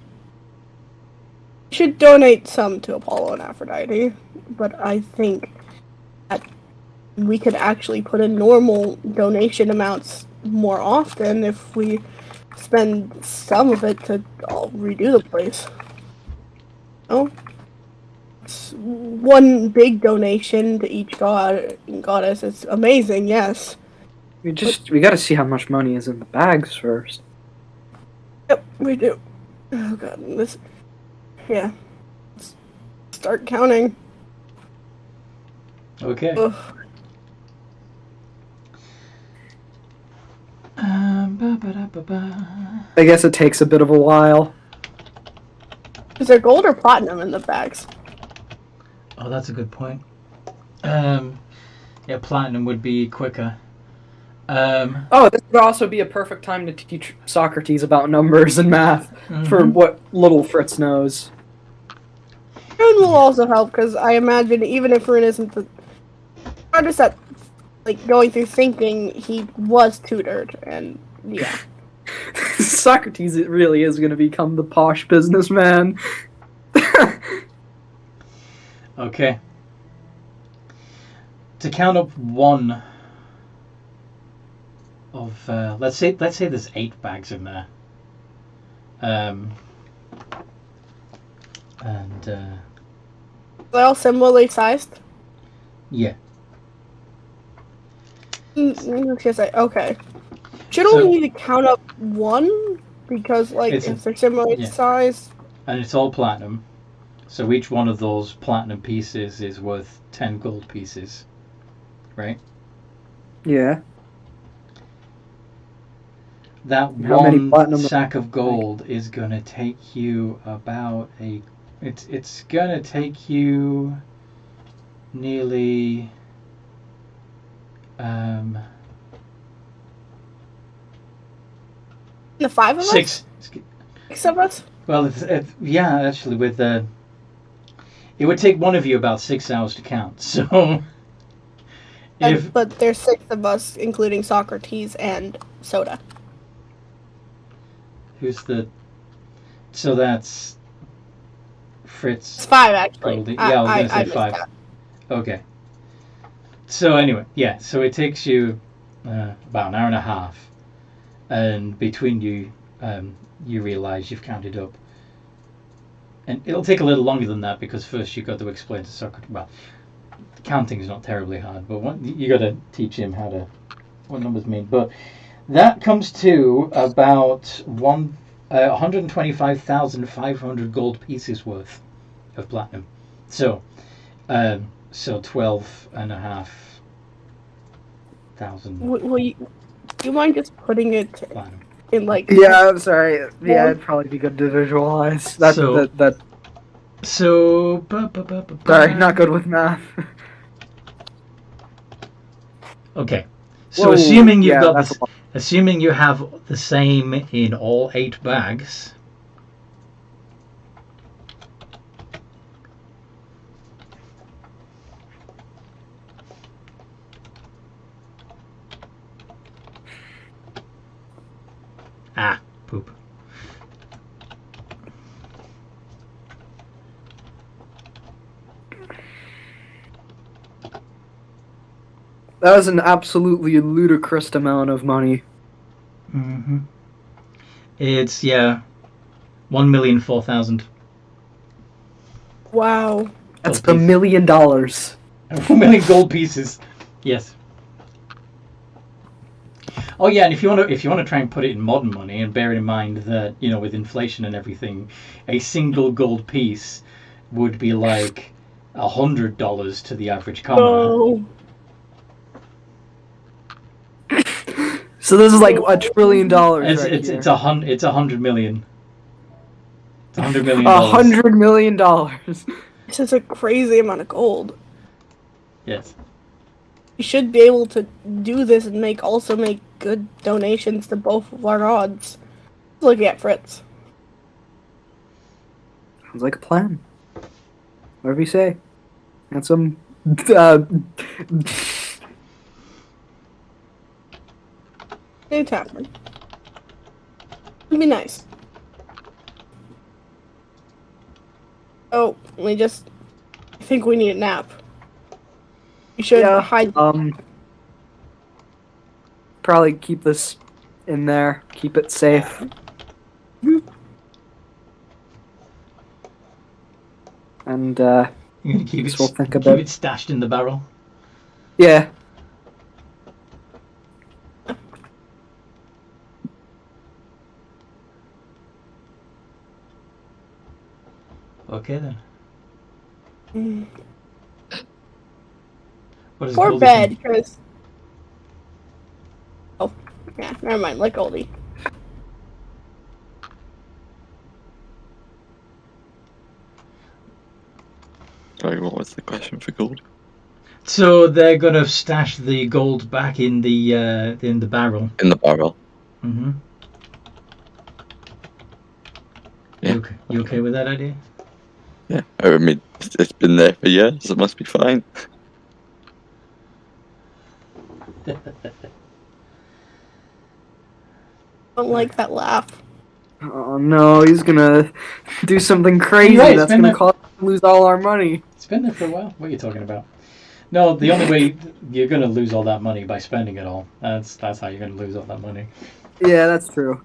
should donate some to Apollo and Aphrodite, but I think that we could actually put in normal donation amounts more often if we spend some of it to redo the place. Oh, it's one big donation to each god and goddess. It's amazing, yes. We got to see how much money is in the bags first. Yep, we do. Oh god, yeah. Let's start counting. Okay. Ugh. I guess it takes a bit of a while. Is there gold or platinum in the bags? Oh, that's a good point. Yeah, platinum would be quicker. This would also be a perfect time to teach Socrates about numbers and math for what little Fritz knows. Rune will also help, because I imagine even if Rune isn't the artist at going through thinking, he was tutored, and yeah. Socrates really is going to become the posh businessman. Okay. To count up one of let's say there's 8 bags in there. They're all similarly sized? Yeah. Okay. Shouldn't we need to count up one? Because, if they're similarly sized... And it's all platinum. So each one of those platinum pieces is worth 10 gold pieces. Right? Yeah. That one sack of gold is going to take you about It's going to take you nearly... The 5 of us? 6 of us? Well, yeah, actually, with it would take one of you about 6 hours to count. So, but there's 6 of us, including Socrates and Soda. Who's the? So that's Fritz. It's 5 actually. Goldie. Yeah, I was gonna say missed 5. that. Okay. So anyway, yeah. So it takes you about an hour and a half, and between you, you realise you've counted up. And it'll take a little longer than that because first you've got to explain to Socrates. Well, counting is not terribly hard, but you got to teach him what numbers mean. But that comes to about 125,500 gold pieces worth of platinum. So 12,500. Do you mind just putting it Platinum. in like? Yeah, I'm sorry. Yeah, it'd probably be good to visualize. So- So Sorry, not good with math. Okay. So Whoa, assuming you've yeah, got that's this, a lot. assuming you have the same in all 8 bags. Ah, poop. That was an absolutely ludicrous amount of money. Mm-hmm. It's 1,004,000. Wow. That's Gold $1 piece. million. 1 million gold pieces. Yes. Oh yeah, and if you want to try and put it in modern money, and bear in mind that with inflation and everything, a single gold piece would be like $100 to the average commoner. Oh. So this is like $1 trillion It's right it's here. it's 100 million. It's $100 million. $100 million. This is a crazy amount of gold. Yes. You should be able to do this and make good donations to both of our gods. Look at Fritz. Sounds like a plan. Whatever you say. Got some. New tavern. It'd be nice. Oh, I think we need a nap. You should hide. Probably keep this in there. Keep it safe. And You're gonna keep guess we'll think keep about. it stashed in the barrel. Yeah. Okay then. Mm. What does Or Goldie bed, think? because. Oh, yeah, never mind. Like Goldie. Sorry, what was the question for gold? So they're gonna stash the gold back in the barrel. In the barrel. Mm-hmm. Yeah. You okay with that idea? Yeah, I mean, it's been there for years, it must be fine. Don't like that laugh. Oh no, he's gonna do something crazy You're right, it's that's been gonna there- cause us to lose all our money. It's been there for a while. What are you talking about? No, the only way you're gonna lose all that money by spending it all. That's how you're gonna lose all that money. Yeah, that's true.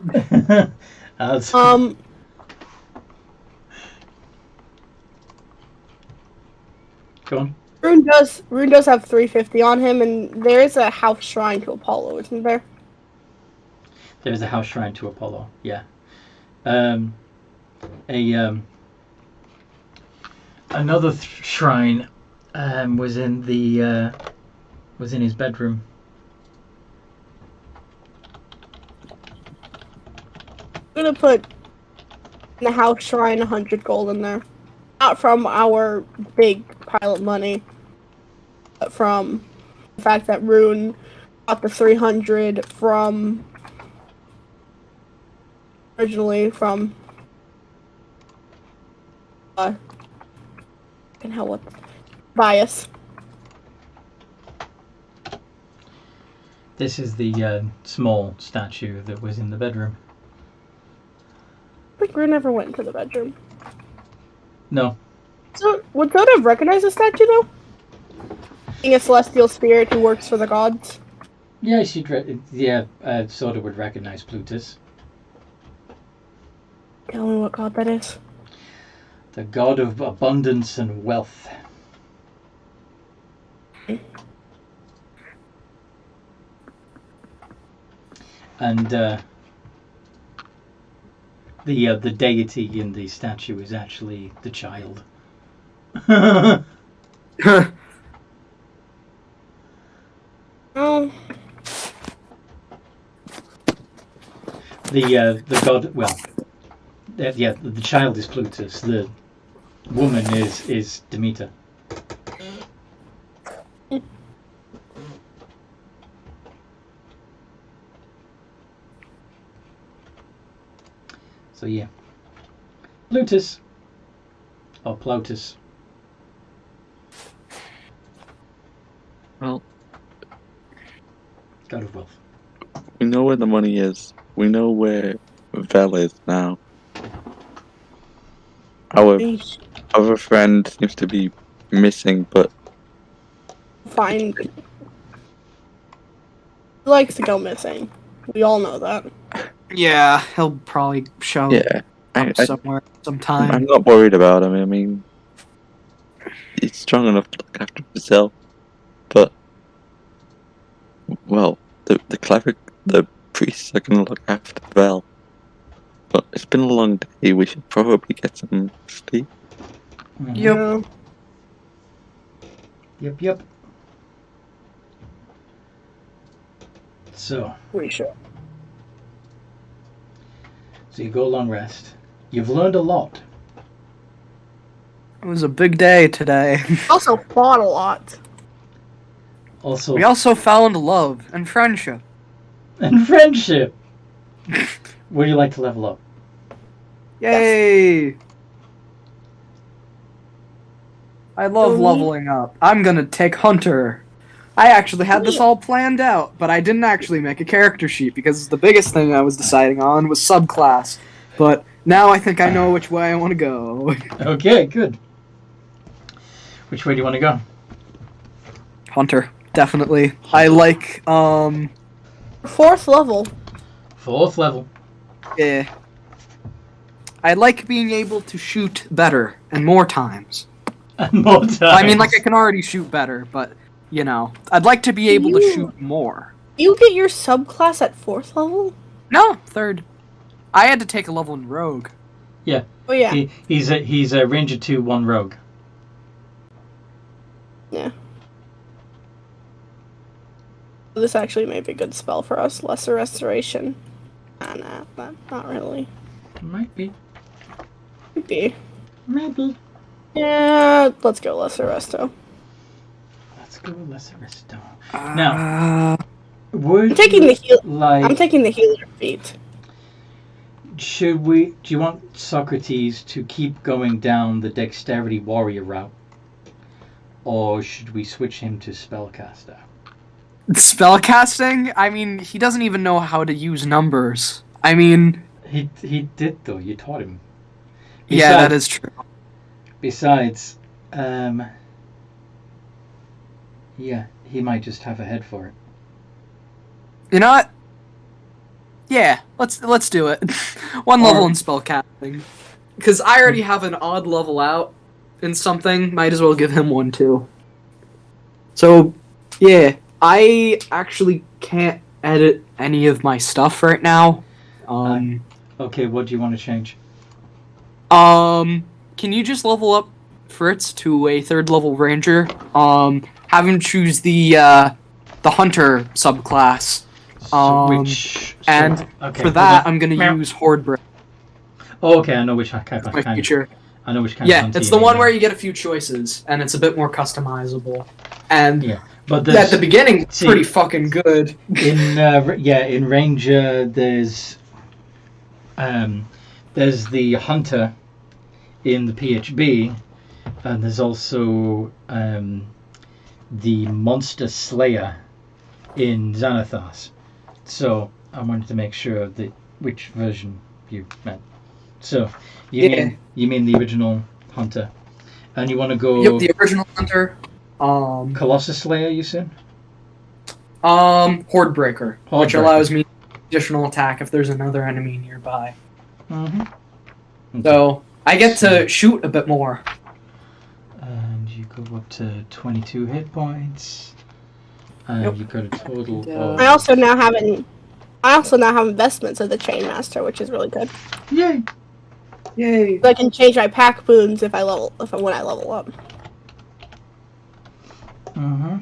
That's, Rune Go on. Rune does have 350 on him, and there is a house shrine to Apollo, isn't there? There's a house shrine to Apollo. Yeah. Another shrine was in his bedroom. I'm gonna put in the house shrine 100 gold in there. Not from our big pile of money, but from the fact that Rune got the 300 from originally from and how what bias. This is the small statue that was in the bedroom. But Gru never went into the bedroom. No. So, would Soda have recognized the statue, though? Being a celestial spirit who works for the gods. Yeah, Soda would recognize Plutus. Tell me what god that is. The god of abundance and wealth. And the deity in the statue is actually the child. Oh. The god, well, the child is Plutus. The woman is Demeter. So yeah, Plutus or Plotus. Well, God of wealth. we know where the money is. We know where Vel is now. Our other friend seems to be missing, but Fine. He likes to go missing. We all know that. Yeah, he'll probably show yeah, up somewhere sometime. I'm not worried about him. I mean, he's strong enough to look after himself. But, well, the priests are going to look after Vel. But it's been a long day. We should probably get some sleep. Mm-hmm. Yep. So We should. you go long rest. You've learned a lot. It was a big day today. Also fought a lot. Also, We also found love and friendship. and friendship. Would you like to level up? Yay! I love Oh, leveling up. I'm gonna take Hunter. I actually had this all planned out, but I didn't actually make a character sheet because the biggest thing I was deciding on was subclass. But now I think I know which way I want to go. Okay, good. Which way do you want to go? Hunter, definitely. I like, Fourth level. 4th level. yeah. I like being able to shoot better and more times. And more times. I mean, like, I can already shoot better, but, you know, I'd like to be able to shoot more. You get your subclass at 4th level? No, 3rd. I had to take a level in Rogue. Oh yeah. He's a Ranger 2, 1 Rogue. Yeah. This actually may be a good spell for us. Lesser Restoration. Nah, but not really. Might be. Maybe. Maybe. Yeah, let's go Lesser Resto. Let's go Lesser Resto. Now, would I'm taking the heal. like? I'm taking the healer feat. Do you want Socrates to keep going down the Dexterity Warrior route, or should we switch him to Spellcaster? Spellcasting? I mean, he doesn't even know how to use numbers. I mean... He did, though. You taught him. Yeah, that is true. Besides, yeah, he might just have a head for it. You know what? Yeah, let's do it. One level in spellcasting. Because I already have an odd level out in something, might as well give him one too. So, yeah, I actually can't edit any of my stuff right now. Okay, what do you want to change? Can you just level up Fritz to a 3rd level ranger? Have him choose the hunter subclass. For that, I'm gonna use Horde. Oh, okay, I know which kind. My future. I know which kind. Yeah, it's the one where you get a few choices, and it's a bit more customizable. And yeah, but at the beginning, it's pretty fucking good. In Ranger, there's the hunter in the PHB, and there's also the monster slayer in Xanathos. So I wanted to make sure that which version you meant. So you Yeah. mean the original Hunter, and you want to go Yep, the original Hunter. Colossus Slayer, you said? Horde Breaker, which Hordebreaker. allows me additional attack if there's another enemy nearby. Mm-hmm. So I get to shoot a bit more. And you go up to 22 hit points. And Yep. you've got a total And, of... I also now have investments of the Chainmaster, which is really good. Yay! Yay! So I can change my pack boons when I level up. Mm-hmm.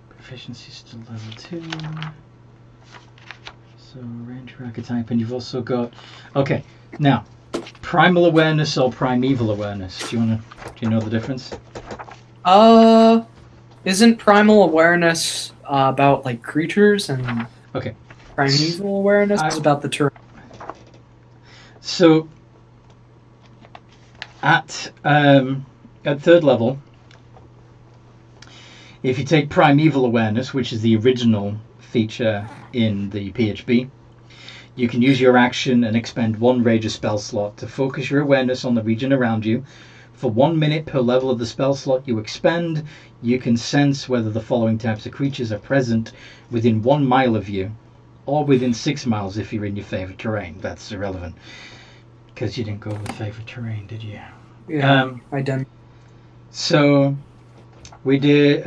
Proficiency still level 2. So ranger archetype, and you've also got... Okay, now, primal awareness or primeval awareness. Do you know the difference? Isn't primal awareness about like creatures, and Okay. primeval awareness is about the terrain? So at third level, if you take primeval awareness, which is the original feature in the PHB, you can use your action and expend one ranger spell slot to focus your awareness on the region around you. For 1 minute per level of the spell slot you expend, you can sense whether the following types of creatures are present within 1 mile of you, or within 6 miles if you're in your favorite terrain. That's irrelevant, because you didn't go with favorite terrain, did you? Yeah, I didn't. So we did,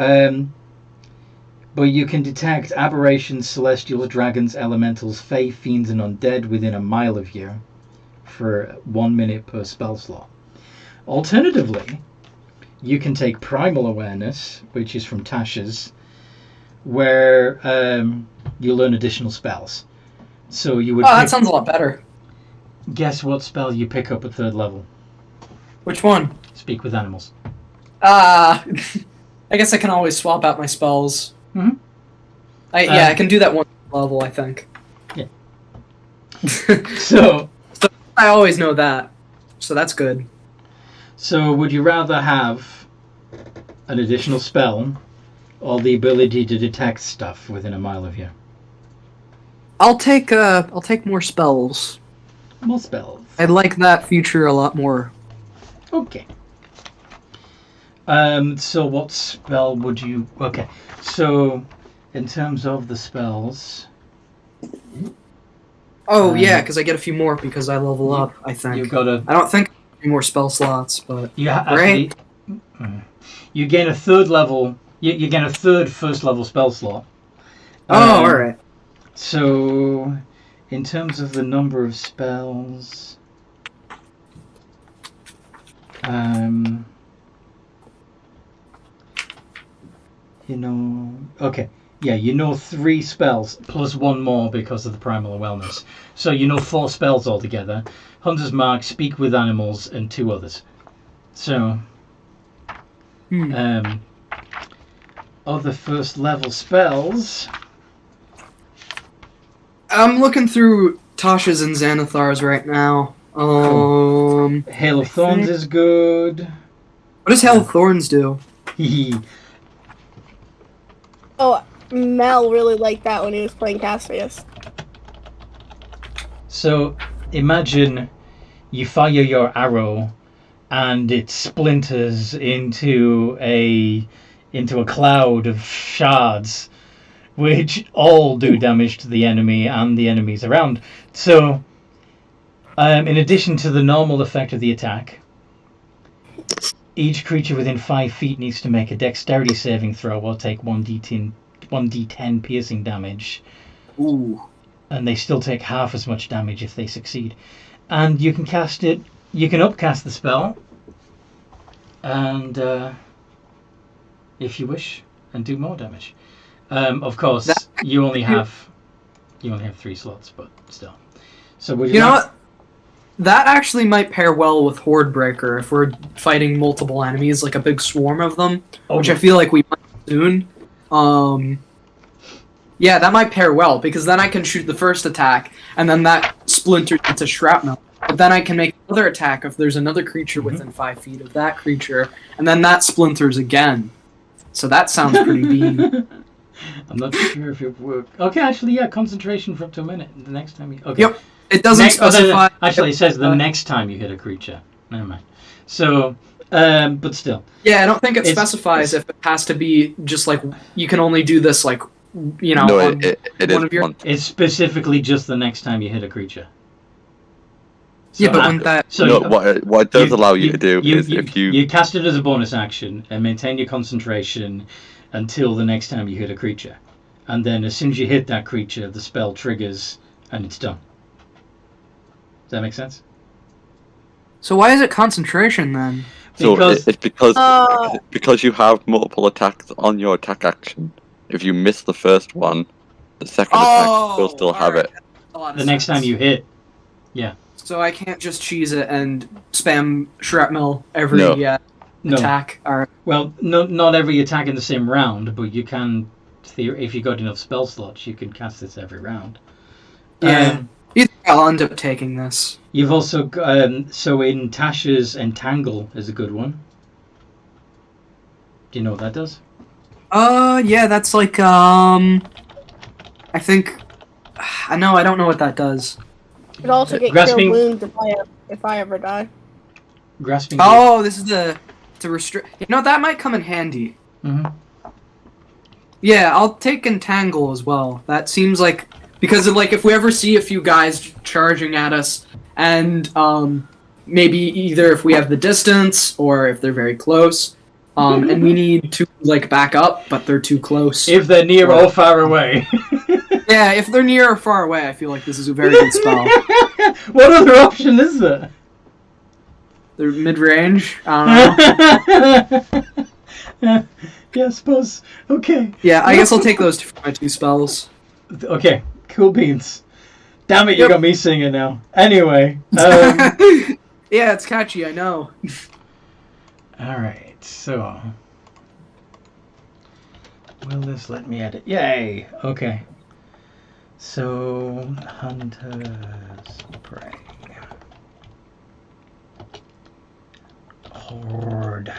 but you can detect aberrations, celestials, dragons, elementals, fae, fiends, and undead within 1 mile of you for 1 minute per spell slot. Alternatively, you can take primal awareness, which is from Tasha's, where you learn additional spells. So you would. That sounds a lot better. Guess what spell you pick up at third level? Which one? Speak with animals. I guess I can always swap out my spells. Mm-hmm. I can do that one level, I think. Yeah. So I always know that, so that's good. So would you rather have an additional spell or the ability to detect stuff within 1 mile of you? I'll take more spells. More spells. I like that feature a lot more. Okay. So what spell would you... Okay. So in terms of the spells... Oh, yeah, because I get a few more because I level up, I think. You've got a... I don't think any more spell slots, but... Actually, you gain a third level... You gain a third first level spell slot. Oh, alright. So, in terms of the number of spells... Okay. Yeah, 3 spells plus 1 more because of the primal awareness. So 4 spells altogether. Hunter's Mark, Speak with Animals, and 2 others. So, other first level spells. I'm looking through Tasha's and Xanathar's right now. Hail of Thorns is good. What does Hail of Thorns do? Oh, Mel really liked that when he was playing Cassius. So, imagine you fire your arrow and it splinters into a cloud of shards, which all do damage to the enemy and the enemies around. So, in addition to the normal effect of the attack, each creature within 5 feet needs to make a dexterity saving throw or take 1d10 piercing damage. Ooh. And they still take half as much damage if they succeed. And you can cast it. You can upcast the spell, and if you wish, and do more damage. Of course, you only have 3 slots, but still. So would you know what? That actually might pair well with Horde Breaker if we're fighting multiple enemies, like a big swarm of them, which I feel like we might soon. Yeah, that might pair well, because then I can shoot the first attack, and then that splinters into shrapnel. But then I can make another attack if there's another creature within 5 feet of that creature, and then that splinters again. So that sounds pretty bean. I'm not sure if it worked. Okay, actually, yeah, concentration for up to a minute. The next time you... Okay. Yep. It doesn't specify. Actually, it says the next time you hit a creature. Never mind. So, but still. Yeah, I don't think it specifies if it has to be just like you can only do this like No, it is one of your. once. It's specifically just the next time you hit a creature. So, Yeah, but wouldn't that? So No, what it does allow you to do is if you... You cast it as a bonus action and maintain your concentration until the next time you hit a creature. And then as soon as you hit that creature, the spell triggers and it's done. Does that make sense? So why is it concentration then? So Because- it's because you have multiple attacks on your attack action. If you miss the first one, the second attack will still have it. The next time you hit. Yeah. So I can't just cheese it and spam shrapnel every No. No. attack. Or Well, not every attack in the same round, but you can, if you got enough spell slots, you can cast this every round. yeah, either I'll end up taking this. You've also so in Tasha's Entangle is a good one. Do you know what that does? Yeah, that's like I think. I don't know what that does. You could also get Grasping- Cure Wounds if I ever die. Grasping. Oh, this is to restrict. You know, that might come in handy. Mm-hmm. Yeah, I'll take Entangle as well. That seems like because of, like if we ever see a few guys charging at us, and maybe either if we have the distance or if they're very close, and we need to like back up, but they're too close. If they're near or far away. Yeah, if they're near or far away, I feel like this is a very good spell. What other option is there? They're mid-range. I don't know. Yeah, I suppose. Okay. Yeah, I guess I'll take those for my two spells. Okay. Cool beans. Damn it, you Yep. got me singing now. Anyway. Yeah, it's catchy, I know. Alright, so. Will this let me edit? Yay! Okay. So, Hunter's Prey. Horde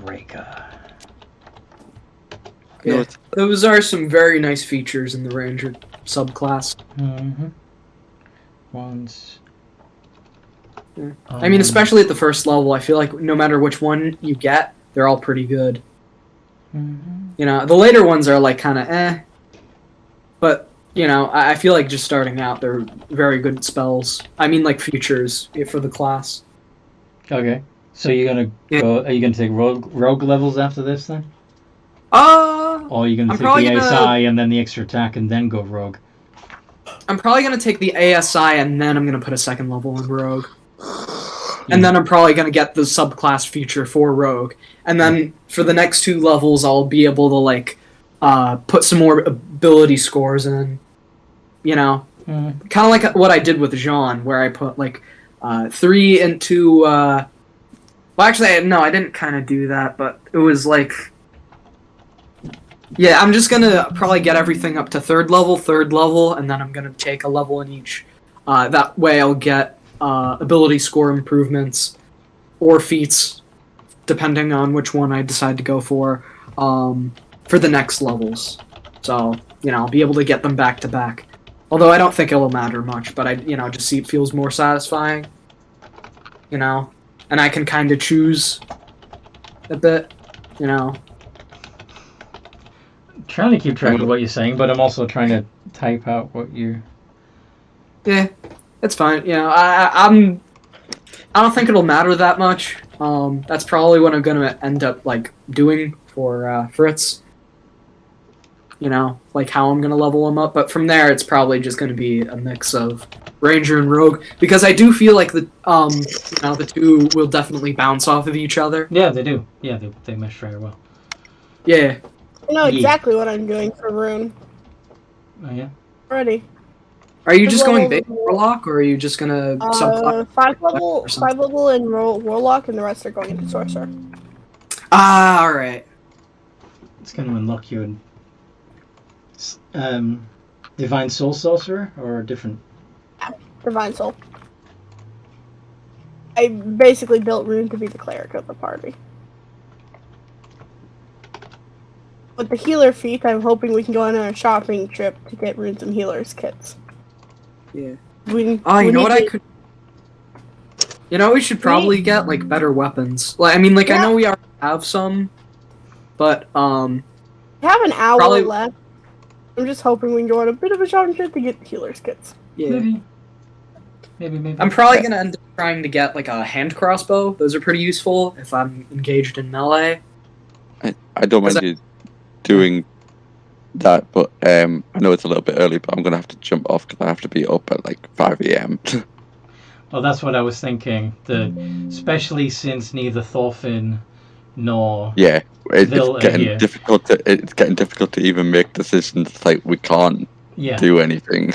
Breaker. No, Yeah. it's- Those are some very nice features in the Ranger subclass. Mm-hmm. Once. Yeah. I mean, especially at the first level, I feel like no matter which one you get, they're all pretty good. Mhm. You know, the later ones are like kind of eh. But, you know, I feel like just starting out, they're very good spells. I mean, like features for the class. Okay. So you're gonna Yeah. go? Are you gonna take rogue levels after this then, or are you gonna I'm take probably the gonna- ASI and then the extra attack and then go rogue? I'm probably going to take the ASI and then I'm going to put a second level in Rogue. And then I'm probably going to get the subclass feature for Rogue. And then for the next two levels, I'll be able to, like, put some more ability scores in. You know? Mm-hmm. Kind of like what I did with Jean, where I put, like, 3 into... Well, actually, no, I didn't kind of do that, but it was, like... Yeah, I'm just going to probably get everything up to third level, and then I'm going to take a level in each. That way I'll get ability score improvements or feats, depending on which one I decide to go for the next levels. So, you know, I'll be able to get them back to back. Although I don't think it'll matter much, but I, you know, just see it feels more satisfying. You know? And I can kind of choose a bit, you know? Trying to keep track of what you're saying, but I'm also trying to type out what you're. Yeah, it's fine. You know, I don't think it'll matter that much. That's probably what I'm gonna end up like doing for Fritz. You know, like how I'm gonna level him up. But from there, it's probably just gonna be a mix of Ranger and Rogue because I do feel like the you know, the two will definitely bounce off of each other. Yeah, they do. Yeah, they mesh very well. Yeah. I know Yeah. exactly what I'm doing for Rune Oh yeah. already. Are you just going Well, big Warlock, or are you just gonna subclass? 5 level in Warlock, and the rest are going into Sorcerer. Ah, all right. It's going to unlock you in Divine Soul Sorcerer or a different. Divine Soul. I basically built Rune to be the cleric of the party. with the healer feat, I'm hoping we can go on a shopping trip to get Runes and Healers kits. Yeah. We You know need what I to- could. You know, we should probably get like better weapons. Like, I mean, like I Yeah. know we already have some, but We have an hour Probably- left. I'm just hoping we can go on a bit of a shopping trip to get Healers kits. yeah. Maybe. I'm probably gonna end up trying to get like a hand crossbow. Those are pretty useful if I'm engaged in melee. I don't mind you doing that, but I know it's a little bit early, but I'm gonna have to jump off because I have to be up at like 5 a.m. Well, that's what I was thinking. Especially since neither Thorfinn nor Yeah, Vil it's are here. getting difficult. It's getting difficult to even make decisions. It's like we can't Yeah. do anything.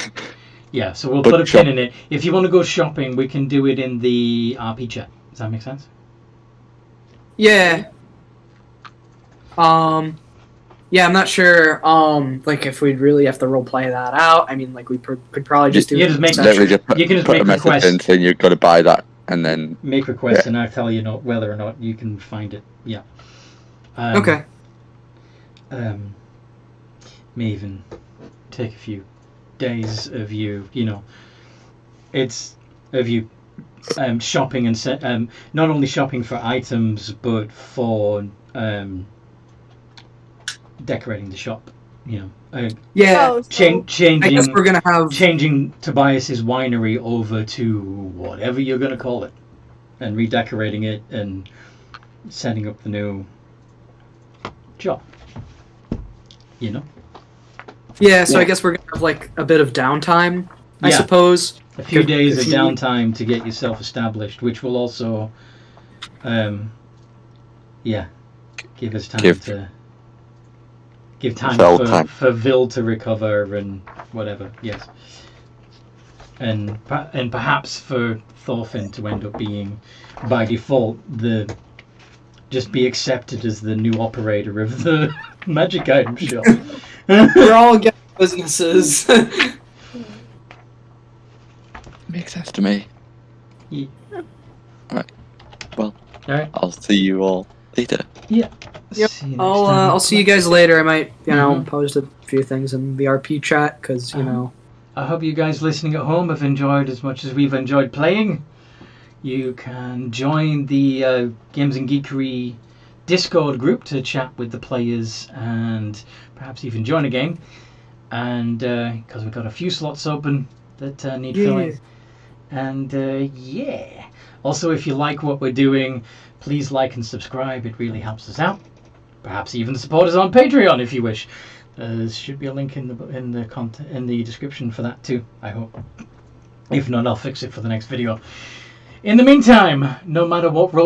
Yeah, so we'll But put a shop- pin in it. If you want to go shopping, we can do it in the RP chat. Does that make sense? Yeah. Yeah, I'm not sure. Like if we'd really have to roleplay that out. I mean, like we could probably just do. Yeah, it just make- Literally just You can just put make a message requests. in saying you've got to buy that, and then Make requests, Yeah. and I'll tell you whether or not you can find it. Yeah. Okay. May even take a few days of you. It's of you shopping and not only shopping for items, but for decorating the shop. Yeah. Oh, so- I guess Changing we're gonna have. changing Tobias's winery over to whatever you're going to call it, and redecorating it and setting up the new shop. Yeah, so I Yeah. guess we're gonna have like a bit of downtime, I Yeah. suppose. A few If- days if of you- downtime to get yourself established, which will also, give us time Give give time Vel for, time. for Vil to recover and whatever. Yes, and perhaps for Thorfinn to end up being, by default, just be accepted as the new operator of the magic item shop. We're all getting businesses. makes sense to me. Yeah. Alright. Well, All right. I'll see you all later. Yep. See you next I'll time. I'll see you guys later. I might Mhm. post a few things in the RP chat because I hope you guys listening at home have enjoyed as much as we've enjoyed playing. You can join the Games and Geekery Discord group to chat with the players and perhaps even join a game. And because we've got a few slots open that need filling. And yeah. Also, if you like what we're doing, please like and subscribe. It really helps us out. Perhaps even support us on Patreon if you wish. There should be a link in the description for that too, I hope. If not, I'll fix it for the next video. In the meantime, no matter what role